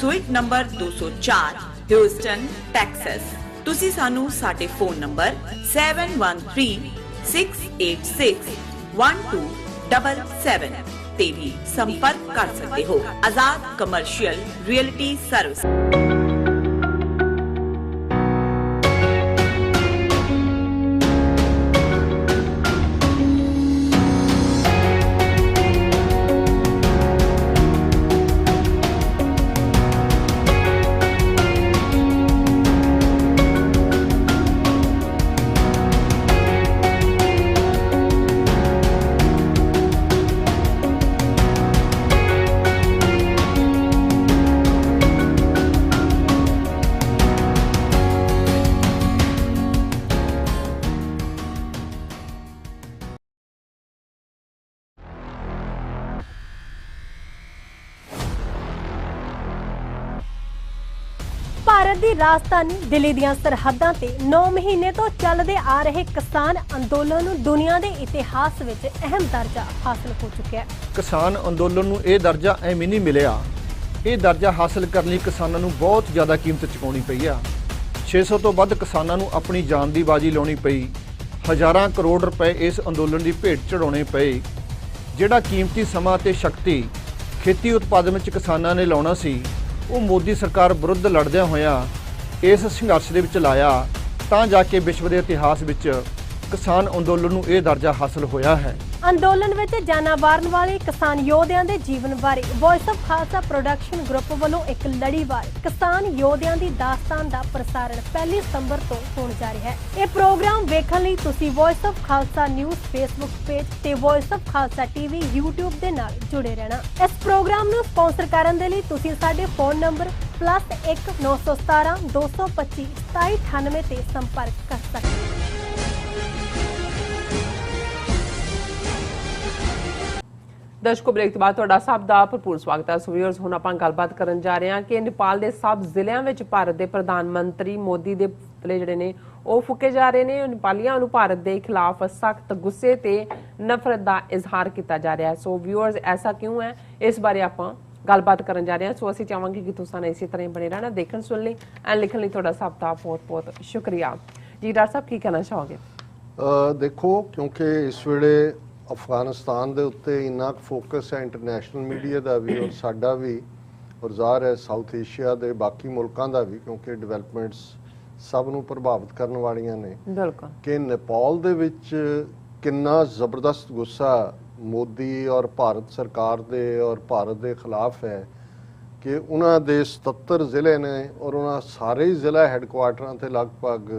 [SPEAKER 4] suite number 204, Houston, Texas. ਤੁਸੀਂ ਸਾਨੂੰ ਸਾਡੇ ਫੋਨ ਨੰਬਰ 7136861277 ਤੇ ਵੀ ਸੰਪਰਕ ਕਰ ਸਕਦੇ ਹੋ। ਆਜ਼ਾਦ ਕਮਰਸ਼ੀਅਲ ਰੀਅਲਟੀ ਸਰਵਿਸ।
[SPEAKER 5] ਭਾਰਤ ਦੀ ਰਾਜਧਾਨੀ ਦਿੱਲੀ ਦੀਆਂ ਸਰਹੱਦਾਂ ਤੇ 9 ਮਹੀਨੇ ਤੋਂ ਚੱਲਦੇ ਆ ਰਹੇ ਕਿਸਾਨ ਅੰਦੋਲਨ ਨੂੰ ਦੁਨੀਆ ਦੇ ਇਤਿਹਾਸ ਵਿੱਚ ਅਹਿਮ ਦਰਜਾ ਹਾਸਲ ਹੋ ਚੁੱਕਿਆ ਹੈ।
[SPEAKER 6] ਕਿਸਾਨ ਅੰਦੋਲਨ ਨੂੰ ਇਹ ਦਰਜਾ ਐਵੇਂ ਨਹੀਂ ਮਿਲਿਆ। ਇਹ ਦਰਜਾ ਹਾਸਲ ਕਰਨ ਲਈ ਕਿਸਾਨਾਂ ਨੂੰ ਬਹੁਤ ਜ਼ਿਆਦਾ ਕੀਮਤ ਚੁਕਾਉਣੀ ਪਈ ਆ। 600 ਤੋਂ ਵੱਧ ਕਿਸਾਨਾਂ ਨੂੰ ਆਪਣੀ ਜਾਨ ਦੀ ਬਾਜੀ ਲਾਉਣੀ ਪਈ। ਹਜ਼ਾਰਾਂ ਕਰੋੜ ਰੁਪਏ ਇਸ ਅੰਦੋਲਨ ਦੀ ਭੇਟ ਚੜਾਉਣੇ ਪਏ। ਜਿਹੜਾ ਕੀਮਤੀ ਸਮਾਂ ਤੇ ਸ਼ਕਤੀ ਖੇਤੀ ਉਤਪਾਦਨ ਵਿੱਚ ਕਿਸਾਨਾਂ ਨੇ ਲਾਉਣਾ ਸੀ, ਉਹ ਮੋਦੀ ਸਰਕਾਰ ਵਿਰੁੱਧ ਲੜਦਿਆਂ ਹੋਇਆਂ ਇਸ ਸੰਘਰਸ਼ ਦੇ ਵਿੱਚ ਲਾਇਆ, ਤਾਂ ਜਾ ਕੇ ਵਿਸ਼ਵ ਦੇ ਇਤਿਹਾਸ ਵਿੱਚ ਕਿਸਾਨ ਅੰਦੋਲਨ ਨੂੰ ਇਹ ਦਰਜਾ ਹਾਸਲ ਹੋਇਆ ਹੈ।
[SPEAKER 5] ਅੰਦੋਲਨ ਵਿੱਚ ਜਾਨਾਂ ਵਾਰਨ ਵਾਲੇ ਕਿਸਾਨ ਯੋਧਿਆਂ ਦੇ ਜੀਵਨ ਬਾਰੇ voice of Khalsa production group ਵੱਲੋਂ ਇੱਕ ਲੜੀਵਾਰ ਕਿਸਾਨ ਯੋਧਿਆਂ ਦੀ ਦਾਸਤਾਨ ਦਾ ਪ੍ਰਸਾਰਣ 1 ਸਤੰਬਰ ਤੋਂ ਹੋਣ ਜਾ ਰਿਹਾ ਹੈ। ਇਹ ਪ੍ਰੋਗਰਾਮ ਵੇਖਣ ਲਈ ਤੁਸੀਂ voice of Khalsa news Facebook page ਤੇ voice of Khalsa TV YouTube ਦੇ ਨਾਲ ਜੁੜੇ ਰਹਿਣਾ। ਇਸ ਪ੍ਰੋਗਰਾਮ ਨੂੰ ਸਪਾਂਸਰ ਕਰਨ ਦੇ ਲਈ ਤੁਸੀਂ ਸਾਡੇ ਫੋਨ ਨੰਬਰ +1 917 225 2798 ਤੇ ਸੰਪਰਕ ਕਰ ਸਕਦੇ ਹੋ।
[SPEAKER 1] ਦਰਸ਼ਕੋ, ਬ੍ਰੇਕ ਤੋਂ ਬਾਅਦ ਤੁਹਾਡਾ ਸਭ ਦਾ ਭਰਪੂਰ ਸਵਾਗਤ ਹੈ। ਸੋ ਵੀਅਰਸ, ਹੁਣ ਆਪਾਂ ਗੱਲਬਾਤ ਕਰਨ ਜਾ ਰਹੇ ਹਾਂ ਕਿ ਨੇਪਾਲ ਦੇ ਸਭ ਜ਼ਿਲ੍ਹਿਆਂ ਵਿੱਚ ਭਾਰਤ ਦੇ ਪ੍ਰਧਾਨ ਮੰਤਰੀ ਮੋਦੀ ਦੇ ਪੁਤਲੇ ਜਿਹੜੇ ਨੇ ਉਹ ਫੂਕੇ ਜਾ ਰਹੇ ਨੇ। ਨੇਪਾਲੀਆਂ ਨੂੰ ਭਾਰਤ ਦੇ ਖਿਲਾਫ ਸਖਤ ਗੁੱਸੇ ਤੇ ਨਫ਼ਰਤ ਦਾ ਇਜ਼ਹਾਰ ਕੀਤਾ ਜਾ ਰਿਹਾ ਹੈ। ਸੋ ਵੀਅਰਸ, ਐਸਾ ਕਿਉਂ ਹੈ, ਇਸ ਬਾਰੇ ਆਪਾਂ ਗੱਲਬਾਤ ਕਰਨ ਜਾ ਰਹੇ ਹਾਂ। ਸੋ ਅਸੀਂ ਚਾਹਾਂਗੇ ਕਿ ਤੁਸੀਂ ਇਸੇ ਤਰ੍ਹਾਂ ਹੀ ਬਣੇ ਰਹਿਣਾ, ਦੇਖਣ ਸੁਣ ਲਈ ਐਂਡ ਲਿਖਣ ਲਈ ਤੁਹਾਡਾ ਸਭ ਦਾ ਬਹੁਤ-ਬਹੁਤ ਸ਼ੁਕਰੀਆ ਜੀ। ਡਾਕਟਰ ਸਾਹਿਬ, ਕੀ ਕਹਿਣਾ ਚਾਹੋਗੇ?
[SPEAKER 2] ਦੇਖੋ, ਕਿਉਂਕਿ ਇਸ ਵੇਲੇ ਅਫਗਾਨਿਸਤਾਨ ਦੇ ਉੱਤੇ ਇੰਨਾ ਫੋਕਸ ਹੈ ਇੰਟਰਨੈਸ਼ਨਲ ਮੀਡੀਆ ਦਾ ਵੀ ਔਰ ਸਾਡਾ ਵੀ, ਔਰ ਜ਼ਾਹਰ ਹੈ ਸਾਊਥ ਏਸ਼ੀਆ ਦੇ ਬਾਕੀ ਮੁਲਕਾਂ ਦਾ ਵੀ, ਕਿਉਂਕਿ ਡਿਵੈਲਪਮੈਂਟਸ ਸਭ ਨੂੰ ਪ੍ਰਭਾਵਿਤ ਕਰਨ ਵਾਲੀਆਂ ਨੇ।
[SPEAKER 1] ਬਿਲਕੁਲ, ਕਿ
[SPEAKER 2] ਨੇਪਾਲ ਦੇ ਵਿੱਚ ਕਿੰਨਾ ਜ਼ਬਰਦਸਤ ਗੁੱਸਾ ਮੋਦੀ ਔਰ ਭਾਰਤ ਸਰਕਾਰ ਦੇ ਔਰ ਭਾਰਤ ਦੇ ਖਿਲਾਫ ਹੈ ਕਿ ਉਹਨਾਂ ਦੇ 77 ਜ਼ਿਲ੍ਹੇ ਨੇ ਔਰ ਉਹਨਾਂ ਸਾਰੇ ਜ਼ਿਲ੍ਹਾ ਹੈੱਡਕੁਆਰਟਰਾਂ ਤੇ ਲਗਭਗ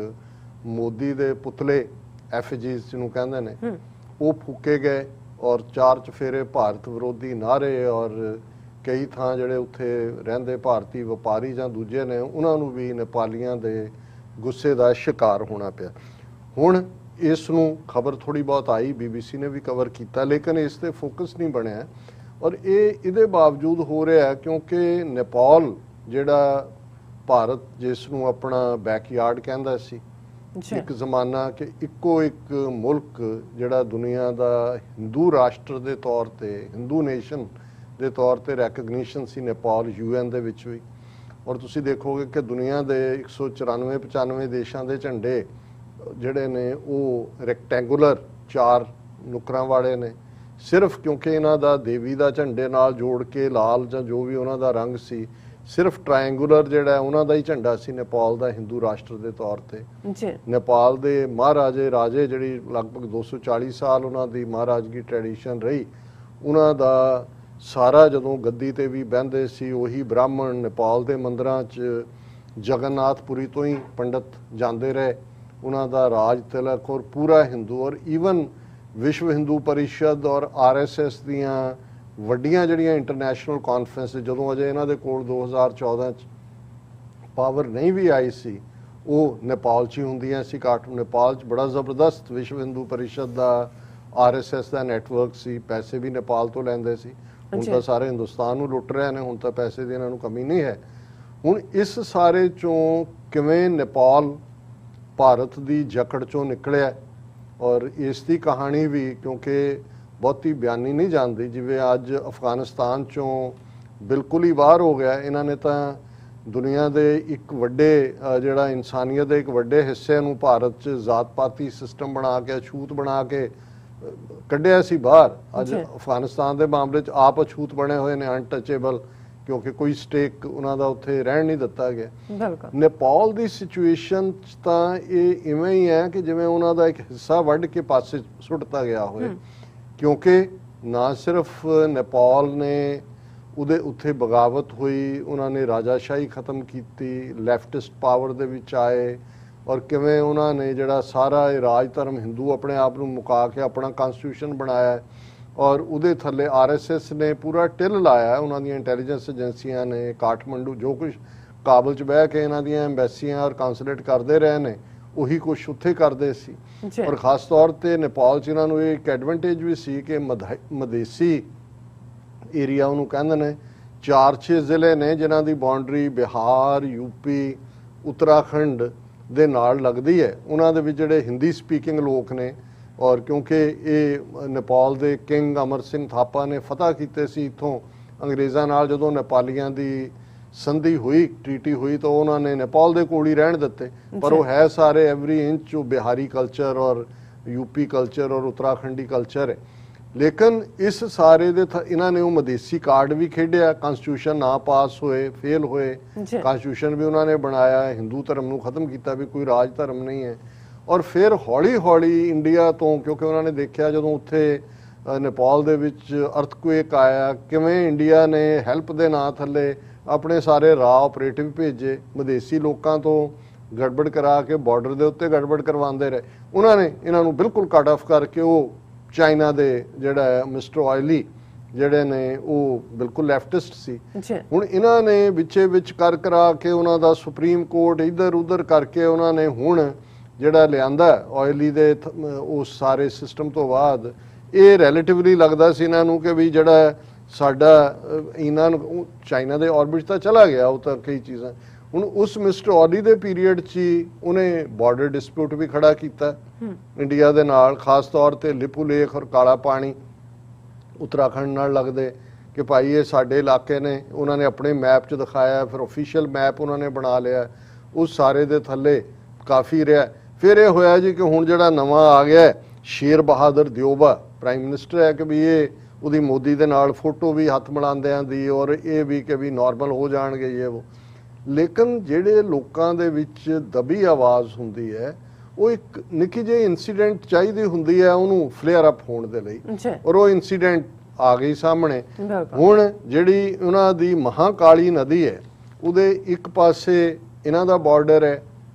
[SPEAKER 2] ਮੋਦੀ ਦੇ ਪੁਤਲੇ ਐਫਜੀਜ਼ ਜਿਹਨੂੰ ਕਹਿੰਦੇ ਨੇ ਉਹ ਫੂਕੇ ਗਏ ਔਰ 4 ਚਫੇਰੇ ਭਾਰਤ ਵਿਰੋਧੀ ਨਾਅਰੇ ਔਰ ਕਈ ਥਾਂ ਜਿਹੜੇ ਉੱਥੇ ਰਹਿੰਦੇ ਭਾਰਤੀ ਵਪਾਰੀ ਜਾਂ ਦੂਜੇ ਨੇ ਉਹਨਾਂ ਨੂੰ ਵੀ ਨੇਪਾਲੀਆਂ ਦੇ ਗੁੱਸੇ ਦਾ ਸ਼ਿਕਾਰ ਹੋਣਾ ਪਿਆ। ਹੁਣ ਇਸ ਨੂੰ ਖਬਰ ਥੋੜੀ ਬਹੁਤ ਆਈ, BBC ਨੇ ਵੀ ਕਵਰ ਕੀਤਾ, ਲੇਕਿਨ ਇਸ ਤੇ ਫੋਕਸ ਨਹੀਂ ਬਣਿਆ ਔਰ ਇਹ ਇਹਦੇ ਬਾਵਜੂਦ ਹੋ ਰਿਹਾ ਕਿਉਂਕਿ ਨੇਪਾਲ ਜਿਹੜਾ ਭਾਰਤ ਜਿਸ ਨੂੰ ਆਪਣਾ ਬੈਕਯਾਰਡ ਕਹਿੰਦਾ ਸੀ, ਇੱਕ ਜ਼ਮਾਨਾ ਕਿ ਇੱਕੋ ਇੱਕ ਮੁਲਕ ਜਿਹੜਾ ਦੁਨੀਆ ਦਾ ਹਿੰਦੂ ਰਾਸ਼ਟਰ ਦੇ ਤੌਰ ਤੇ, ਹਿੰਦੂ ਨੇਸ਼ਨ ਦੇ ਤੌਰ ਤੇ ਰੈਕਗਨੀਸ਼ਨ ਸੀ ਨੇਪਾਲ UN ਦੇ ਵਿੱਚ ਵੀ। ਔਰ ਤੁਸੀਂ ਦੇਖੋਗੇ ਕਿ ਦੁਨੀਆ ਦੇ 194-95 ਦੇਸ਼ਾਂ ਦੇ ਝੰਡੇ ਜਿਹੜੇ ਨੇ ਉਹ ਰੈਕਟੈਂਗੂਲਰ 4 ਨੁਕਰਾਂ ਵਾਲੇ ਨੇ, ਸਿਰਫ ਕਿਉਂਕਿ ਇਹਨਾਂ ਦਾ ਦੇਵੀ ਦਾ ਝੰਡੇ ਨਾਲ ਜੋੜ ਕੇ ਲਾਲ ਜਾਂ ਜੋ ਵੀ ਉਹਨਾਂ ਦਾ ਰੰਗ ਸੀ, ਸਿਰਫ ਟ੍ਰਾਇੰਗੂਲਰ ਜਿਹੜਾ ਉਹਨਾਂ ਦਾ ਹੀ ਝੰਡਾ ਸੀ ਨੇਪਾਲ ਦਾ ਹਿੰਦੂ ਰਾਸ਼ਟਰ ਦੇ ਤੌਰ ਤੇ। ਨੇਪਾਲ ਦੇ ਮਹਾਰਾਜੇ ਰਾਜੇ ਜਿਹੜੀ ਲਗਭਗ 240 ਸਾਲ ਉਹਨਾਂ ਦੀ ਮਹਾਰਾਜਗੀ ਟ੍ਰੈਡੀਸ਼ਨ ਰਹੀ, ਉਹਨਾਂ ਦਾ ਸਾਰਾ ਜਦੋਂ ਗੱਦੀ ਤੇ ਵੀ ਬਹਿੰਦੇ ਸੀ ਉਹੀ ਬ੍ਰਾਹਮਣ ਨੇਪਾਲ ਦੇ ਮੰਦਿਰਾਂ 'ਚ ਜਗਨਨਾਥਪੁਰੀ ਤੋਂ ਹੀ ਪੰਡਤ ਜਾਂਦੇ ਰਹੇ, ਉਹਨਾਂ ਦਾ ਰਾਜ ਤਿਲਕ ਔਰ ਪੂਰਾ ਹਿੰਦੂ ਔਰ ਈਵਨ ਵਿਸ਼ਵ ਹਿੰਦੂ ਪਰਿਸ਼ਦ ਔਰ RSS ਦੀਆਂ ਵੱਡੀਆਂ ਜਿਹੜੀਆਂ ਇੰਟਰਨੈਸ਼ਨਲ ਕਾਨਫਰੰਸ ਜਦੋਂ ਅਜੇ ਇਹਨਾਂ ਦੇ ਕੋਲ 2014 ਚ ਪਾਵਰ ਨਹੀਂ ਵੀ ਆਈ ਸੀ, ਉਹ ਨੇਪਾਲ 'ਚ ਹੀ ਹੁੰਦੀਆਂ ਸੀ। ਨੇਪਾਲ 'ਚ ਬੜਾ ਜ਼ਬਰਦਸਤ ਵਿਸ਼ਵ ਹਿੰਦੂ ਪਰਿਸ਼ਦ ਦਾ RSS ਦਾ ਨੈਟਵਰਕ ਸੀ, ਪੈਸੇ ਵੀ ਨੇਪਾਲ ਤੋਂ ਲੈਂਦੇ ਸੀ। ਹੁਣ ਤਾਂ ਸਾਰੇ ਹਿੰਦੁਸਤਾਨ ਨੂੰ ਲੁੱਟ ਰਹੇ ਨੇ, ਹੁਣ ਤਾਂ ਪੈਸੇ ਦੀ ਇਹਨਾਂ ਨੂੰ ਕਮੀ ਨਹੀਂ ਹੈ। ਹੁਣ ਇਸ ਸਾਰੇ ਚੋਂ ਕਿਵੇਂ ਨੇਪਾਲ ਭਾਰਤ ਦੀ ਜਕੜ ਚੋਂ ਨਿਕਲਿਆ ਔਰ ਇਸ ਦੀ ਕਹਾਣੀ ਵੀ ਕਿਉਂਕਿ ਬਹੁਤੀ ਬਿਆਨੀ ਨਹੀਂ ਜਾਂਦੀ, ਜਿਵੇਂ ਅੱਜ ਅਫਗਾਨਿਸਤਾਨ ਚੋਂ ਬਿਲਕੁਲ ਹੀ ਬਾਹਰ ਹੋ ਗਿਆ। ਇਹਨਾਂ ਨੇ ਤਾਂ ਦੁਨੀਆ ਦੇ ਇੱਕ ਵੱਡੇ ਜਿਹੜਾ ਇਨਸਾਨੀਅਤ ਦੇ ਇੱਕ ਵੱਡੇ ਹਿੱਸੇ ਨੂੰ ਭਾਰਤ 'ਚ ਜ਼ਾਤ-ਪਾਤੀ ਸਿਸਟਮ ਬਣਾ ਕੇ, ਅਛੂਤ ਬਣਾ ਕੇ ਕੱਢਿਆ ਸੀ ਬਾਹਰ। ਅੱਜ ਅਫਗਾਨਿਸਤਾਨ ਦੇ ਮਾਮਲੇ 'ਚ ਆਪ ਅਛੂਤ ਬਣੇ ਹੋਏ ਨੇ, ਅਨਟੱਚੇਬਲ, ਕਿਉਂਕਿ ਕੋਈ ਸਟੇਕ ਉਹਨਾਂ ਦਾ ਉੱਥੇ ਰਹਿਣ ਨਹੀਂ ਦਿੱਤਾ ਗਿਆ। ਨੇਪਾਲ ਦੀ ਸਿਚੁਏਸ਼ਨ 'ਚ ਤਾਂ ਇਹ ਇਵੇਂ ਹੀ ਹੈ ਕਿ ਜਿਵੇਂ ਉਹਨਾਂ ਦਾ ਇੱਕ ਹਿੱਸਾ ਵੱਢ ਕੇ ਪਾਸੇ ਸੁੱਟਤਾ ਗਿਆ ਹੋਵੇ, ਕਿਉਂਕਿ ਨਾ ਸਿਰਫ ਨੇਪਾਲ ਨੇ ਉਹਦੇ ਉੱਥੇ ਬਗਾਵਤ ਹੋਈ, ਉਹਨਾਂ ਨੇ ਰਾਜਾਸ਼ਾਹੀ ਖਤਮ ਕੀਤੀ, ਲੈਫਟਿਸਟ ਪਾਵਰ ਦੇ ਵਿੱਚ ਆਏ ਔਰ ਕਿਵੇਂ ਉਹਨਾਂ ਨੇ ਜਿਹੜਾ ਸਾਰਾ ਇਹ ਰਾਜ ਧਰਮ ਹਿੰਦੂ ਆਪਣੇ ਆਪ ਨੂੰ ਮੁਕਾ ਕੇ ਆਪਣਾ ਕਨਸਟੀਟਿਊਸ਼ਨ ਬਣਾਇਆ ਔਰ ਉਹਦੇ ਥੱਲੇ RSS ਨੇ ਪੂਰਾ ਟਿਲ ਲਾਇਆ। ਉਹਨਾਂ ਦੀਆਂ ਇੰਟੈਲੀਜੈਂਸ ਏਜੰਸੀਆਂ ਨੇ ਕਾਠਮੰਡੂ ਜੋ ਕੁਝ ਕਾਬਲ 'ਚ ਬਹਿ ਕੇ ਇਹਨਾਂ ਦੀਆਂ ਐਮਬੈਸੀਆਂ ਔਰ ਕਾਉਂਸਲੇਟ ਕਰਦੇ ਰਹੇ ਨੇ, ਉਹੀ ਕੁਛ ਉੱਥੇ ਕਰਦੇ ਸੀ। ਔਰ ਖਾਸ ਤੌਰ ਤੇ ਨੇਪਾਲ 'ਚ ਇਹਨਾਂ ਨੂੰ ਇਹ ਇੱਕ ਐਡਵਾਂਟੇਜ ਵੀ ਸੀ ਕਿ ਮਦੇਸੀ ਏਰੀਆ ਉਹਨੂੰ ਕਹਿੰਦੇ ਨੇ 4-6 ਜ਼ਿਲ੍ਹੇ ਨੇ ਜਿਨ੍ਹਾਂ ਦੀ ਬਾਉਂਡਰੀ ਬਿਹਾਰ, ਯੂਪੀ, ਉੱਤਰਾਖੰਡ ਦੇ ਨਾਲ ਲੱਗਦੀ ਹੈ। ਉਹਨਾਂ ਦੇ ਵਿੱਚ ਜਿਹੜੇ ਹਿੰਦੀ ਸਪੀਕਿੰਗ ਲੋਕ ਨੇ, ਔਰ ਕਿਉਂਕਿ ਇਹ ਨੇਪਾਲ ਦੇ ਕਿੰਗ ਅਮਰ ਸਿੰਘ ਥਾਪਾ ਨੇ ਫਤਹ ਕੀਤੇ ਸੀ ਇੱਥੋਂ ਅੰਗਰੇਜ਼ਾਂ ਨਾਲ, ਜਦੋਂ ਨੇਪਾਲੀਆਂ ਦੀ ਸੰਧੀ ਹੋਈ, ਟ੍ਰੀਟੀ ਹੋਈ, ਤਾਂ ਉਹਨਾਂ ਨੇ ਨੇਪਾਲ ਦੇ ਕੋਲ ਹੀ ਰਹਿਣ ਦਿੱਤੇ। ਪਰ ਉਹ ਹੈ ਸਾਰੇ ਐਵਰੀ ਇੰਚ ਉਹ ਬਿਹਾਰੀ ਕਲਚਰ ਔਰ यूपी कल्चर और उत्तराखंडी कल्चर है। लेकिन इस सारे दे इन्हों ने वो मदेसी कार्ड भी खेडिया, कॉन्स्टिट्यूशन ना पास होए, फेल होए, कॉन्स्टिट्यूशन भी उन्होंने बनाया, हिंदू धर्म को खत्म किया भी कोई राज धर्म नहीं है। और फिर हौली हौली इंडिया तो, क्योंकि उन्होंने देखा जो उत्थे नेपाल दे विच अर्थक्वेक आया, किवें इंडिया ने हैल्प दे नां थले अपने सारे राह ऑपरेटिव भेजे, मदेसी लोगों तो गड़बड़ करा के बॉर्डर के उत्ते गड़बड़ करवाते रहे। उन्होंने इन्हों बिल्कुल कट ऑफ करके वो चाइना के जोड़ा मिस्टर ऑयली ਜਿਹੜੇ ਨੇ ਉਹ ਬਿਲਕੁਲ ਲੈਫਟਿਸਟ ਸੀ। ਹੁਣ ਇਹਨਾਂ ਨੇ ਵਿੱਚੇ ਵਿੱਚ ਕਰ ਕਰਾ ਕੇ ਉਹਨਾਂ ਦਾ ਸੁਪਰੀਮ ਕੋਰਟ ਇੱਧਰ ਉੱਧਰ ਕਰਕੇ ਉਹਨਾਂ ਨੇ ਹੁਣ ਜਿਹੜਾ ਲਿਆਂਦਾ ਆਇਲੀ ਦੇ ਉਸ ਸਾਰੇ ਸਿਸਟਮ ਤੋਂ ਬਾਅਦ ਇਹ ਰਿਲੇਟਿਵਲੀ ਲੱਗਦਾ ਸੀ ਇਹਨਾਂ ਨੂੰ ਕਿ ਵੀ ਜਿਹੜਾ ਸਾਡਾ ਇਹਨਾਂ ਨੂੰ ਚਾਈਨਾ ਦੇ ਆਰਬਿਟ ਤਾਂ ਚਲਾ ਗਿਆ, ਉਹ ਤਾਂ ਕਈ ਚੀਜ਼ਾਂ। ਹੁਣ ਉਸ ਮਿਸਟਰ ਔਲੀ ਦੇ ਪੀਰੀਅਡ 'ਚ ਹੀ ਉਹਨੇ ਬਾਰਡਰ ਡਿਸਪਿਊਟ ਵੀ ਖੜਾ ਕੀਤਾ ਇੰਡੀਆ ਦੇ ਨਾਲ, ਖਾਸ ਤੌਰ ਤੇ ਲਿਪੂ ਲੇਖ ਔਰ ਕਾਲਾ ਪਾਣੀ ਉੱਤਰਾਖੰਡ ਨਾਲ ਲੱਗਦੇ ਕਿ ਭਾਈ ਇਹ ਸਾਡੇ ਇਲਾਕੇ ਨੇ। ਉਹਨਾਂ ਨੇ ਆਪਣੇ ਮੈਪ 'ਚ ਦਿਖਾਇਆ, ਫਿਰ ਆਫੀਸ਼ੀਅਲ ਮੈਪ ਉਹਨਾਂ ਨੇ ਬਣਾ ਲਿਆ, ਉਸ ਸਾਰੇ ਦੇ ਥੱਲੇ ਕਾਫੀ ਰਿਹਾ। ਫਿਰ ਇਹ ਹੋਇਆ ਜੀ ਕਿ ਹੁਣ ਜਿਹੜਾ ਨਵਾਂ ਆ ਗਿਆ ਸ਼ੇਰ ਬਹਾਦਰ ਦਿਓਬਾ ਪ੍ਰਾਈਮ ਮਿਨਿਸਟਰ ਹੈ, ਕਿ ਵੀ ਇਹ ਉਹਦੀ ਮੋਦੀ ਦੇ ਨਾਲ ਫੋਟੋ ਵੀ ਹੱਥ ਮਿਲਾਉਂਦਿਆਂ ਦੀ, ਔਰ ਇਹ ਵੀ ਕਿ ਵੀ ਨਾਰਮਲ ਹੋ ਜਾਣਗੇ ਇਹ ਉਹ। ਲੇਕਿਨ ਜਿਹੜੇ ਲੋਕਾਂ ਦੇ ਵਿੱਚ ਦਬੀ ਆਵਾਜ਼ ਹੁੰਦੀ ਹੈ, ਉਹ ਇੱਕ ਨਿੱਕੀ ਜਿਹੀ ਇਨਸੀਡੈਂਟ ਚਾਹੀਦੀ ਹੁੰਦੀ ਹੈ ਉਹਨੂੰ ਫਲੇਅਰ ਅਪ ਹੋਣ ਦੇ ਲਈ, ਔਰ ਉਹ ਇਨਸੀਡੈਂਟ ਆ ਗਈ ਸਾਹਮਣੇ। ਹੁਣ ਜਿਹੜੀ ਉਹਨਾਂ ਦੀ ਮਹਾਕਾਲੀ ਨਦੀ ਹੈ, ਉਹਦੇ ਇੱਕ ਪਾਸੇ ਇਹਨਾਂ ਦਾ ਬਾਰਡਰ ਹੈ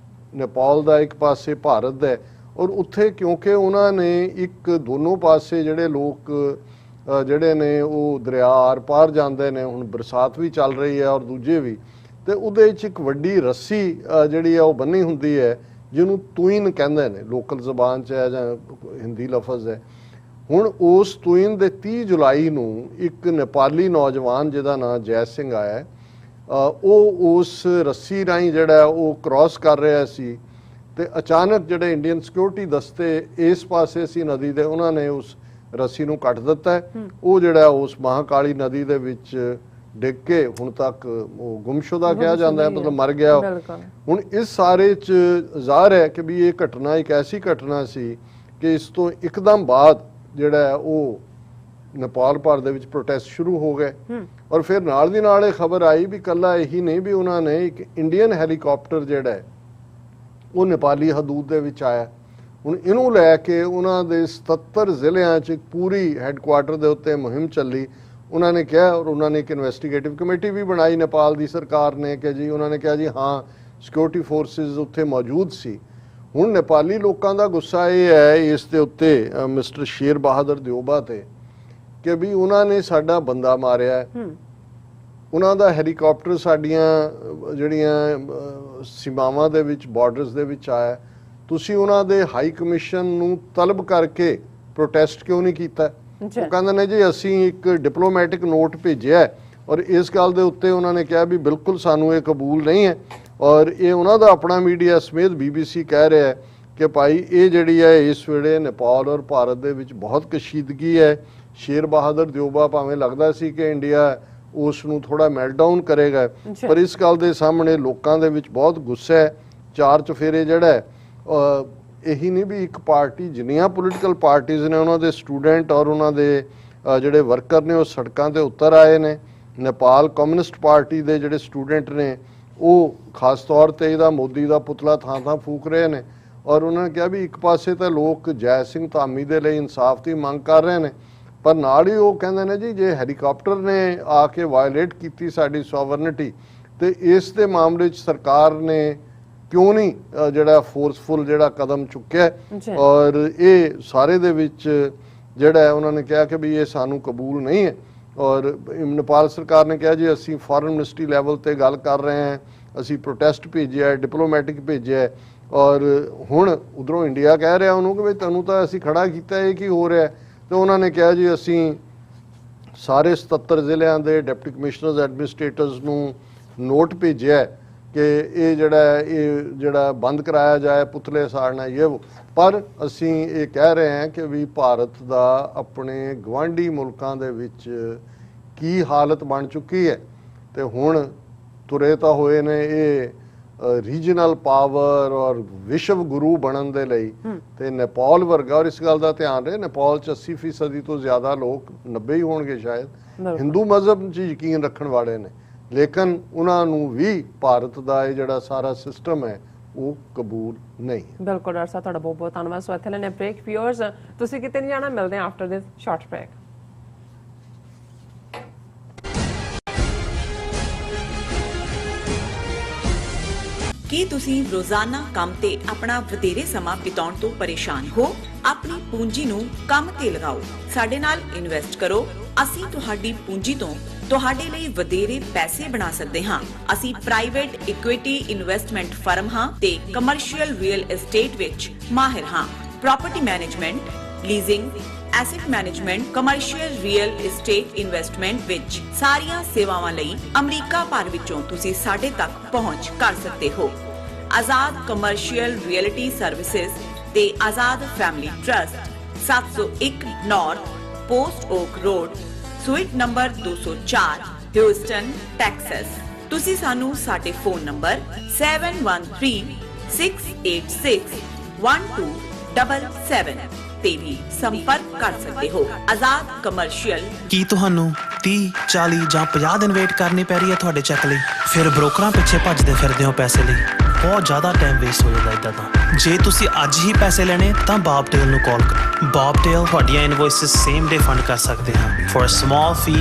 [SPEAKER 2] ਨੇਪਾਲ ਦਾ, ਇੱਕ ਪਾਸੇ ਭਾਰਤ ਦਾ, ਔਰ ਉੱਥੇ ਕਿਉਂਕਿ ਉਹਨਾਂ ਨੇ ਇੱਕ ਦੋਨੋਂ ਪਾਸੇ ਜਿਹੜੇ ਲੋਕ ਜਿਹੜੇ ਨੇ ਉਹ ਦਰਿਆ ਆਰ ਪਾਰ ਜਾਂਦੇ ਨੇ, ਹੁਣ ਬਰਸਾਤ ਵੀ ਚੱਲ ਰਹੀ ਹੈ ਔਰ ਦੂਜੇ ਵੀ, ਤੇ ਉਹਦੇ 'ਚ ਇੱਕ ਵੱਡੀ ਰੱਸੀ ਜਿਹੜੀ ਆ ਉਹ ਬੰਨੀ ਹੁੰਦੀ ਹੈ ਜਿਹਨੂੰ ਤੁਈਨ ਕਹਿੰਦੇ ਨੇ, ਲੋਕਲ ਜ਼ਬਾਨ 'ਚ ਹੈ ਜਾਂ ਹਿੰਦੀ ਲਫ਼ਜ਼ ਹੈ। ਹੁਣ ਉਸ ਤੁਈਨ ਦੇ 30 ਜੁਲਾਈ ਨੂੰ ਇੱਕ ਨੇਪਾਲੀ ਨੌਜਵਾਨ ਜਿਹਦਾ ਨਾਂ ਜੈ ਸਿੰਘ ਆਇਆ, ਉਹ ਉਸ ਰੱਸੀ ਰਾਹੀਂ ਜਿਹੜਾ ਉਹ ਕ੍ਰਾਸ ਕਰ ਰਿਹਾ ਸੀ, ਤੇ ਅਚਾਨਕ ਜਿਹੜੇ ਇੰਡੀਅਨ ਸਿਕਿਉਰਿਟੀ ਦਸਤੇ ਇਸ ਪਾਸੇ ਸੀ ਨਦੀ ਦੇ, ਉਹਨਾਂ ਨੇ ਉਸ ਰੱਸੀ ਨੂੰ ਕੱਟ ਦਿੱਤਾ। ਉਹ ਜਿਹੜਾ ਉਸ ਮਹਾਕਾਲੀ ਨਦੀ ਦੇ ਵਿੱਚ ਡਿੱਗ ਕੇ ਹੁਣ ਤੱਕ ਉਹ ਗੁੰਮਸ਼ੁਦਾ ਕਿਹਾ ਜਾਂਦਾ ਹੈ, ਮਤਲਬ ਮਰ ਗਿਆ। ਹੁਣ ਇਸ ਸਾਰੇ 'ਚ ਜ਼ਾਹਰ ਹੈ ਕਿ ਵੀ ਇਹ ਘਟਨਾ ਇੱਕ ਐਸੀ ਘਟਨਾ ਸੀ ਕਿ ਇਸ ਤੋਂ ਇੱਕਦਮ ਬਾਅਦ ਜਿਹੜਾ ਉਹ ਨੇਪਾਲ ਭਰ ਦੇ ਵਿੱਚ ਪ੍ਰੋਟੈਸਟ ਸ਼ੁਰੂ ਹੋ ਗਏ, ਔਰ ਫਿਰ ਨਾਲ ਦੀ ਨਾਲ ਇਹ ਖਬਰ ਆਈ ਵੀ ਕੱਲਾ ਇਹੀ ਨਹੀਂ, ਵੀ ਉਹਨਾਂ ਨੇ ਇੱਕ ਇੰਡੀਅਨ ਹੈਲੀਕਾਪਟਰ ਜਿਹੜਾ ਹੈ ਉਹ ਨੇਪਾਲੀ ਹਦੂਦ ਦੇ ਵਿੱਚ ਆਇਆ। ਹੁਣ ਇਹਨੂੰ ਲੈ ਕੇ ਉਹਨਾਂ ਦੇ 77 ਜ਼ਿਲ੍ਹਿਆਂ 'ਚ ਪੂਰੀ ਹੈੱਡਕੁਆਟਰ ਦੇ ਉੱਤੇ ਮੁਹਿੰਮ ਚੱਲੀ। ਉਹਨਾਂ ਨੇ ਕਿਹਾ, ਔਰ ਉਹਨਾਂ ਨੇ ਇੱਕ ਇਨਵੈਸਟੀਗੇਟਿਵ ਕਮੇਟੀ ਵੀ ਬਣਾਈ ਨੇਪਾਲ ਦੀ ਸਰਕਾਰ ਨੇ, ਕਿ ਜੀ ਉਹਨਾਂ ਨੇ ਕਿਹਾ ਜੀ ਹਾਂ ਸਿਕਿਉਰਿਟੀ ਫੋਰਸਿਸ ਉੱਥੇ ਮੌਜੂਦ ਸੀ। ਹੁਣ ਨੇਪਾਲੀ ਲੋਕਾਂ ਦਾ ਗੁੱਸਾ ਇਹ ਹੈ ਇਸ ਦੇ ਉੱਤੇ ਮਿਸਟਰ ਸ਼ੇਰ ਬਹਾਦਰ ਦਿਓਬਾ ਤੇ, ਕਿ ਵੀ ਉਹਨਾਂ ਨੇ ਸਾਡਾ ਬੰਦਾ ਮਾਰਿਆ, ਉਹਨਾਂ ਦਾ ਹੈਲੀਕਾਪਟਰ ਸਾਡੀਆਂ ਜਿਹੜੀਆਂ ਸੀਮਾਵਾਂ ਦੇ ਵਿੱਚ ਬਾਰਡਰਸ ਦੇ ਵਿੱਚ ਆਇਆ, ਤੁਸੀਂ ਉਹਨਾਂ ਦੇ ਹਾਈ ਕਮਿਸ਼ਨ ਨੂੰ ਤਲਬ ਕਰਕੇ ਪ੍ਰੋਟੈਸਟ ਕਿਉਂ ਨਹੀਂ ਕੀਤਾ? ਉਹ ਕਹਿੰਦੇ ਨੇ ਜੀ ਅਸੀਂ ਇੱਕ ਡਿਪਲੋਮੈਟਿਕ ਨੋਟ ਭੇਜਿਆ, ਔਰ ਇਸ ਗੱਲ ਦੇ ਉੱਤੇ ਉਹਨਾਂ ਨੇ ਕਿਹਾ ਵੀ ਬਿਲਕੁਲ ਸਾਨੂੰ ਇਹ ਕਬੂਲ ਨਹੀਂ ਹੈ। ਔਰ ਇਹ ਉਹਨਾਂ ਦਾ ਆਪਣਾ ਮੀਡੀਆ ਸਮੇਤ BBC ਕਹਿ ਰਿਹਾ ਹੈ ਕਿ ਭਾਈ ਇਹ ਜਿਹੜੀ ਹੈ ਇਸ ਵੇਲੇ ਨੇਪਾਲ ਔਰ ਭਾਰਤ ਦੇ ਵਿੱਚ ਬਹੁਤ ਕਸ਼ੀਦਗੀ ਹੈ। ਸ਼ੇਰ ਬਹਾਦਰ ਦਿਓਬਾ ਭਾਵੇਂ ਲੱਗਦਾ ਸੀ ਕਿ ਇੰਡੀਆ ਉਸ ਨੂੰ ਥੋੜਾ ਮੈਲਟਡਾਊਨ ਕਰੇਗਾ, ਪਰ ਇਸ ਗੱਲ ਦੇ ਸਾਹਮਣੇ ਲੋਕਾਂ ਦੇ ਵਿੱਚ ਬਹੁਤ ਗੁੱਸਾ ਹੈ। ਚਾਰ ਚਫੇਰੇ ਜਿਹੜਾ ਇਹੀ ਨਹੀਂ ਵੀ ਇੱਕ ਪਾਰਟੀ, ਜਿੰਨੀਆਂ ਪੋਲੀਟੀਕਲ ਪਾਰਟੀਆਂ ਨੇ ਉਹਨਾਂ ਦੇ ਸਟੂਡੈਂਟ ਔਰ ਉਹਨਾਂ ਦੇ ਜਿਹੜੇ ਵਰਕਰ ਨੇ ਉਹ ਸੜਕਾਂ ਤੇ ਉਤਰ ਆਏ ਨੇ। ਨੇਪਾਲ ਕਮਿਊਨਿਸਟ ਪਾਰਟੀ ਦੇ ਜਿਹੜੇ ਸਟੂਡੈਂਟ ਨੇ ਉਹ ਖਾਸ ਤੌਰ ਤੇ ਇਹਦਾ ਮੋਦੀ ਦਾ ਪੁਤਲਾ ਥਾਂ ਥਾਂ ਫੂਕ ਰਹੇ ਨੇ, ਔਰ ਉਹਨਾਂ ਨੇ ਕਿਹਾ ਵੀ ਇੱਕ ਪਾਸੇ ਤਾਂ ਲੋਕ ਜੈ ਸਿੰਘ ਧਾਮੀ ਦੇ ਲਈ ਇਨਸਾਫ ਦੀ ਮੰਗ ਕਰ ਰਹੇ ਨੇ, ਪਰ ਨਾਲ ਹੀ ਉਹ ਕਹਿੰਦੇ ਨੇ ਜੀ ਜੇ ਹੈਲੀਕਾਪਟਰ ਨੇ ਆ ਕੇ ਵਾਇਲੇਟ ਕੀਤੀ ਸਾਡੀ ਸੋਵਰਨਿਟੀ, ਤੇ ਇਸ ਦੇ ਮਾਮਲੇ 'ਚ ਸਰਕਾਰ ਨੇ ਕਿਉਂ ਨਹੀਂ ਜਿਹੜਾ ਫੋਰਸਫੁਲ ਜਿਹੜਾ ਕਦਮ ਚੁੱਕਿਆ। ਔਰ ਇਹ ਸਾਰੇ ਦੇ ਵਿੱਚ ਜਿਹੜਾ ਉਹਨਾਂ ਨੇ ਕਿਹਾ ਕਿ ਵੀ ਇਹ ਸਾਨੂੰ ਕਬੂਲ ਨਹੀਂ ਹੈ। ਔਰ ਨੇਪਾਲ ਸਰਕਾਰ ਨੇ ਕਿਹਾ ਜੀ ਅਸੀਂ ਫੋਰਨ ਮਿਨਿਸਟਰੀ ਲੈਵਲ ਤੇ ਗੱਲ ਕਰ ਰਹੇ ਹਾਂ, ਅਸੀਂ ਪ੍ਰੋਟੈਸਟ ਭੇਜਿਆ, ਡਿਪਲੋਮੈਟਿਕ ਭੇਜਿਆ, ਔਰ ਹੁਣ ਉਧਰੋਂ ਇੰਡੀਆ ਕਹਿ ਰਿਹਾ ਉਹਨੂੰ ਕਿ ਵੀ ਤੁਹਾਨੂੰ ਤਾਂ ਅਸੀਂ ਖੜਾ ਕੀਤਾ, ਇਹ ਕੀ ਹੋ ਰਿਹਾ? ਤੇ ਉਹਨਾਂ ਨੇ ਕਿਹਾ ਜੀ ਅਸੀਂ ਸਾਰੇ 77 ਜ਼ਿਲ੍ਹਿਆਂ ਦੇ ਡਿਪਟੀ ਕਮਿਸ਼ਨਰਸ ਐਡਮਿਨਿਸਟ੍ਰੇਟਰਸ ਨੂੰ ਨੋਟ ਭੇਜਿਆ ਹੈ ਕਿ ਇਹ ਜਿਹੜਾ ਬੰਦ ਕਰਾਇਆ ਜਾਏ ਪੁਤਲੇ ਸਾੜਨਾ ਇਹ वो। ਪਰ ਅਸੀਂ ਇਹ ਕਹਿ ਰਹੇ ਹਾਂ ਕਿ ਵੀ ਭਾਰਤ ਦਾ ਆਪਣੇ ਗਵਾਂਢੀ ਮੁਲਕਾਂ ਦੇ ਵਿੱਚ ਕੀ ਹਾਲਤ ਬਣ ਚੁੱਕੀ ਹੈ ਤੇ ਹੁਣ ਤੁਰੇ ਤਾਂ ਹੋਏ ਨੇ ਇਹ ਰੀਜਨਲ ਪਾਵਰ ਔਰ ਵਿਸ਼ਵ ਗੁਰੂ ਬਣਨ ਦੇ ਲਈ ਤੇ ਨੇਪਾਲ ਵਰਗਾ। ਔਰ ਇਸ ਗੱਲ ਦਾ ਧਿਆਨ ਰਹੇ ਨੇਪਾਲ 'ਚ 80% ਤੋਂ ਜ਼ਿਆਦਾ ਲੋਕ 90 ਹੀ ਹੋਣਗੇ ਸ਼ਾਇਦ ਹਿੰਦੂ ਮਜ਼ਹਬ 'ਚ ਯਕੀਨ ਰੱਖਣ ਵਾਲੇ ਨੇ, ਲੇਕਿਨ ਉਹਨਾਂ ਨੂੰ ਵੀ ਭਾਰਤ ਦਾ ਇਹ ਜਿਹੜਾ ਸਾਰਾ ਸਿਸਟਮ ਹੈ ਉਹ ਕਬੂਲ ਨਹੀਂ।
[SPEAKER 1] ਬਿਲਕੁਲ ਡਾਕਟਰ ਸਾਹਿਬ, ਤੁਹਾਡਾ ਬਹੁਤ ਬਹੁਤ ਧੰਨਵਾਦ। ਸੋ ਇੱਥੇ ਲੈਣੇ ਬ੍ਰੇਕ। ਵਿਊਅਰਸ, ਤੁਸੀਂ ਕਿਤੇ ਨਹੀਂ ਜਾਣਾ, ਮਿਲਦੇ ਹਾਂ ਆਫਟਰ ਦਿਸ ਸ਼ਾਰਟ ਬ੍ਰੇਕ।
[SPEAKER 4] ਕੀ ਤੁਸੀਂ ਰੋਜ਼ਾਨਾ ਕੰਮ ਤੇ ਆਪਣਾ ਵਧੇਰੇ ਸਮਾਂ ਬਿਤਾਉਣ ਤੋਂ ਪਰੇਸ਼ਾਨ ਹੋ? ਆਪਣੀ ਪੂੰਜੀ ਨੂੰ ਕੰਮ ਤੇ ਲਗਾਓ, ਸਾਡੇ ਨਾਲ ਇਨਵੈਸਟ ਕਰੋ। ਅਸੀਂ ਤੁਹਾਡੀ ਪੂੰਜੀ ਤੋਂ ਤੁਹਾਡੇ ਲਈ ਵਧੇਰੇ ਪੈਸੇ ਬਣਾ ਸਕਦੇ ਹਾਂ। ਅਸੀਂ ਪ੍ਰਾਈਵੇਟ ਇਕੁਇਟੀ ਇਨਵੈਸਟਮੈਂਟ ਫਰਮ ਹਾਂ ਤੇ ਕਮਰਸ਼ੀਅਲ ਰੀਅਲ ਏਸਟੇਟ ਵਿੱਚ ਮਾਹਿਰ ਹਾਂ। Property management, leasing, asset management, commercial real estate investment ਵਿੱਚ ਸਾਰੀਆਂ ਸੇਵਾਵਾਂ ਲਈ ਅਮਰੀਕਾ ਭਰ ਵਿੱਚੋਂ ਤੁਸੀਂ ਸਾਡੇ ਤੱਕ ਪਹੁੰਚ ਕਰ ਸਕਦੇ ਹੋ। ਆਜ਼ਾਦ ਕਮਰਸ਼ੀਅਲ ਰੀਅਲਟੀ ਸਰਵਿਸਿਜ਼ ਤੇ Azad family trust, 701 north post oak road, suite number 204, Houston, Texas. ਤੁਸੀਂ ਸਾਨੂੰ ਸਾਡੇ ਫੋਨ ਨੰਬਰ 7136861277 ਤੇ ਵੀ ਸੰਪਰਕ ਕਰ ਸਕਦੇ ਹੋ। ਆਜ਼ਾਦ ਕਮਰਸ਼ੀਅਲ।
[SPEAKER 7] ਕੀ ਤੁਹਾਨੂੰ 30, 40 ਜਾਂ 50 ਦਿਨ ਵੇਟ ਕਰਨੀ ਪੈ ਰਹੀ ਹੈ ਤੁਹਾਡੇ ਚੈੱਕ ਲਈ? ਫਿਰ ਬ੍ਰੋਕਰਾਂ ਪਿੱਛੇ ਭੱਜਦੇ ਫਿਰਦੇ ਹੋ ਪੈਸੇ ਲਈ। ਬਹੁਤ ਜ਼ਿਆਦਾ ਟਾਈਮ ਵੇਸਟ ਹੋ ਜਾਂਦਾ ਇੱਦਾਂ ਤਾਂ। ਜੇ ਤੁਸੀਂ ਅੱਜ ਹੀ ਪੈਸੇ ਲੈਣੇ ਤਾਂ ਬੌਬਟੇਲ ਨੂੰ ਕਾਲ ਕਰੋ। ਬੌਬਟੇਲ ਤੁਹਾਡੀਆਂ ਇਨਵੌਇਸਸ ਸੇਮ ਡੇ ਫੰਡ ਕਰ ਸਕਦੇ ਹਨ for a small fee,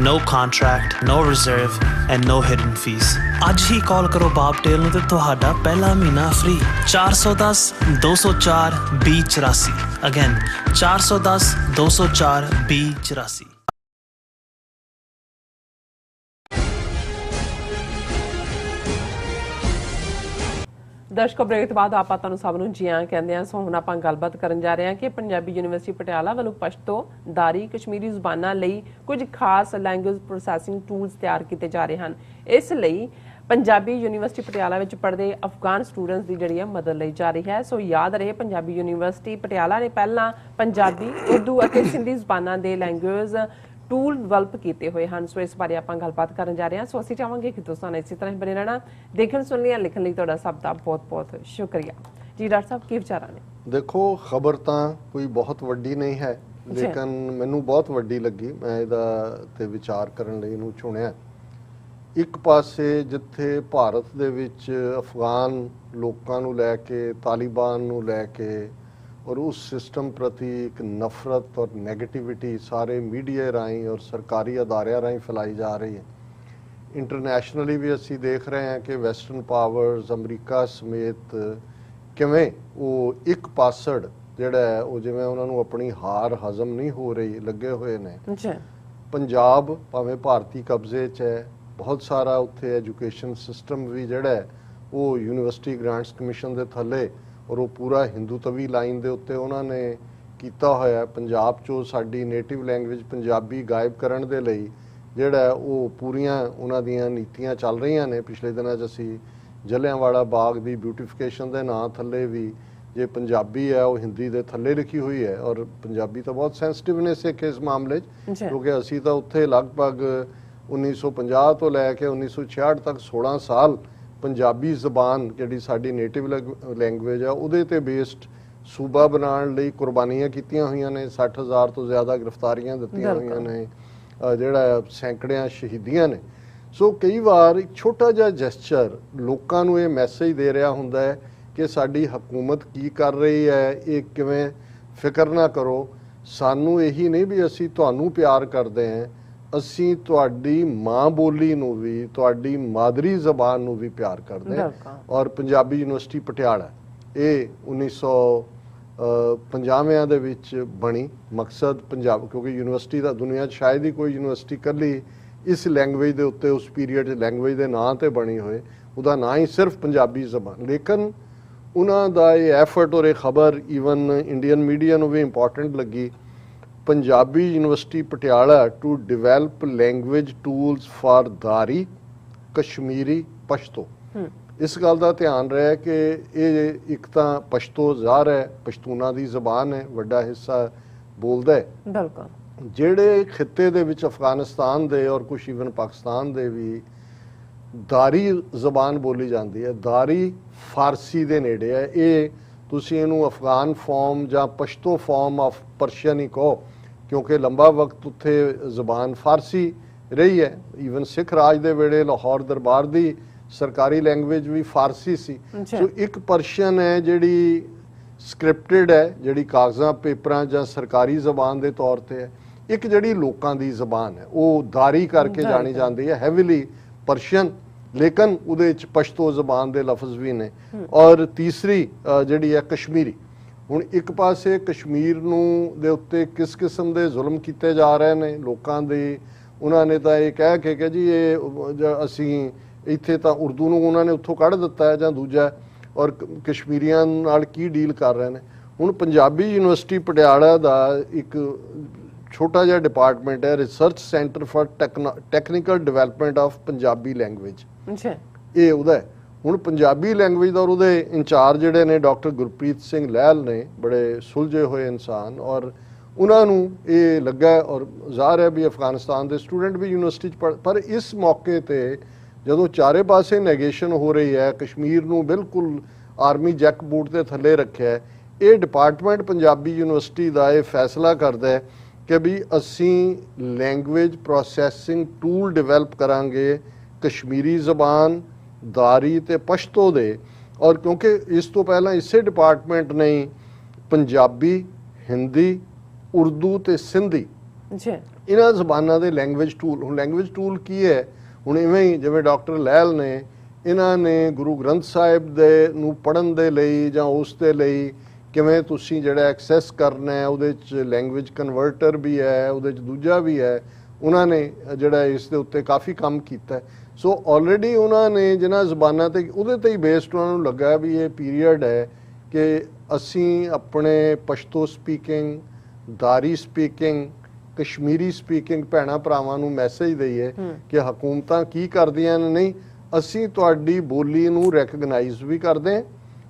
[SPEAKER 7] no contract, no reserve and no hidden fees। ਅੱਜ ਹੀ ਕਾਲ ਕਰੋ ਬੌਬਟੇਲ ਨੂੰ ਤੇ ਤੁਹਾਡਾ ਪਹਿਲਾ ਮਹੀਨਾ ਫ੍ਰੀ। 410 204 2084। ਅਗੇਨ 410 204 2084।
[SPEAKER 1] ਦਰਸ਼ਕੋ, ਬ੍ਰੇਕ ਤੋਂ ਬਾਅਦ ਆਪਾਂ ਤੁਹਾਨੂੰ ਸਭ ਨੂੰ ਜੀ ਆਇਆਂ ਕਹਿੰਦੇ ਹਾਂ। ਸੋ ਹੁਣ ਆਪਾਂ ਗੱਲਬਾਤ ਕਰਨ ਜਾ ਰਹੇ ਹਾਂ ਕਿ ਪੰਜਾਬੀ ਯੂਨੀਵਰਸਿਟੀ ਪਟਿਆਲਾ ਵੱਲੋਂ ਪਸ਼ਤੋ, ਦਾਰੀ, ਕਸ਼ਮੀਰੀ ਜ਼ੁਬਾਨਾਂ ਲਈ ਕੁਝ ਖਾਸ ਲੈਂਗੁਏਜ ਪ੍ਰੋਸੈਸਿੰਗ ਟੂਲਸ ਤਿਆਰ ਕੀਤੇ ਜਾ ਰਹੇ ਹਨ। ਇਸ ਲਈ ਪੰਜਾਬੀ ਯੂਨੀਵਰਸਿਟੀ ਪਟਿਆਲਾ ਵਿੱਚ ਪੜ੍ਹਦੇ ਅਫਗਾਨ ਸਟੂਡੈਂਟਸ ਦੀ ਜਿਹੜੀ ਹੈ ਮਦਦ ਲਈ ਜਾ ਰਹੀ ਹੈ। ਸੋ ਯਾਦ ਰਹੇ, ਪੰਜਾਬੀ ਯੂਨੀਵਰਸਿਟੀ ਪਟਿਆਲਾ ਨੇ ਪਹਿਲਾਂ ਪੰਜਾਬੀ, ਉਰਦੂ ਅਤੇ ਸਿੰਧੀ ਜ਼ੁਬਾਨਾਂ ਦੇ ਲੈਂਗੁਏਜ ਟੂਲ ਡਿਵੈਲਪ ਕੀਤੇ ਹੋਏ ਹਨ। ਸੋ ਇਸ ਬਾਰੇ ਆਪਾਂ ਗੱਲਬਾਤ ਕਰਨ ਜਾ ਰਹੇ ਹਾਂ। ਸੋ ਅਸੀਂ ਚਾਹਾਂਗੇ ਕਿ ਤੁਸੀਂ ਇਸੇ ਤਰ੍ਹਾਂ ਹੀ ਬਣੇ ਰਹਿਣਾ। ਦੇਖਣ, ਸੁਣਨ ਲਈ, ਲਿਖਣ ਲਈ ਤੁਹਾਡਾ ਸਭ ਦਾ ਬਹੁਤ ਬਹੁਤ ਸ਼ੁਕਰੀਆ ਜੀ। ਡਾਕਟਰ ਸਾਹਿਬ, ਕੀ ਵਿਚਾਰਾਂ ਨੇ?
[SPEAKER 2] ਦੇਖੋ, ਖਬਰ ਤਾਂ ਕੋਈ ਬਹੁਤ ਵੱਡੀ ਨਹੀਂ ਹੈ, ਲੇਕਿਨ ਮੈਨੂੰ ਬਹੁਤ ਵੱਡੀ ਲੱਗੀ। ਮੈਂ ਇਹਦਾ ਤੇ ਵਿਚਾਰ ਕਰਨ ਲਈ ਇਹਨੂੰ ਚੁਣਿਆ। ਇੱਕ ਪਾਸੇ ਜਿੱਥੇ ਭਾਰਤ ਦੇ ਵਿੱਚ ਅਫਗਾਨ ਲੋਕਾਂ ਨੂੰ ਲੈ ਕੇ, ਤਾਲਿਬਾਨ ਨੂੰ ਲੈ ਕੇ ਔਰ ਉਸ ਸਿਸਟਮ ਪ੍ਰਤੀ ਇੱਕ ਨਫ਼ਰਤ ਔਰ ਨੈਗੇਟਿਵਿਟੀ ਸਾਰੇ ਮੀਡੀਆ ਰਾਹੀਂ ਔਰ ਸਰਕਾਰੀ ਅਦਾਰਿਆਂ ਰਾਹੀਂ ਫੈਲਾਈ ਜਾ ਰਹੀ ਹੈ। ਇੰਟਰਨੈਸ਼ਨਲੀ ਵੀ ਅਸੀਂ ਦੇਖ ਰਹੇ ਹਾਂ ਕਿ ਵੈਸਟਰਨ ਪਾਵਰਸ, ਅਮਰੀਕਾ ਸਮੇਤ ਕਿਵੇਂ ਉਹ ਇੱਕ ਪਾਸੜ ਜਿਹੜਾ ਹੈ ਉਹ ਜਿਵੇਂ ਉਹਨਾਂ ਨੂੰ ਆਪਣੀ ਹਾਰ ਹਜ਼ਮ ਨਹੀਂ ਹੋ ਰਹੀ ਲੱਗੇ ਹੋਏ ਨੇ। ਪੰਜਾਬ ਭਾਵੇਂ ਭਾਰਤੀ ਕਬਜ਼ੇ 'ਚ ਹੈ, ਬਹੁਤ ਸਾਰਾ ਉੱਥੇ ਐਜੂਕੇਸ਼ਨ ਸਿਸਟਮ ਵੀ ਜਿਹੜਾ ਹੈ ਉਹ ਯੂਨੀਵਰਸਿਟੀ ਗ੍ਰਾਂਟਸ ਕਮਿਸ਼ਨ ਦੇ ਥੱਲੇ ਔਰ ਉਹ ਪੂਰਾ ਹਿੰਦੂਤਵੀ ਲਾਈਨ ਦੇ ਉੱਤੇ ਉਹਨਾਂ ਨੇ ਕੀਤਾ ਹੋਇਆ। ਪੰਜਾਬ 'ਚੋਂ ਸਾਡੀ ਨੇਟਿਵ ਲੈਂਗੁਏਜ ਪੰਜਾਬੀ ਗਾਇਬ ਕਰਨ ਦੇ ਲਈ ਜਿਹੜਾ ਉਹ ਪੂਰੀਆਂ ਉਹਨਾਂ ਦੀਆਂ ਨੀਤੀਆਂ ਚੱਲ ਰਹੀਆਂ ਨੇ। ਪਿਛਲੇ ਦਿਨਾਂ 'ਚ ਅਸੀਂ ਜਲਿਆਂਵਾਲਾ ਬਾਗ ਦੀ ਬਿਊਟੀਫਿਕੇਸ਼ਨ ਦੇ ਨਾਂ ਥੱਲੇ ਵੀ ਜੇ ਪੰਜਾਬੀ ਹੈ ਉਹ ਹਿੰਦੀ ਦੇ ਥੱਲੇ ਲਿਖੀ ਹੋਈ ਹੈ। ਔਰ ਪੰਜਾਬੀ ਤਾਂ ਬਹੁਤ ਸੈਂਸਿਟਿਵ ਨੇ ਸਿੱਖ ਇਸ ਮਾਮਲੇ 'ਚ, ਕਿਉਂਕਿ ਅਸੀਂ ਤਾਂ ਉੱਥੇ ਲਗਭਗ 1950 ਤੋਂ ਲੈ ਕੇ 1966 ਤੱਕ 16 ਸਾਲ ਪੰਜਾਬੀ ਜ਼ਬਾਨ ਜਿਹੜੀ ਸਾਡੀ ਨੇਟਿਵ ਲੈਂਗੁਏਜ ਆ ਉਹਦੇ ਤੇ ਬੇਸਡ ਸੂਬਾ ਬਣਾਉਣ ਲਈ ਕੁਰਬਾਨੀਆਂ ਕੀਤੀਆਂ ਹੋਈਆਂ ਨੇ। 60,000 ਤੋਂ ਜ਼ਿਆਦਾ ਗ੍ਰਿਫਤਾਰੀਆਂ ਦਿੱਤੀਆਂ ਹੋਈਆਂ ਨੇ, ਜਿਹੜਾ ਸੈਂਕੜਿਆਂ ਸ਼ਹੀਦੀਆਂ ਨੇ। ਸੋ ਕਈ ਵਾਰ ਇੱਕ ਛੋਟਾ ਜਿਹਾ ਜੈਸਚਰ ਲੋਕਾਂ ਨੂੰ ਇਹ ਮੈਸੇਜ ਦੇ ਰਿਹਾ ਹੁੰਦਾ ਹੈ ਕਿ ਸਾਡੀ ਹਕੂਮਤ ਕੀ ਕਰ ਰਹੀ ਹੈ, ਇਹ ਕਿਵੇਂ, ਫਿਕਰ ਨਾ ਕਰੋ। ਸਾਨੂੰ ਇਹੀ ਨਹੀਂ ਵੀ ਅਸੀਂ ਤੁਹਾਨੂੰ ਪਿਆਰ ਕਰਦੇ ਹਾਂ, ਅਸੀਂ ਤੁਹਾਡੀ ਮਾਂ ਬੋਲੀ ਨੂੰ ਵੀ, ਤੁਹਾਡੀ ਮਾਦਰੀ ਜ਼ਬਾਨ ਨੂੰ ਵੀ ਪਿਆਰ ਕਰਦੇ ਹਾਂ। ਔਰ ਪੰਜਾਬੀ ਯੂਨੀਵਰਸਿਟੀ ਪਟਿਆਲਾ ਇਹ 1950 ਦੇ ਵਿੱਚ ਬਣੀ। ਮਕਸਦ ਪੰਜਾਬ, ਕਿਉਂਕਿ ਯੂਨੀਵਰਸਿਟੀ ਦਾ ਦੁਨੀਆ 'ਚ ਸ਼ਾਇਦ ਹੀ ਕੋਈ ਯੂਨੀਵਰਸਿਟੀ ਇਕੱਲੀ ਇਸ ਲੈਂਗੁਏਜ ਦੇ ਉੱਤੇ ਉਸ ਪੀਰੀਅਡ 'ਚ ਲੈਂਗੁਏਜ ਦੇ ਨਾਂ ਤੇ ਬਣੀ ਹੋਏ, ਉਹਦਾ ਨਾਂ ਹੀ ਸਿਰਫ ਪੰਜਾਬੀ ਜ਼ਬਾਨ। ਲੇਕਿਨ ਉਹਨਾਂ ਦਾ ਇਹ ਐਫਰਟ ਔਰ ਇਹ ਖਬਰ ਈਵਨ ਇੰਡੀਅਨ ਮੀਡੀਆ ਨੂੰ ਵੀ ਇੰਪੋਰਟੈਂਟ ਲੱਗੀ। Punjabi university Patiala to develop language tools for Dari, Kashmiri, Pashto. ਇਸ ਗੱਲ ਦਾ ਧਿਆਨ ਰਿਹਾ ਕਿ ਇਹ ਇੱਕ ਤਾਂ ਪਸ਼ਤੋ ਜ਼ਾਹਰ ਹੈ, ਪਸ਼ਤੂਨਾ ਦੀ ਜ਼ਬਾਨ ਹੈ, ਵੱਡਾ ਹਿੱਸਾ ਬੋਲਦਾ ਹੈ।
[SPEAKER 1] ਬਿਲਕੁਲ।
[SPEAKER 2] ਜਿਹੜੇ ਖਿੱਤੇ ਦੇ ਵਿੱਚ ਅਫਗਾਨਿਸਤਾਨ ਦੇ ਔਰ ਕੁਛ ਈਵਨ ਪਾਕਿਸਤਾਨ ਦੇ ਵੀ ਦਾਰੀ ਜ਼ਬਾਨ ਬੋਲੀ ਜਾਂਦੀ ਹੈ। ਦਾਰੀ ਫਾਰਸੀ ਦੇ ਨੇੜੇ ਹੈ। ਇਹ ਤੁਸੀਂ ਇਹਨੂੰ ਅਫਗਾਨ ਫਾਰਮ ਜਾਂ ਪਸ਼ਤੋ ਫਾਰਮ ਆਫ ਪਰਸ਼ੀਅਨ ਹੀ ਕਹੋ, ਕਿਉਂਕਿ ਲੰਬਾ ਵਕਤ ਉੱਥੇ ਜ਼ਬਾਨ ਫਾਰਸੀ ਰਹੀ ਹੈ। ਈਵਨ ਸਿੱਖ ਰਾਜ ਦੇ ਵੇਲੇ ਲਾਹੌਰ ਦਰਬਾਰ ਦੀ ਸਰਕਾਰੀ ਲੈਂਗੁਏਜ ਵੀ ਫਾਰਸੀ ਸੀ। ਸੋ ਇੱਕ ਪਰਸ਼ੀਅਨ ਹੈ ਜਿਹੜੀ ਸਕ੍ਰਿਪਟਡ ਹੈ, ਜਿਹੜੀ ਕਾਗਜ਼ਾਂ ਪੇਪਰਾਂ ਜਾਂ ਸਰਕਾਰੀ ਜ਼ਬਾਨ ਦੇ ਤੌਰ ਤੇ ਹੈ। ਇੱਕ ਜਿਹੜੀ ਲੋਕਾਂ ਦੀ ਜ਼ਬਾਨ ਹੈ ਉਹ ਦਾਰੀ ਕਰਕੇ ਜਾਣੀ ਜਾਂਦੀ ਹੈ, ਹੈਵੀਲੀ ਪਰਸ਼ੀਅਨ, ਲੇਕਿਨ ਉਹਦੇ ਵਿੱਚ ਪਸ਼ਤੋ ਜ਼ਬਾਨ ਦੇ ਲਫ਼ਜ਼ ਵੀ ਨੇ। ਔਰ ਤੀਸਰੀ ਜਿਹੜੀ ਹੈ ਕਸ਼ਮੀਰੀ। ਹੁਣ ਇੱਕ ਪਾਸੇ ਕਸ਼ਮੀਰ ਨੂੰ ਦੇ ਉੱਤੇ ਕਿਸ ਕਿਸਮ ਦੇ ਜ਼ੁਲਮ ਕੀਤੇ ਜਾ ਰਹੇ ਨੇ ਲੋਕਾਂ ਦੇ, ਉਹਨਾਂ ਨੇ ਤਾਂ ਇਹ ਕਹਿ ਕੇ ਕਿ ਜੀ ਇਹ ਅਸੀਂ ਇੱਥੇ ਤਾਂ ਉਰਦੂ ਨੂੰ ਉਹਨਾਂ ਨੇ ਉੱਥੋਂ ਕੱਢ ਦਿੱਤਾ ਹੈ ਜਾਂ ਦੂਜਾ, ਔਰ ਕਸ਼ਮੀਰੀਆਂ ਨਾਲ ਕੀ ਡੀਲ ਕਰ ਰਹੇ ਨੇ। ਹੁਣ ਪੰਜਾਬੀ ਯੂਨੀਵਰਸਿਟੀ ਪਟਿਆਲਾ ਦਾ ਇੱਕ ਛੋਟਾ ਜਿਹਾ ਡਿਪਾਰਟਮੈਂਟ ਹੈ, research centre for technical development of Punjabi language. ਇਹ ਉਹਦਾ ਹੈ। ਹੁਣ ਪੰਜਾਬੀ ਲੈਂਗੁਏਜ ਦਾ ਔਰ ਉਹਦੇ ਇੰਚਾਰਜ ਜਿਹੜੇ ਨੇ ਡਾਕਟਰ ਗੁਰਪ੍ਰੀਤ ਸਿੰਘ ਲਹਿਲ ਨੇ, ਬੜੇ ਸੁਲਝੇ ਹੋਏ ਇਨਸਾਨ, ਔਰ ਉਹਨਾਂ ਨੂੰ ਇਹ ਲੱਗਾ ਔਰ ਜ਼ਾਹਰ ਹੈ ਵੀ ਅਫਗਾਨਿਸਤਾਨ ਦੇ ਸਟੂਡੈਂਟ ਵੀ ਯੂਨੀਵਰਸਿਟੀ 'ਚ ਪਰ ਇਸ ਮੌਕੇ ਤੇ ਜਦੋਂ ਚਾਰੇ ਪਾਸੇ ਨੈਗੇਸ਼ਨ ਹੋ ਰਹੀ ਹੈ, ਕਸ਼ਮੀਰ ਨੂੰ ਬਿਲਕੁਲ ਆਰਮੀ ਜੈਕ ਬੂਟ ਦੇ ਥੱਲੇ ਰੱਖਿਆ ਹੈ, ਇਹ ਡਿਪਾਰਟਮੈਂਟ ਪੰਜਾਬੀ ਯੂਨੀਵਰਸਿਟੀ ਦਾ ਇਹ ਫੈਸਲਾ ਕਰਦਾ ਹੈ ਕਿ ਵੀ ਅਸੀਂ ਲੈਂਗੁਏਜ ਪ੍ਰੋਸੈਸਿੰਗ ਟੂਲ ਡਿਵੈਲਪ ਕਰਾਂਗੇ ਕਸ਼ਮੀਰੀ ਜ਼ਬਾਨ, ਦਾਰੀ ਤੇ ਪਸ਼ਤੋ ਦੇ। ਔਰ ਕਿਉਂਕਿ ਇਸ ਤੋਂ ਪਹਿਲਾਂ ਇਸੇ ਡਿਪਾਰਟਮੈਂਟ ਨੇ ਪੰਜਾਬੀ, ਹਿੰਦੀ, ਉਰਦੂ ਤੇ ਸਿੰਧੀ ਇਹਨਾਂ ਜ਼ਬਾਨਾਂ ਦੇ ਲੈਂਗੁਏਜ ਟੂਲ। ਹੁਣ ਲੈਂਗੁਏਜ ਟੂਲ ਕੀ ਹੈ? ਹੁਣ ਇਵੇਂ ਹੀ ਜਿਵੇਂ ਡਾਕਟਰ ਲਹਿਲ ਨੇ, ਇਹਨਾਂ ਨੇ ਗੁਰੂ ਗ੍ਰੰਥ ਸਾਹਿਬ ਦੇ ਨੂੰ ਪੜ੍ਹਨ ਦੇ ਲਈ ਜਾਂ ਉਸ ਦੇ ਲਈ ਕਿਵੇਂ ਤੁਸੀਂ ਜਿਹੜਾ ਐਕਸੈਸ ਕਰਨਾ ਹੈ, ਉਹਦੇ 'ਚ ਲੈਂਗੁਏਜ ਕਨਵਰਟਰ ਵੀ ਹੈ, ਉਹਦੇ 'ਚ ਦੂਜਾ ਵੀ ਹੈ। ਉਹਨਾਂ ਨੇ ਜਿਹੜਾ ਇਸ ਦੇ ਉੱਤੇ ਕਾਫੀ ਕੰਮ ਕੀਤਾ। ਸੋ ਆਲਰੇਡੀ ਉਹਨਾਂ ਨੇ ਜਿਨ੍ਹਾਂ ਜ਼ਬਾਨਾਂ 'ਤੇ ਉਹਦੇ 'ਤੇ ਹੀ ਬੇਸਡ ਉਹਨਾਂ ਨੂੰ ਲੱਗਾ ਵੀ ਇਹ ਪੀਰੀਅਡ ਹੈ ਕਿ ਅਸੀਂ ਆਪਣੇ ਪਸ਼ਤੋ ਸਪੀਕਿੰਗ, ਦਾਰੀ ਸਪੀਕਿੰਗ, ਕਸ਼ਮੀਰੀ ਸਪੀਕਿੰਗ ਭੈਣਾਂ ਭਰਾਵਾਂ ਨੂੰ ਮੈਸੇਜ ਦਈਏ ਕਿ ਹਕੂਮਤਾਂ ਕੀ ਕਰਦੀਆਂ ਨੇ, ਨਹੀਂ ਅਸੀਂ ਤੁਹਾਡੀ ਬੋਲੀ ਨੂੰ ਰੈਕਗਨਾਈਜ਼ ਵੀ ਕਰਦੇ ਹਾਂ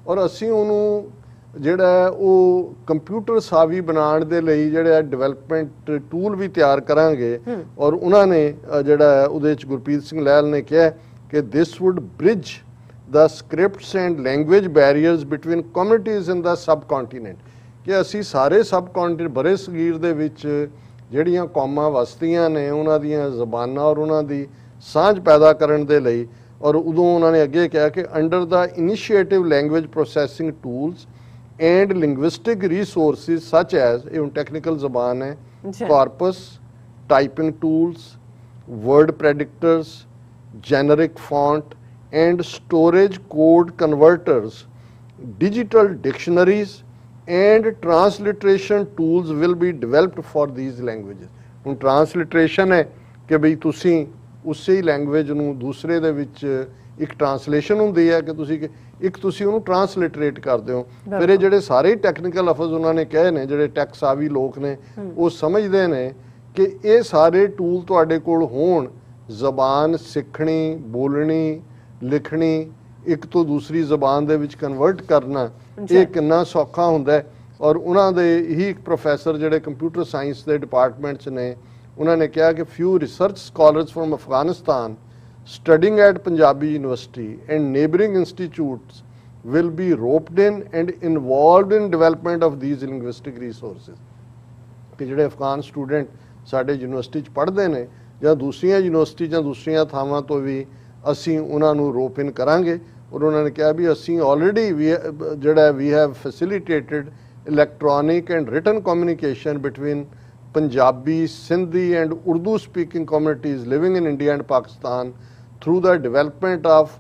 [SPEAKER 2] ਔਰ ਅਸੀਂ ਉਹਨੂੰ ਜਿਹੜਾ ਉਹ ਕੰਪਿਊਟਰ ਸਾਵੀ ਬਣਾਉਣ ਦੇ ਲਈ ਜਿਹੜਾ ਡਿਵੈਲਪਮੈਂਟ ਟੂਲ ਵੀ ਤਿਆਰ ਕਰਾਂਗੇ। ਔਰ ਉਹਨਾਂ ਨੇ ਜਿਹੜਾ ਉਹਦੇ 'ਚ ਗੁਰਪ੍ਰੀਤ ਸਿੰਘ ਲਹਿਲ ਨੇ ਕਿਹਾ ਕਿ this would bridge the scripts and language barriers between communities in the subcontinent, ਕਿ ਅਸੀਂ ਸਾਰੇ ਸਬਕੌਂਟੀਨੈਂਟ ਬਰੇ ਸਗੀਰ ਦੇ ਵਿੱਚ ਜਿਹੜੀਆਂ ਕੌਮਾਂ ਵਸਦੀਆਂ ਨੇ ਉਹਨਾਂ ਦੀਆਂ ਜ਼ਬਾਨਾਂ ਔਰ ਉਹਨਾਂ ਦੀ ਸਾਂਝ ਪੈਦਾ ਕਰਨ ਦੇ ਲਈ। ਔਰ ਉਦੋਂ ਉਹਨਾਂ ਨੇ ਅੱਗੇ ਕਿਹਾ ਕਿ under the initiative language processing tools and linguistic resources such as, ਇਹ ਹੁਣ ਟੈਕਨੀਕਲ ਜ਼ਬਾਨ ਹੈ, corpus, typing tools, word predictors, generic font and storage code converters, digital dictionaries and transliteration tools will be developed for these languages. ਹੁਣ transliteration ਹੈ ਕਿ ਬਈ ਤੁਸੀਂ ਉਸੇ ਹੀ ਲੈਂਗੁਏਜ ਨੂੰ ਦੂਸਰੇ ਦੇ ਵਿੱਚ ਇੱਕ ਟ੍ਰਾਂਸਲੇਸ਼ਨ ਹੁੰਦੀ ਹੈ ਕਿ ਤੁਸੀਂ ਇੱਕ ਤੁਸੀਂ ਉਹਨੂੰ ਟ੍ਰਾਂਸਲਿਟਰੇਟ ਕਰਦੇ ਹੋ। ਫਿਰ ਇਹ ਜਿਹੜੇ ਸਾਰੇ ਟੈਕਨੀਕਲ ਲਫ਼ਜ਼ ਉਹਨਾਂ ਨੇ ਕਹੇ ਨੇ, ਜਿਹੜੇ ਟੈਕ ਸਾਵੀ ਲੋਕ ਨੇ ਉਹ ਸਮਝਦੇ ਨੇ ਕਿ ਇਹ ਸਾਰੇ ਟੂਲ ਤੁਹਾਡੇ ਕੋਲ ਹੋਣ, ਜ਼ਬਾਨ ਸਿੱਖਣੀ, ਬੋਲਣੀ, ਲਿਖਣੀ, ਇੱਕ ਤੋਂ ਦੂਸਰੀ ਜ਼ਬਾਨ ਦੇ ਵਿੱਚ ਕਨਵਰਟ ਕਰਨਾ, ਇਹ ਕਿੰਨਾ ਸੌਖਾ ਹੁੰਦਾ ਹੈ। ਔਰ ਉਹਨਾਂ ਦੇ ਹੀ ਇੱਕ ਪ੍ਰੋਫੈਸਰ ਜਿਹੜੇ ਕੰਪਿਊਟਰ ਸਾਇੰਸ ਦੇ ਡਿਪਾਰਟਮੈਂਟ 'ਚ ਨੇ, ਉਹਨਾਂ ਨੇ ਕਿਹਾ ਕਿ few research scholars from Afghanistan studying at Punjabi University and neighboring institutes will be roped in and involved in development of these linguistic resources. ਕਿ ਜਿਹੜੇ ਅਫਗਾਨ ਸਟੂਡੈਂਟ ਸਾਡੇ ਯੂਨੀਵਰਸਿਟੀ 'ਚ ਪੜ੍ਹਦੇ ਨੇ ਜਾਂ ਦੂਸਰੀਆਂ ਯੂਨੀਵਰਸਿਟੀ ਜਾਂ ਦੂਸਰੀਆਂ ਥਾਵਾਂ ਤੋਂ ਵੀ ਅਸੀਂ ਉਹਨਾਂ ਨੂੰ ਰੋਪ ਇਨ ਕਰਾਂਗੇ। ਔਰ ਉਹਨਾਂ ਨੇ ਕਿਹਾ ਵੀ ਅਸੀਂ ਆਲਰੇਡੀ ਜਿਹੜਾ we have facilitated electronic and written communication between Punjabi, Sindhi and Urdu speaking communities living in India and Pakistan through the development of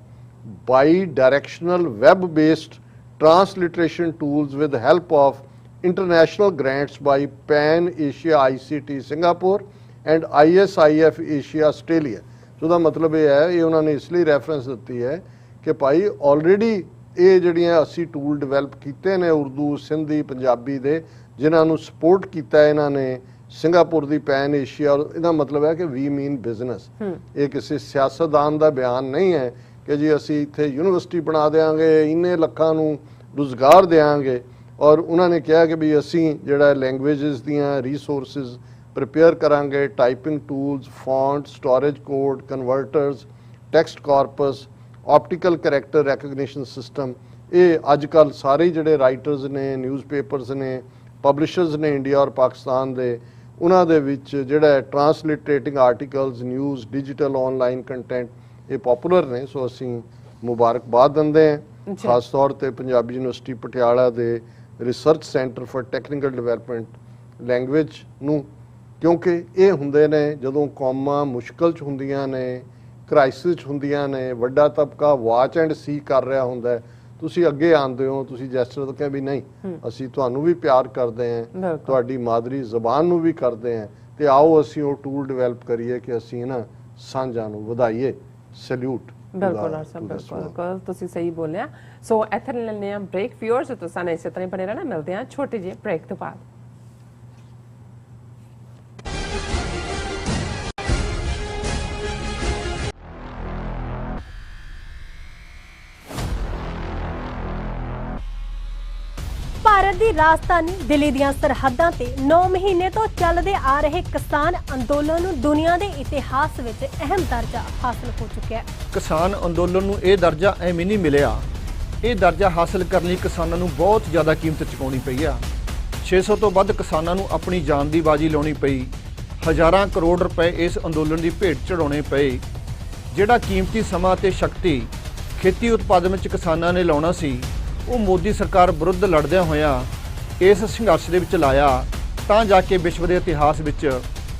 [SPEAKER 2] bi-directional web-based transliteration tools with the help of international grants by Pan Asia ICT Singapore and ISIF Asia Australia. ਸੋ ਦਾ ਮਤਲਬ ਇਹ ਹੈ, ਇਹ ਉਹਨਾਂ ਨੇ ਇਸ ਲਈ reference ਦਿੱਤੀ ਹੈ ਕਿ ਭਾਈ ਆਲਰੇਡੀ ਇਹ ਜਿਹੜੀਆਂ ਅਸੀਂ ਟੂਲ ਡਿਵੈਲਪ ਕੀਤੇ ਨੇ ਉਰਦੂ, ਸਿੰਧੀ, ਪੰਜਾਬੀ ਦੇ, ਜਿਨ੍ਹਾਂ ਨੂੰ ਸਪੋਰਟ ਕੀਤਾ ਇਹਨਾਂ ਨੇ ਸਿੰਗਾਪੁਰ ਦੀ ਪੈਨ ਏਸ਼ੀਆ, ਔਰ ਇਹਦਾ ਮਤਲਬ ਹੈ ਕਿ ਵੀ ਮੀਨ ਬਿਜ਼ਨਸ। ਇਹ ਕਿਸੇ ਸਿਆਸਤਦਾਨ ਦਾ ਬਿਆਨ ਨਹੀਂ ਹੈ ਕਿ ਜੀ ਅਸੀਂ ਇੱਥੇ ਯੂਨੀਵਰਸਿਟੀ ਬਣਾ ਦੇਵਾਂਗੇ, ਇੰਨੇ ਲੱਖਾਂ ਨੂੰ ਰੁਜ਼ਗਾਰ ਦੇਵਾਂਗੇ। ਔਰ ਉਹਨਾਂ ਨੇ ਕਿਹਾ ਕਿ ਵੀ ਅਸੀਂ ਜਿਹੜਾ ਲੈਂਗੁਏਜਸ ਦੀਆਂ ਰਿਸੋਰਸਿਸ ਪ੍ਰਿਪੇਅਰ ਕਰਾਂਗੇ, typing tools, font, storage code, converters, text corpus, optical character recognition system. ਇਹ ਅੱਜ ਕੱਲ੍ਹ ਸਾਰੇ ਜਿਹੜੇ ਰਾਈਟਰਸ ਨੇ, ਨਿਊਜ਼ਪੇਪਰਸ ਨੇ, ਪਬਲਿਸ਼ਰਸ ਨੇ ਇੰਡੀਆ ਔਰ ਪਾਕਿਸਤਾਨ ਦੇ, ਉਹਨਾਂ ਦੇ ਵਿੱਚ ਜਿਹੜਾ transliterating articles, news, digital online content ਇਹ ਪਪੂਲਰ ਨੇ। ਸੋ ਅਸੀਂ ਮੁਬਾਰਕਬਾਦ ਦਿੰਦੇ ਹਾਂ ਖਾਸ ਤੌਰ ਤੇ ਪੰਜਾਬੀ ਯੂਨੀਵਰਸਿਟੀ ਪਟਿਆਲਾ ਦੇ research centre for technical development language ਨੂੰ, ਕਿਉਂਕਿ ਇਹ ਹੁੰਦੇ ਨੇ ਜਦੋਂ ਕੌਮਾਂ ਮੁਸ਼ਕਲ 'ਚ ਹੁੰਦੀਆਂ ਨੇ, ਕ੍ਰਾਈਸਿਸ 'ਚ ਹੁੰਦੀਆਂ ਨੇ, ਵੱਡਾ ਤਬਕਾ ਵਾਚ ਐਂਡ ਸੀ ਕਰ ਰਿਹਾ ਹੁੰਦਾ ਹੈ, ਤੁਸੀਂ ਅੱਗੇ ਆਉਂਦੇ ਹੋ, ਤੁਸੀਂ ਜੈਸਟਰ ਤੋਂ ਕਹਿੰਦੇ ਵੀ ਨਹੀਂ ਅਸੀਂ ਤੁਹਾਨੂੰ ਵੀ ਪਿਆਰ ਕਰਦੇ ਹਾਂ, ਤੁਹਾਡੀ ਮਾਦਰੀ ਜ਼ਬਾਨ ਨੂੰ ਵੀ ਕਰਦੇ ਹਾਂ, ਤੇ ਆਓ ਅਸੀਂ ਉਹ ਟੂਲ ਡਿਵੈਲਪ ਕਰੀਏ ਕਿ ਅਸੀਂ ਨਾ ਸਾਂਝਾਂ ਨੂੰ ਵਧਾਈਏ। ਸੈਲੂਟ।
[SPEAKER 1] ਬਿਲਕੁਲ ਸਰ, ਬਿਲਕੁਲ ਤੁਸੀਂ ਸਹੀ ਬੋਲਿਆ। ਸੋ ਇੱਥੇ ਲੈਣੇ ਆ ਬ੍ਰੇਕ। ਵਿਊਅਰਸ ਤੁਸੀਂ ਇਸੇ ਤਰ੍ਹਾਂ ਬਣੇ ਰਹਿਣਾ, ਮਿਲਦੇ ਆ ਛੋਟੇ ਜਿਹੇ ਬ੍ਰੇਕ ਤੋਂ ਬਾਅਦ।
[SPEAKER 5] ਭਾਰਤ ਦੀ ਰਾਜਧਾਨੀ ਦਿੱਲੀ ਦੀਆਂ ਸਰਹੱਦਾਂ ਤੇ 9 ਮਹੀਨੇ ਤੋਂ ਚੱਲਦੇ ਆ ਰਹੇ ਕਿਸਾਨ ਅੰਦੋਲਨ ਨੂੰ ਦੁਨੀਆ ਦੇ ਇਤਿਹਾਸ ਵਿੱਚ ਅਹਿਮ ਦਰਜਾ ਹਾਸਲ ਹੋ ਚੁੱਕਿਆ ਹੈ।
[SPEAKER 6] ਕਿਸਾਨ ਅੰਦੋਲਨ ਨੂੰ ਇਹ ਦਰਜਾ ਐਵੇਂ ਨਹੀਂ ਮਿਲਿਆ। ਇਹ ਦਰਜਾ ਹਾਸਲ ਕਰਨ ਲਈ ਕਿਸਾਨਾਂ ਨੂੰ ਬਹੁਤ ਜ਼ਿਆਦਾ ਕੀਮਤ ਚੁਕਾਉਣੀ ਪਈ ਆ। 600 ਤੋਂ ਵੱਧ ਕਿਸਾਨਾਂ ਨੂੰ ਆਪਣੀ ਜਾਨ ਦੀ ਬਾਜੀ ਲਾਉਣੀ ਪਈ। ਹਜ਼ਾਰਾਂ ਕਰੋੜ ਰੁਪਏ ਇਸ ਅੰਦੋਲਨ ਦੀ ਭੇਟ ਚੜਾਉਣੇ ਪਏ। ਜਿਹੜਾ ਕੀਮਤੀ ਸਮਾਂ ਤੇ ਸ਼ਕਤੀ ਖੇਤੀ ਉਤਪਾਦਨ ਵਿੱਚ ਕਿਸਾਨਾਂ ਨੇ ਲਾਉਣਾ ਸੀ, ਉਹ ਮੋਦੀ ਸਰਕਾਰ ਵਿਰੁੱਧ ਲੜਦਿਆਂ ਹੋਇਆਂ ਇਸ ਸੰਘਰਸ਼ ਦੇ ਵਿੱਚ ਲਾਇਆ, ਤਾਂ ਜਾ ਕੇ ਵਿਸ਼ਵ ਦੇ ਇਤਿਹਾਸ ਵਿੱਚ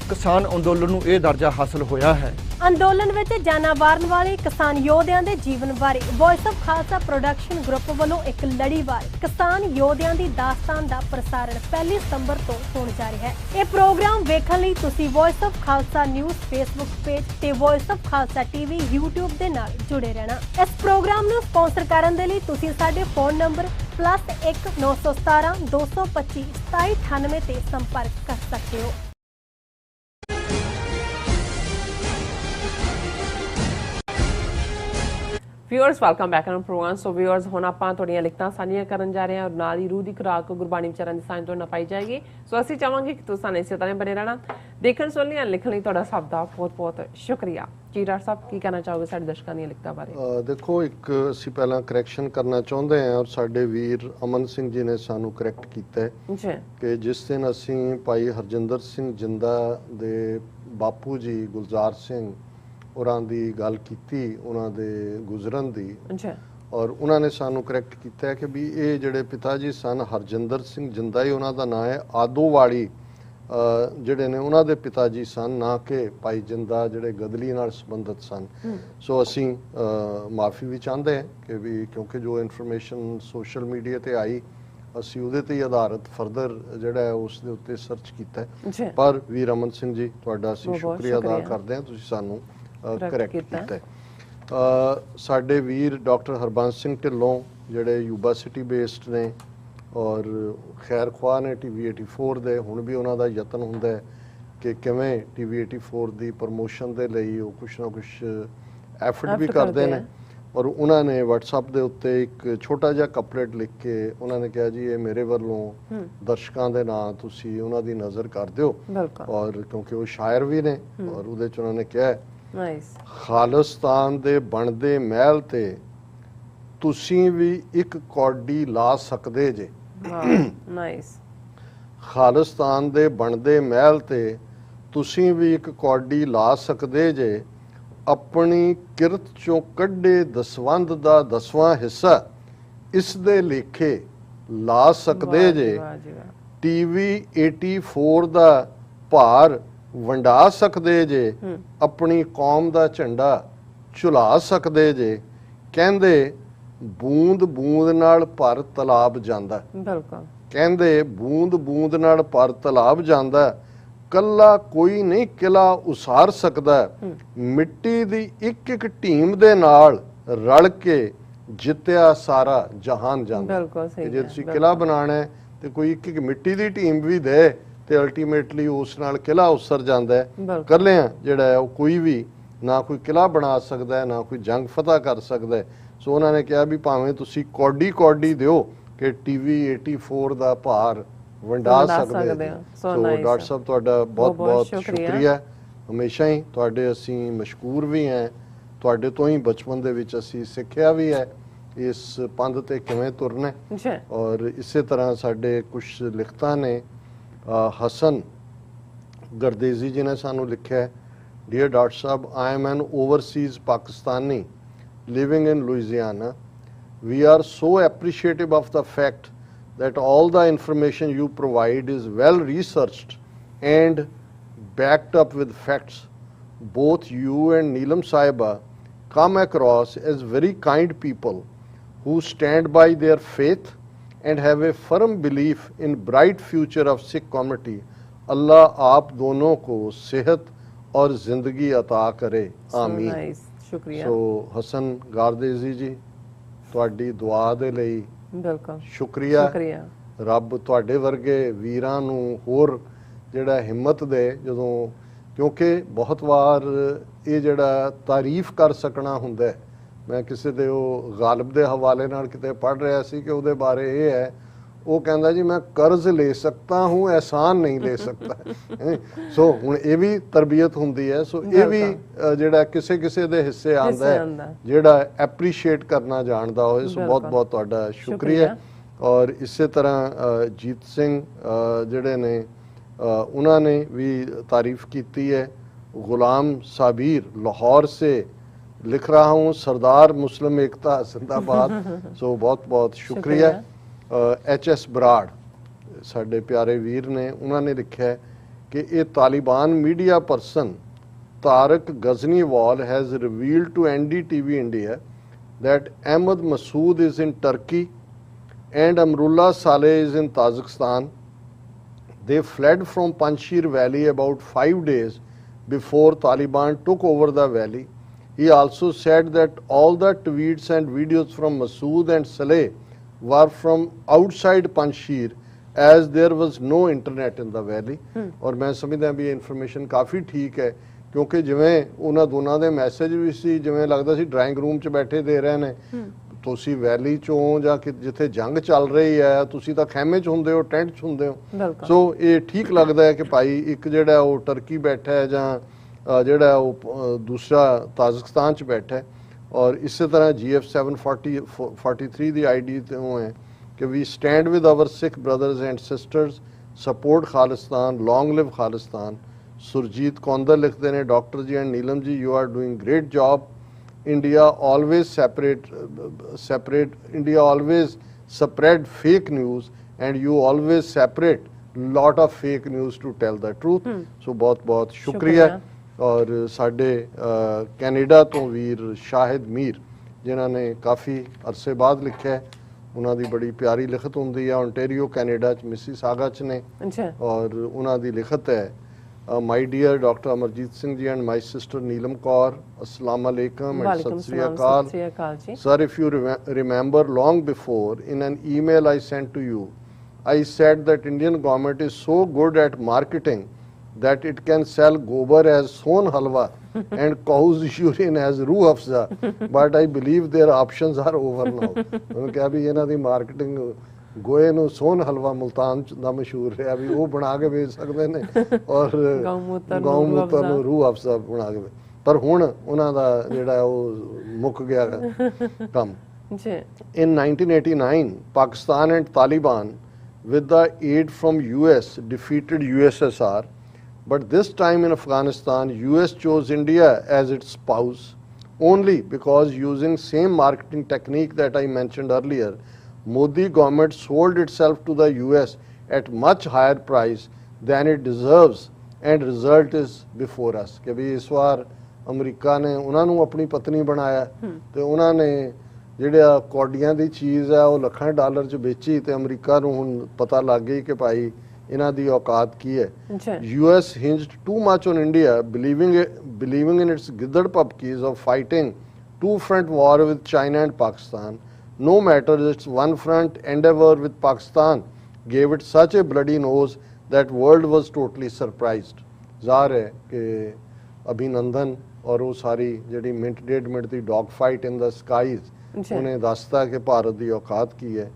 [SPEAKER 6] ਕਿਸਾਨ ਅੰਦੋਲਨ ਨੂੰ ਇਹ ਦਰਜਾ ਹਾਸਲ ਹੋਇਆ ਹੈ।
[SPEAKER 5] ਅੰਦੋਲਨ ਵਿੱਚ ਜਾਨਾਂ ਵਾਰਨ ਵਾਲੇ ਕਿਸਾਨ ਯੋਧਿਆਂ ਦੇ ਜੀਵਨ ਬਾਰੇ voice of Khalsa production group ਵੱਲੋਂ ਇੱਕ ਲੜੀਵਾਰ ਕਿਸਾਨ ਯੋਧਿਆਂ ਦੀ ਦਾਸਤਾਨ ਦਾ ਪ੍ਰਸਾਰਣ 1 ਸਤੰਬਰ ਤੋਂ ਹੋਣ ਜਾ ਰਿਹਾ ਹੈ। ਇਹ ਪ੍ਰੋਗਰਾਮ ਵੇਖਣ ਲਈ ਤੁਸੀਂ voice of Khalsa news Facebook page ਤੇ voice of Khalsa TV YouTube ਦੇ ਨਾਲ ਜੁੜੇ ਰਹਿਣਾ। ਇਸ ਪ੍ਰੋਗਰਾਮ ਨੂੰ ਸਪਾਂਸਰ ਕਰਨ ਦੇ ਲਈ ਤੁਸੀਂ ਸਾਡੇ ਫੋਨ ਨੰਬਰ +1 917 225 2798 ਤੇ ਸੰਪਰਕ ਕਰ ਸਕਦੇ ਹੋ।
[SPEAKER 1] Viewers welcome back on programme. So viewers ਹੁਣ ਆਪਾਂ ਤੁਹਾਡੀਆਂ ਲਿਖਤਾਂ ਸਾਂਝੀਆਂ ਕਰਨ ਜਾ ਰਹੇ ਹਾਂ ਔਰ ਨਾਲ ਹੀ ਰੂਹ ਦੀ ਖੁਰਾਕ ਗੁਰਬਾਣੀ ਵਿਚਾਰਾਂ ਦੀ ਸਾਂਝ ਤੋਂ ਨਾ ਪਾਈ ਜਾਏਗੀ। ਸੋ ਅਸੀਂ ਚਾਹਾਂਗੇ ਕਿ ਤੁਸੀਂ ਇਸੇ ਤਰ੍ਹਾਂ ਬਣੇ ਰਹਿਣਾ। ਦੇਖਣ ਸੁਣਨ ਲਿਖਣ ਲਈ ਤੁਹਾਡਾ ਸਭ ਦਾ ਬਹੁਤ ਬਹੁਤ ਸ਼ੁਕਰੀਆ। ਜੀ ਡਾਕਟਰ ਸਾਹਿਬ ਕੀ ਕਹਿਣਾ ਚਾਹੋਗੇ ਸਾਡੇ ਦਰਸ਼ਕਾਂ ਦੀਆਂ ਲਿਖਤਾਂ ਬਾਰੇ?
[SPEAKER 2] ਦੇਖੋ, ਇੱਕ ਅਸੀਂ ਪਹਿਲਾਂ ਕਰੈਕਸ਼ਨ ਕਰਨਾ ਚਾਹੁੰਦੇ ਹਾਂ ਔਰ ਸਾਡੇ ਵੀਰ ਅਮਨ ਸਿੰਘ ਜੀ ਨੇ ਸਾਨੂੰ ਕਰੈਕਟ ਕੀਤਾ ਹੈ ਕਿ ਜਿਸ ਦਿਨ ਅਸੀਂ ਭਾਈ ਹਰਜਿੰਦਰ ਸਿੰਘ ਜਿੰਦਾ ਦੇ ਬਾਪੂ ਜੀ ਗੁਲਜ਼ਾਰ ਸਿੰਘ ਉਹਨਾਂ ਦੀ ਗੱਲ ਕੀਤੀ, ਉਹਨਾਂ ਦੇ ਗੁਜ਼ਰਨ ਦੀ, ਔਰ ਉਹਨਾਂ ਨੇ ਸਾਨੂੰ ਕਰੈਕਟ ਕੀਤਾ ਹੈ ਕਿ ਵੀ ਇਹ ਜਿਹੜੇ ਪਿਤਾ ਜੀ ਸਨ ਹਰਜਿੰਦਰ ਸਿੰਘ ਜਿੰਦਾ ਹੀ ਉਹਨਾਂ ਦਾ ਨਾਂ ਹੈ, ਆਦੋਵਾਲੀ ਜਿਹੜੇ ਨੇ ਉਹਨਾਂ ਦੇ ਪਿਤਾ ਜੀ ਸਨ, ਨਾ ਕਿ ਭਾਈ ਜਿੰਦਾ ਜਿਹੜੇ ਗਦਲੀ ਨਾਲ ਸੰਬੰਧਿਤ ਸਨ। ਸੋ ਅਸੀਂ ਮਾਫੀ ਵੀ ਚਾਹੁੰਦੇ ਹਾਂ ਕਿ ਵੀ ਕਿਉਂਕਿ ਜੋ ਇਨਫੋਰਮੇਸ਼ਨ ਸੋਸ਼ਲ ਮੀਡੀਆ ਤੇ ਆਈ ਅਸੀਂ ਉਹਦੇ ਤੇ ਹੀ ਆਧਾਰਿਤ ਫਰਦਰ ਜਿਹੜਾ ਹੈ ਉਸ ਦੇ ਉੱਤੇ ਸਰਚ ਕੀਤਾ ਹੈ। ਪਰ ਵੀਰ ਅਮਨ ਸਿੰਘ ਜੀ ਤੁਹਾਡਾ ਅਸੀਂ ਸ਼ੁਕਰੀਆ ਅਦਾ ਕਰਦੇ ਹਾਂ, ਤੁਸੀਂ ਸਾਨੂੰ ਕਰੈਕਟ ਕੀਤਾ। ਸਾਡੇ ਵੀਰ ਡਾਕਟਰ ਹਰਬੰਸ ਸਿੰਘ ਢਿੱਲੋਂ ਜਿਹੜੇ ਯੂਬਾ ਸਿਟੀ ਬੇਸਡ ਨੇ ਔਰ ਖੈਰ ਖੁਆਹ ਨੇ TV 84 ਦੇ, ਹੁਣ ਵੀ ਉਹਨਾਂ ਦਾ ਯਤਨ ਹੁੰਦਾ ਹੈ ਕਿ ਕਿਵੇਂ TV 84 ਦੀ ਪ੍ਰਮੋਸ਼ਨ ਦੇ ਲਈ ਉਹ ਕੁਛ ਨਾ ਕੁਛ ਐਫਰਟ ਵੀ ਕਰਦੇ ਨੇ। ਔਰ ਉਹਨਾਂ ਨੇ WhatsApp ਦੇ ਉੱਤੇ ਇੱਕ ਛੋਟਾ ਜਿਹਾ ਕਪਲੇਟ ਲਿਖ ਕੇ ਉਹਨਾਂ ਨੇ ਕਿਹਾ ਜੀ ਇਹ ਮੇਰੇ ਵੱਲੋਂ ਦਰਸ਼ਕਾਂ ਦੇ ਨਾਂ ਤੁਸੀਂ ਉਹਨਾਂ ਦੀ ਨਜ਼ਰ ਕਰ ਦਿਓ। ਔਰ ਕਿਉਂਕਿ ਉਹ ਸ਼ਾਇਰ ਵੀ ਨੇ ਔਰ ਉਹਦੇ 'ਚ ਉਹਨਾਂ ਨੇ ਕਿਹਾ ਖਾਲਿਸਤਾਨ ਦੇ ਬਣਦੇ ਮਹਿਲ ਤੇ ਤੁਸੀਂ ਵੀ ਇੱਕ ਕੌਡੀ ਲਾ ਸਕਦੇ ਜੇ। ਖਾਲਿਸਤਾਨ ਦੇ ਬਣਦੇ ਮਹਿਲ ਤੇ ਤੁਸੀਂ ਵੀ ਇੱਕ ਕੌਡੀ ਲਾ ਸਕਦੇ ਜੇ, ਆਪਣੀ ਕਿਰਤ ਚੋਂ ਕੱਢੇ ਦਸਵੰਧ ਦਾ 10ਵਾਂ ਹਿੱਸਾ ਇਸ ਦੇ ਲੇਖੇ ਲਾ ਸਕਦੇ ਜੇ। TV 84 ਦਾ ਭਾਰ ਵੰਡਾ ਸਕਦੇ ਜੇ, ਆਪਣੀ ਕੌਮ ਦਾ ਝੰਡਾ ਝੁਲਾ ਸਕਦੇ ਜੇ। ਕਹਿੰਦੇ ਬੂੰਦ ਬੂੰਦ ਨਾਲ ਭਰ ਤਲਾਬ ਜਾਂਦਾ। ਕਹਿੰਦੇ ਬੂੰਦ ਬੂੰਦ ਨਾਲ ਭਰ ਤਲਾਬ ਜਾਂਦਾ, ਕੱਲਾ ਕੋਈ ਨਹੀਂ ਕਿਲਾ ਉਸਾਰ ਸਕਦਾ। ਮਿੱਟੀ ਦੀ ਇੱਕ ਇੱਕ ਟੀਮ ਦੇ ਨਾਲ ਰਲ ਕੇ ਜਿੱਤਿਆ ਸਾਰਾ ਜਹਾਨ ਜਾਂਦਾ। ਜੇ ਤੁਸੀਂ ਕਿਲਾ ਬਣਾਉਣਾ ਤੇ ਕੋਈ ਇੱਕ ਇੱਕ ਮਿੱਟੀ ਦੀ ਟੀਮ ਵੀ ਦੇ ਤੇ ਅਲਟੀਮੇਟਲੀ ਉਸ ਨਾਲ ਕਿਲਾ ਉਸਰ ਜਾਂਦਾ ਹੈ।
[SPEAKER 1] ਬਿਲਕੁਲ।
[SPEAKER 2] ਇਕੱਲਿਆਂ ਜਿਹੜਾ ਹੈ ਉਹ ਕੋਈ ਵੀ ਨਾ ਕੋਈ ਕਿਲਾ ਬਣਾ ਸਕਦਾ ਹੈ, ਨਾ ਕੋਈ ਜੰਗ ਫਤਹ ਕਰ ਸਕਦਾ ਹੈ। ਸੋ ਉਹਨਾਂ ਨੇ ਕਿਹਾ ਵੀ ਭਾਵੇਂ ਤੁਸੀਂ ਕੌਡੀ ਦਿਓ ਕਿ ਟੀਵੀ 84 ਦਾ ਭਾਰ ਵੰਡਾ ਸਕਦੇ
[SPEAKER 1] ਹੋ।
[SPEAKER 2] ਹੋ।
[SPEAKER 1] So
[SPEAKER 2] ਸੋ
[SPEAKER 1] nice
[SPEAKER 2] ਡਾਕਟਰ ਸਾਹਿਬ ਤੁਹਾਡਾ ਬਹੁਤ ਬਹੁਤ
[SPEAKER 1] ਸ਼ੁਕਰੀਆ।
[SPEAKER 2] ਸ਼ੁਕਰੀਆ। ਹਮੇਸ਼ਾ ਹੀ ਤੁਹਾਡੇ ਅਸੀਂ ਮਸ਼ਕੂਰ ਵੀ ਹਾਂ, ਤੁਹਾਡੇ ਤੋਂ ਹੀ ਬਚਪਨ ਦੇ ਵਿੱਚ ਅਸੀਂ ਸਿੱਖਿਆ ਵੀ ਹੈ ਇਸ ਪੰਧ ਤੇ ਕਿਵੇਂ ਤੁਰਨਾ ਹੈ।
[SPEAKER 1] ਜੀ
[SPEAKER 2] ਔਰ ਇਸੇ ਤਰ੍ਹਾਂ ਸਾਡੇ ਕੁਝ ਲਿਖਤਾਂ ਨੇ ਹਸਨ ਗਰਦੇਜ਼ੀ ਜੀ ਨੇ ਸਾਨੂੰ ਲਿਖਿਆ ਹੈ, dear doctor Sahib, I M N Overseas Pakistani living in Louisiana. We are so appreciative of the fact that all the information you provide is well researched and backed up with facts. Both you and Neelam Saiba come across as very kind people who stand by their faith and have a firm belief in bright future of Sikh community. Allah आप दोनों को सेहत और जिंदगी अता करे, आमीन।
[SPEAKER 1] Nice, शुक्रिया।
[SPEAKER 2] सो हसन गारदेजी जी, ਤੁਹਾਡੀ ਦੁਆ ਦੇ ਲਈ
[SPEAKER 1] ਬਿਲਕੁਲ
[SPEAKER 2] ਸ਼ੁਕਰੀਆ।
[SPEAKER 1] ਸ਼ੁਕਰੀਆ।
[SPEAKER 2] ਰੱਬ ਤੁਹਾਡੇ ਵਰਗੇ ਵੀਰਾਂ ਨੂੰ ਹੋਰ ਜਿਹੜਾ ਹਿੰਮਤ ਦੇ, ਜਦੋਂ ਕਿਉਂਕਿ ਬਹੁਤ ਵਾਰ ਇਹ ਜਿਹੜਾ ਤਾਰੀਫ ਕਰ ਸਕਣਾ ਹੁੰਦਾ ਹੈ। ਮੈਂ ਕਿਸੇ ਦੇ ਉਹ ਗਾਲਿਬ ਦੇ ਹਵਾਲੇ ਨਾਲ ਕਿਤੇ ਪੜ੍ਹ ਰਿਹਾ ਸੀ ਕਿ ਉਹਦੇ ਬਾਰੇ ਇਹ ਹੈ, ਉਹ ਕਹਿੰਦਾ ਜੀ ਮੈਂ ਕਰਜ਼ ਲੈ ਸਕਤਾ ਹੂੰ, ਐਹਸਾਨ ਨਹੀਂ ਲੈ ਸਕਤਾ। ਸੋ ਹੁਣ ਇਹ ਵੀ ਤਰਬੀਅਤ ਹੁੰਦੀ ਹੈ। ਸੋ ਇਹ ਵੀ ਜਿਹੜਾ ਕਿਸੇ ਕਿਸੇ ਦੇ ਹਿੱਸੇ ਆਉਂਦਾ ਹੈ ਜਿਹੜਾ ਐਪਰੀਸ਼ੀਏਟ ਕਰਨਾ ਜਾਣਦਾ ਹੋਏ। ਸੋ ਬਹੁਤ ਬਹੁਤ ਤੁਹਾਡਾ ਸ਼ੁਕਰੀਆ। ਔਰ ਇਸੇ ਤਰ੍ਹਾਂ ਜੀਤ ਸਿੰਘ ਜਿਹੜੇ ਨੇ ਉਹਨਾਂ ਨੇ ਵੀ ਤਾਰੀਫ ਕੀਤੀ है। गुलाम साबिर लाहौर से लिख रहा हूँ, सरदार मुस्लिम एकता जिंदाबाद। सो बहुत बहुत शुक्रिया। HS ਬਰਾੜ ਸਾਡੇ ਪਿਆਰੇ ਵੀਰ ਨੇ, ਉਹਨਾਂ ਨੇ ਲਿਖਿਆ ਕਿ ਇਹ Taliban media person Tariq Ghazniwal has revealed to NDTV India that Ahmad Masood is in Turkey and Amrullah Saleh is in Tajikistan. They fled from Panjshir Valley about 5 days before Taliban took over the valley. He also said that all the tweets and videos from Masood and Saleh were from outside Panjshir as there was no internet in the valley. और मैं समझदा भी information काफ़ी ठीक है, क्योंकि ਜਿਵੇਂ ਉਹਨਾਂ ਦੋਨਾਂ ਦੇ ਮੈਸੇਜ ਵੀ ਸੀ ਜਿਵੇਂ ਲੱਗਦਾ ਸੀ ਡਰਾਇੰਗ ਰੂਮ 'ਚ ਬੈਠੇ ਦੇ ਰਹੇ ਨੇ। ਤੁਸੀਂ ਵੈਲੀ 'ਚੋਂ ਜਾਂ ਜਿੱਥੇ ਜੰਗ ਚੱਲ ਰਹੀ ਹੈ ਤੁਸੀਂ ਤਾਂ ਖੈਮੇ 'ਚ ਹੁੰਦੇ ਹੋ, ਟੈਂਟ 'ਚ ਹੁੰਦੇ ਹੋ। ਸੋ ਇਹ ਠੀਕ ਲੱਗਦਾ ਹੈ ਕਿ ਭਾਈ ਇੱਕ ਜਿਹੜਾ ਉਹ ਟਰਕੀ ਬੈਠਾ ਹੈ ਜਾਂ ਜਿਹੜਾ ਉਹ ਦੂਸਰਾ ਤਾਜ਼ਿਕਸਤਾਨ 'ਚ ਬੈਠਾ ਹੈ। और इसी तरह GF 743 ਦੀ ਆਈਡੀ ਤੋਂ ਹੈ ਕਿ we stand with our Sikh brothers and sisters, support Khalistan, long live Khalistan. Surjit ਕੌਂਦਰ ਲਿਖਦੇ ਨੇ, doctor ji and Neelam ji, you are doing great job. India always India always spread fake news and you always separate lot of fake news to tell the truth। so बहुत बहुत शुक्रिया। और साढ़े Canada तो वीर शाहिद मीर जिन्हों ने काफ़ी अरसे बाद लिखा है, उन्होंने बड़ी प्यारी लिखत होंगी है ओंटेरियो कैनेडा च मिसिसागा च ने। और उन्होंने लिखत है, my dear doctor Amarjit Singh ji and my sister Neelam Kaur, अस्सलाम वालेकुम एंड सत श्री अकाल। Sir, if you remember long before in an email I sent to you, I said that Indian government is so good at marketing that it can sell gobar as son halwa and cow's urine as ruh afza, but I believe their options are over now। उन्होंने कहा भी ਇਹਨਾਂ ਦੀ marketing ਗੋਏ ਨੂੰ ਸੋਨ ਹਲਵਾ ਮੁਲਤਾਨ ਦਾ ਮਸ਼ਹੂਰ ਰਿਹਾ ਵੀ ਉਹ ਬਣਾ ਕੇ ਵੇਚ ਸਕਦੇ ਨੇ, ਔਰ ਗਊ ਮੂਤਰ ਨੂੰ ਰੂਹ ਅਫਜ਼ਾ ਬਣਾ ਕੇ। ਪਰ ਹੁਣ ਉਹਨਾਂ ਦਾ ਜਿਹੜਾ ਉਹ ਮੁੱਕ ਗਿਆ ਕੰਮ। In 1989 Pakistan and Taliban with the aid from US defeated USSR, but this time in Afghanistan US chose India as its spouse only because using same marketing technique that I mentioned earlier, Modi government sold itself to the US at much higher price than it deserves and result is before us। कि भी इस बार अमरीका ने उन्होंने अपनी पत्नी बनाया तो उन्होंने ਜਿਹੜਾ ਕੌਡੀਆਂ ਦੀ ਚੀਜ਼ ਹੈ ਉਹ ਲੱਖਾਂ ਡਾਲਰ 'ਚ ਵੇਚੀ ਤੇ ਅਮਰੀਕਾ ਨੂੰ ਹੁਣ ਪਤਾ ਲੱਗ ਗਈ ਕਿ ਭਾਈ ਇਹਨਾਂ ਦੀ ਔਕਾਤ ਕੀ ਹੈ। US hinged too much on India, believing in its giddad pupkis of fighting two-front war with China and Pakistan. No matter its one-front endeavor with Pakistan gave it such a bloody nose that world was totally surprised. ਜ਼ਾਹਰ है कि अभिनंदन और वो सारी जी minute 1.5 मिनट की dog fight in the skies उन्हें दसता कि भारत की औकात की है।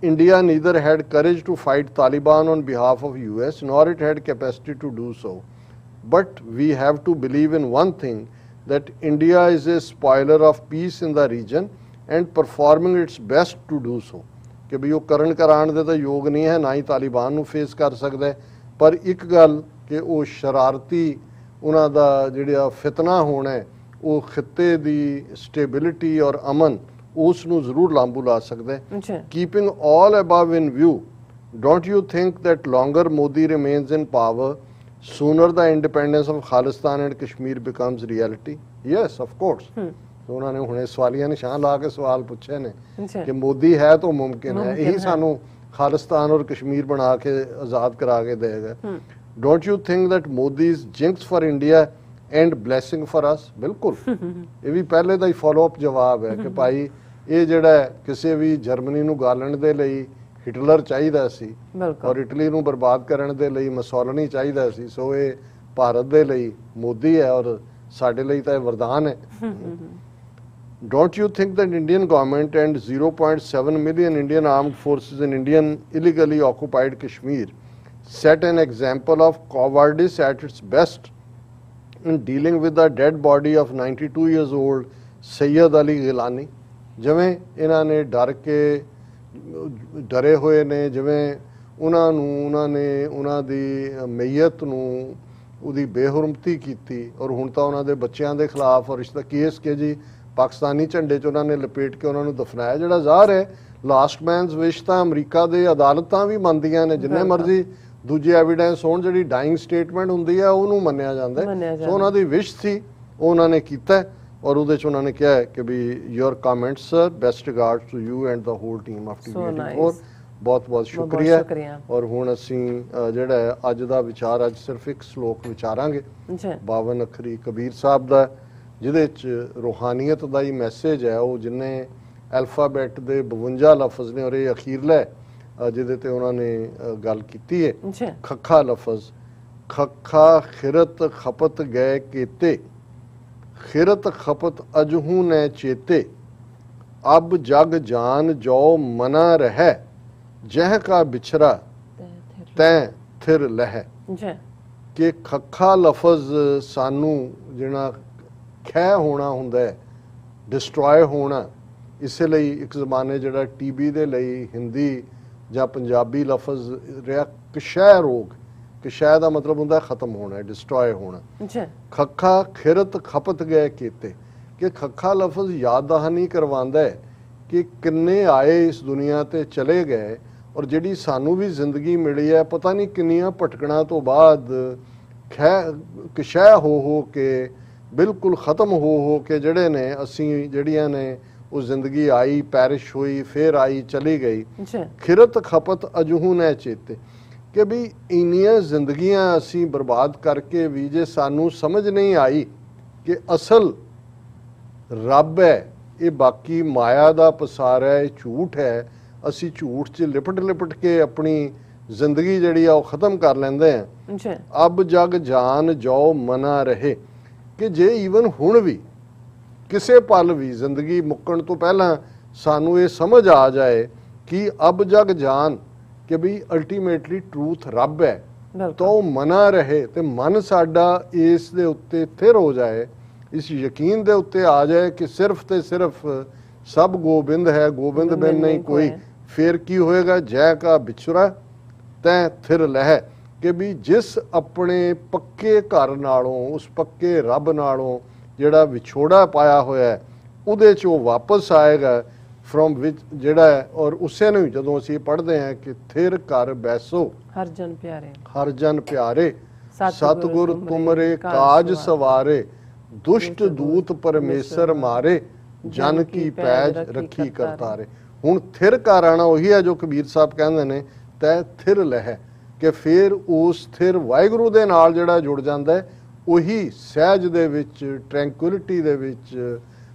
[SPEAKER 2] India neither had courage to fight Taliban on behalf of US nor it had capacity to do so, but we have to believe in one thing that India is a spoiler of peace in the reason and performing its best to do so. कि भी वो करन कराण दे तो योग नहीं है, ना ही तालिबान नूं face कर सकता है, पर एक गल कि वो शरारती उन्हां दा जिहड़ा फितना होना है वो खिते दी स्टेबिलिटी और अमन उस नूं जरूर लांबू ला सकता है। Keeping all above in view, don't you think that longer Modi remains in power sooner the independence of Khalistan and Kashmir becomes reality? Yes of course. उन्होंने हुणे सवालिया निशान ला के सवाल पूछे ने कि मोदी है तो मुमकिन है, यही सानू खालिस्तान और कश्मीर बना के आज़ाद करा के देगा। Don't you think that Modi is jinx for India and blessing for us? बिल्कुल, ये भी पहले का ही फॉलो अप जवाब है कि भाई ये जिहड़ा किसी भी जर्मनी नूं गालण दे लई हिटलर चाहिदा सी और इटली नूं बर्बाद करन दे लई मसोलनी चाहिदा सी, सो ये भारत दे लई मोदी है और साडे लई तां वरदान है। Don't you think that Indian government and 0.7 million Indian armed forces in Indian illegally occupied Kashmir set an example of cowardice at its best in dealing with the dead body of 92 years old Sayyid Ali Gilani? जिवें इन्हां ने डर के डरे हुए ने, जिवें उन्हां ने उन्हां दी मैयत नूं उहदी बेहुरमती कीती और हुण तां उन्हां दे बच्चियां दे खिलाफ और इसदा केस के जी पाकिस्तानी झंडे च उन्होंने लपेट के उन्होंने दफनाया। जिहड़ा ज़ाहिर है लास्ट मैनस विश तां अमरीका दे अदालतां भी मनदियां ने, जिन्ने मर्जी दूजे एविडेंस होण, जिहड़ी डाइंग स्टेटमेंट हुंदी है उहनूं मन्निया जांदा है। सो उन्हां दी विश थी, वो उन्होंने कीता और उहदे च उन्होंने कहा है कि भी your comments sir, best regards to you and the whole team of TV84। बहुत बहुत शुक्रिया। और हुण असीं जिहड़ा है अज दा विचार अज सिर्फ एक श्लोक विचारांगे 52 अखरी कबीर साहब दा, जिहदे च रूहानीयत का ही मैसेज है। वो जिन्हें अल्फाबैट के 52 लफज ने और ये अखीरला जिहदे ते उन्होंने गल की है। खखा लफज, खखा खिरत खपत गए केते, खिरत खपत अजहू ने चेते, अब जग जान जो मना रह, जह का बिछरा तैं थिर लह। कि खखा लफज सानू जिहड़ा खै होना हुंदा है, डिस्ट्रॉय होना, इसलिए एक जमाने जिहड़ा TB दे लई हिंदी जां पंजाबी लफज रहा कशै रोग। कशै दा मतलब हुंदा खत्म होना, डिस्ट्रॉय होना। खखा खिरत खपत गए कीते, कि खखा लफज याद दहानी करवांदा है कि किन्ने आए इस दुनिया ते चले गए और जिहड़ी सानू भी जिंदगी मिली है पता नहीं किन्नियां भटकणा तो बाद खै कशै हो के बिल्कुल ख़त्म हो के जड़े ने असी जड़ियां ने वो जिंदगी आई, पैरिश हुई, फिर आई, चली गई। खिरत खपत अजहू ने चेते, कि भी इन्नियां जिंदगियां असी बर्बाद करके भी जे सानू समझ नहीं आई कि असल रब है, ये बाकी माया दा पसार है, झूठ है, असी झूठ च लिपट लिपट के अपनी जिंदगी जड़ी आ खत्म कर लेंदे हैं। अब जग जान जो मना रहे, कि जे ईवन हुण भी किसी पल भी जिंदगी मुक्कण तो पहला सानू ये समझ आ जाए कि अब जग जान कि भी अल्टीमेटली ट्रूथ रब है, तो मना रहे, तो मन साडा इस दे उत्ते थिर हो जाए, इस यकीन दे उत्ते आ जाए कि सिर्फ ते सिर्फ सब गोबिंद है, गोबिंद बिन नहीं कोई। फिर की होएगा, जय का बिछुरा तैं थिर लह, कि भी जिस अपने पक्के घर नालों, उस पक्के रब नालों जिहड़ा विछोड़ा पाया होया है, उहदे च वो वापस आएगा फ्रॉम विच जिहड़ा है। और उसे नूं जदों असीं पढ़दे हैं कि थिर कर बैसो हर जन प्यारे, सतगुर तुमरे काज सवारे, दुष्ट दूत परमेसर मारे, जन की पैज रखी करतारे। हुण थिर कर आना उही है जो कबीर साहब कहंदे ने, तै थिर लह, कि फिर उस थिर वाहिगुरू दे नाल जिहड़ा जुड़ जांदा है, उही सहज दे विच, ट्रैंकुलिटी दे विच,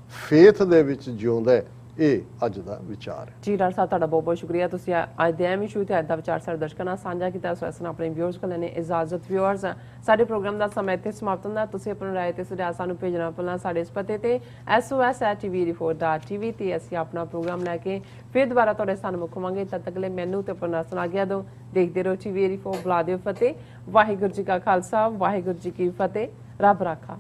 [SPEAKER 2] फेथ दे विच जिउंदा है। ਇਹ ਅੱਜ ਦਾ ਵਿਚਾਰ ਹੈ।
[SPEAKER 1] ਜੀ ਡਾਕਟਰ ਸਾਹਿਬ ਤੁਹਾਡਾ ਬਹੁਤ ਬਹੁਤ ਸ਼ੁਕਰੀਆ, ਤੁਸੀਂ ਅੱਜ ਦੇ ਅਹਿਮ ਇਸ਼ੂ ਤੇ ਅੱਜ ਦਾ ਵਿਚਾਰ ਸਾਡੇ ਦਰਸ਼ਕਾਂ ਨਾਲ ਸਾਂਝਾ ਕੀਤਾ। ਸੋ ਇਸ ਨਾਲ ਆਪਣੇ ਵਿਊਅਰਸ ਕੋਲ ਲੈਣੇ ਇਜਾਜ਼ਤ। ਵਿਊਅਰਸ, ਸਾਡੇ ਪ੍ਰੋਗਰਾਮ ਦਾ ਸਮਾਂ ਇੱਥੇ ਸਮਾਪਤ ਹੁੰਦਾ। ਤੁਸੀਂ ਆਪਣੀ ਰਾਏ ਤੇ ਸੁਝਾਅ ਸਾਨੂੰ ਭੇਜਣਾ ਭੁੱਲਣਾ ਸਾਡੇ ਇਸ ਪਤੇ ਤੇ sos@tvrefor.tv ਤੇ ਅਸੀਂ ਆਪਣਾ ਪ੍ਰੋਗਰਾਮ ਲੈ ਕੇ ਫਿਰ ਦੁਬਾਰਾ ਤੁਹਾਡੇ ਸਾਹਮਣੇ ਹੋਵਾਂਗੇ। ਤਦ ਤੱਕ ਲਈ ਮੈਨੂੰ ਤੇ ਆਪਣਾ ਸੁਣਾ ਗਿਆ ਦੋ ਦੇਖਦੇ ਰਹੋ TV 4। ਬੁਲਾ ਦਿਓ ਫਤਿਹ। ਵਾਹਿਗੁਰੂ ਜੀ ਕਾ ਖਾਲਸਾ, ਵਾਹਿਗੁਰੂ ਜੀ ਕੀ ਫਤਿਹ। ਰੱਬ ਰਾਖਾ।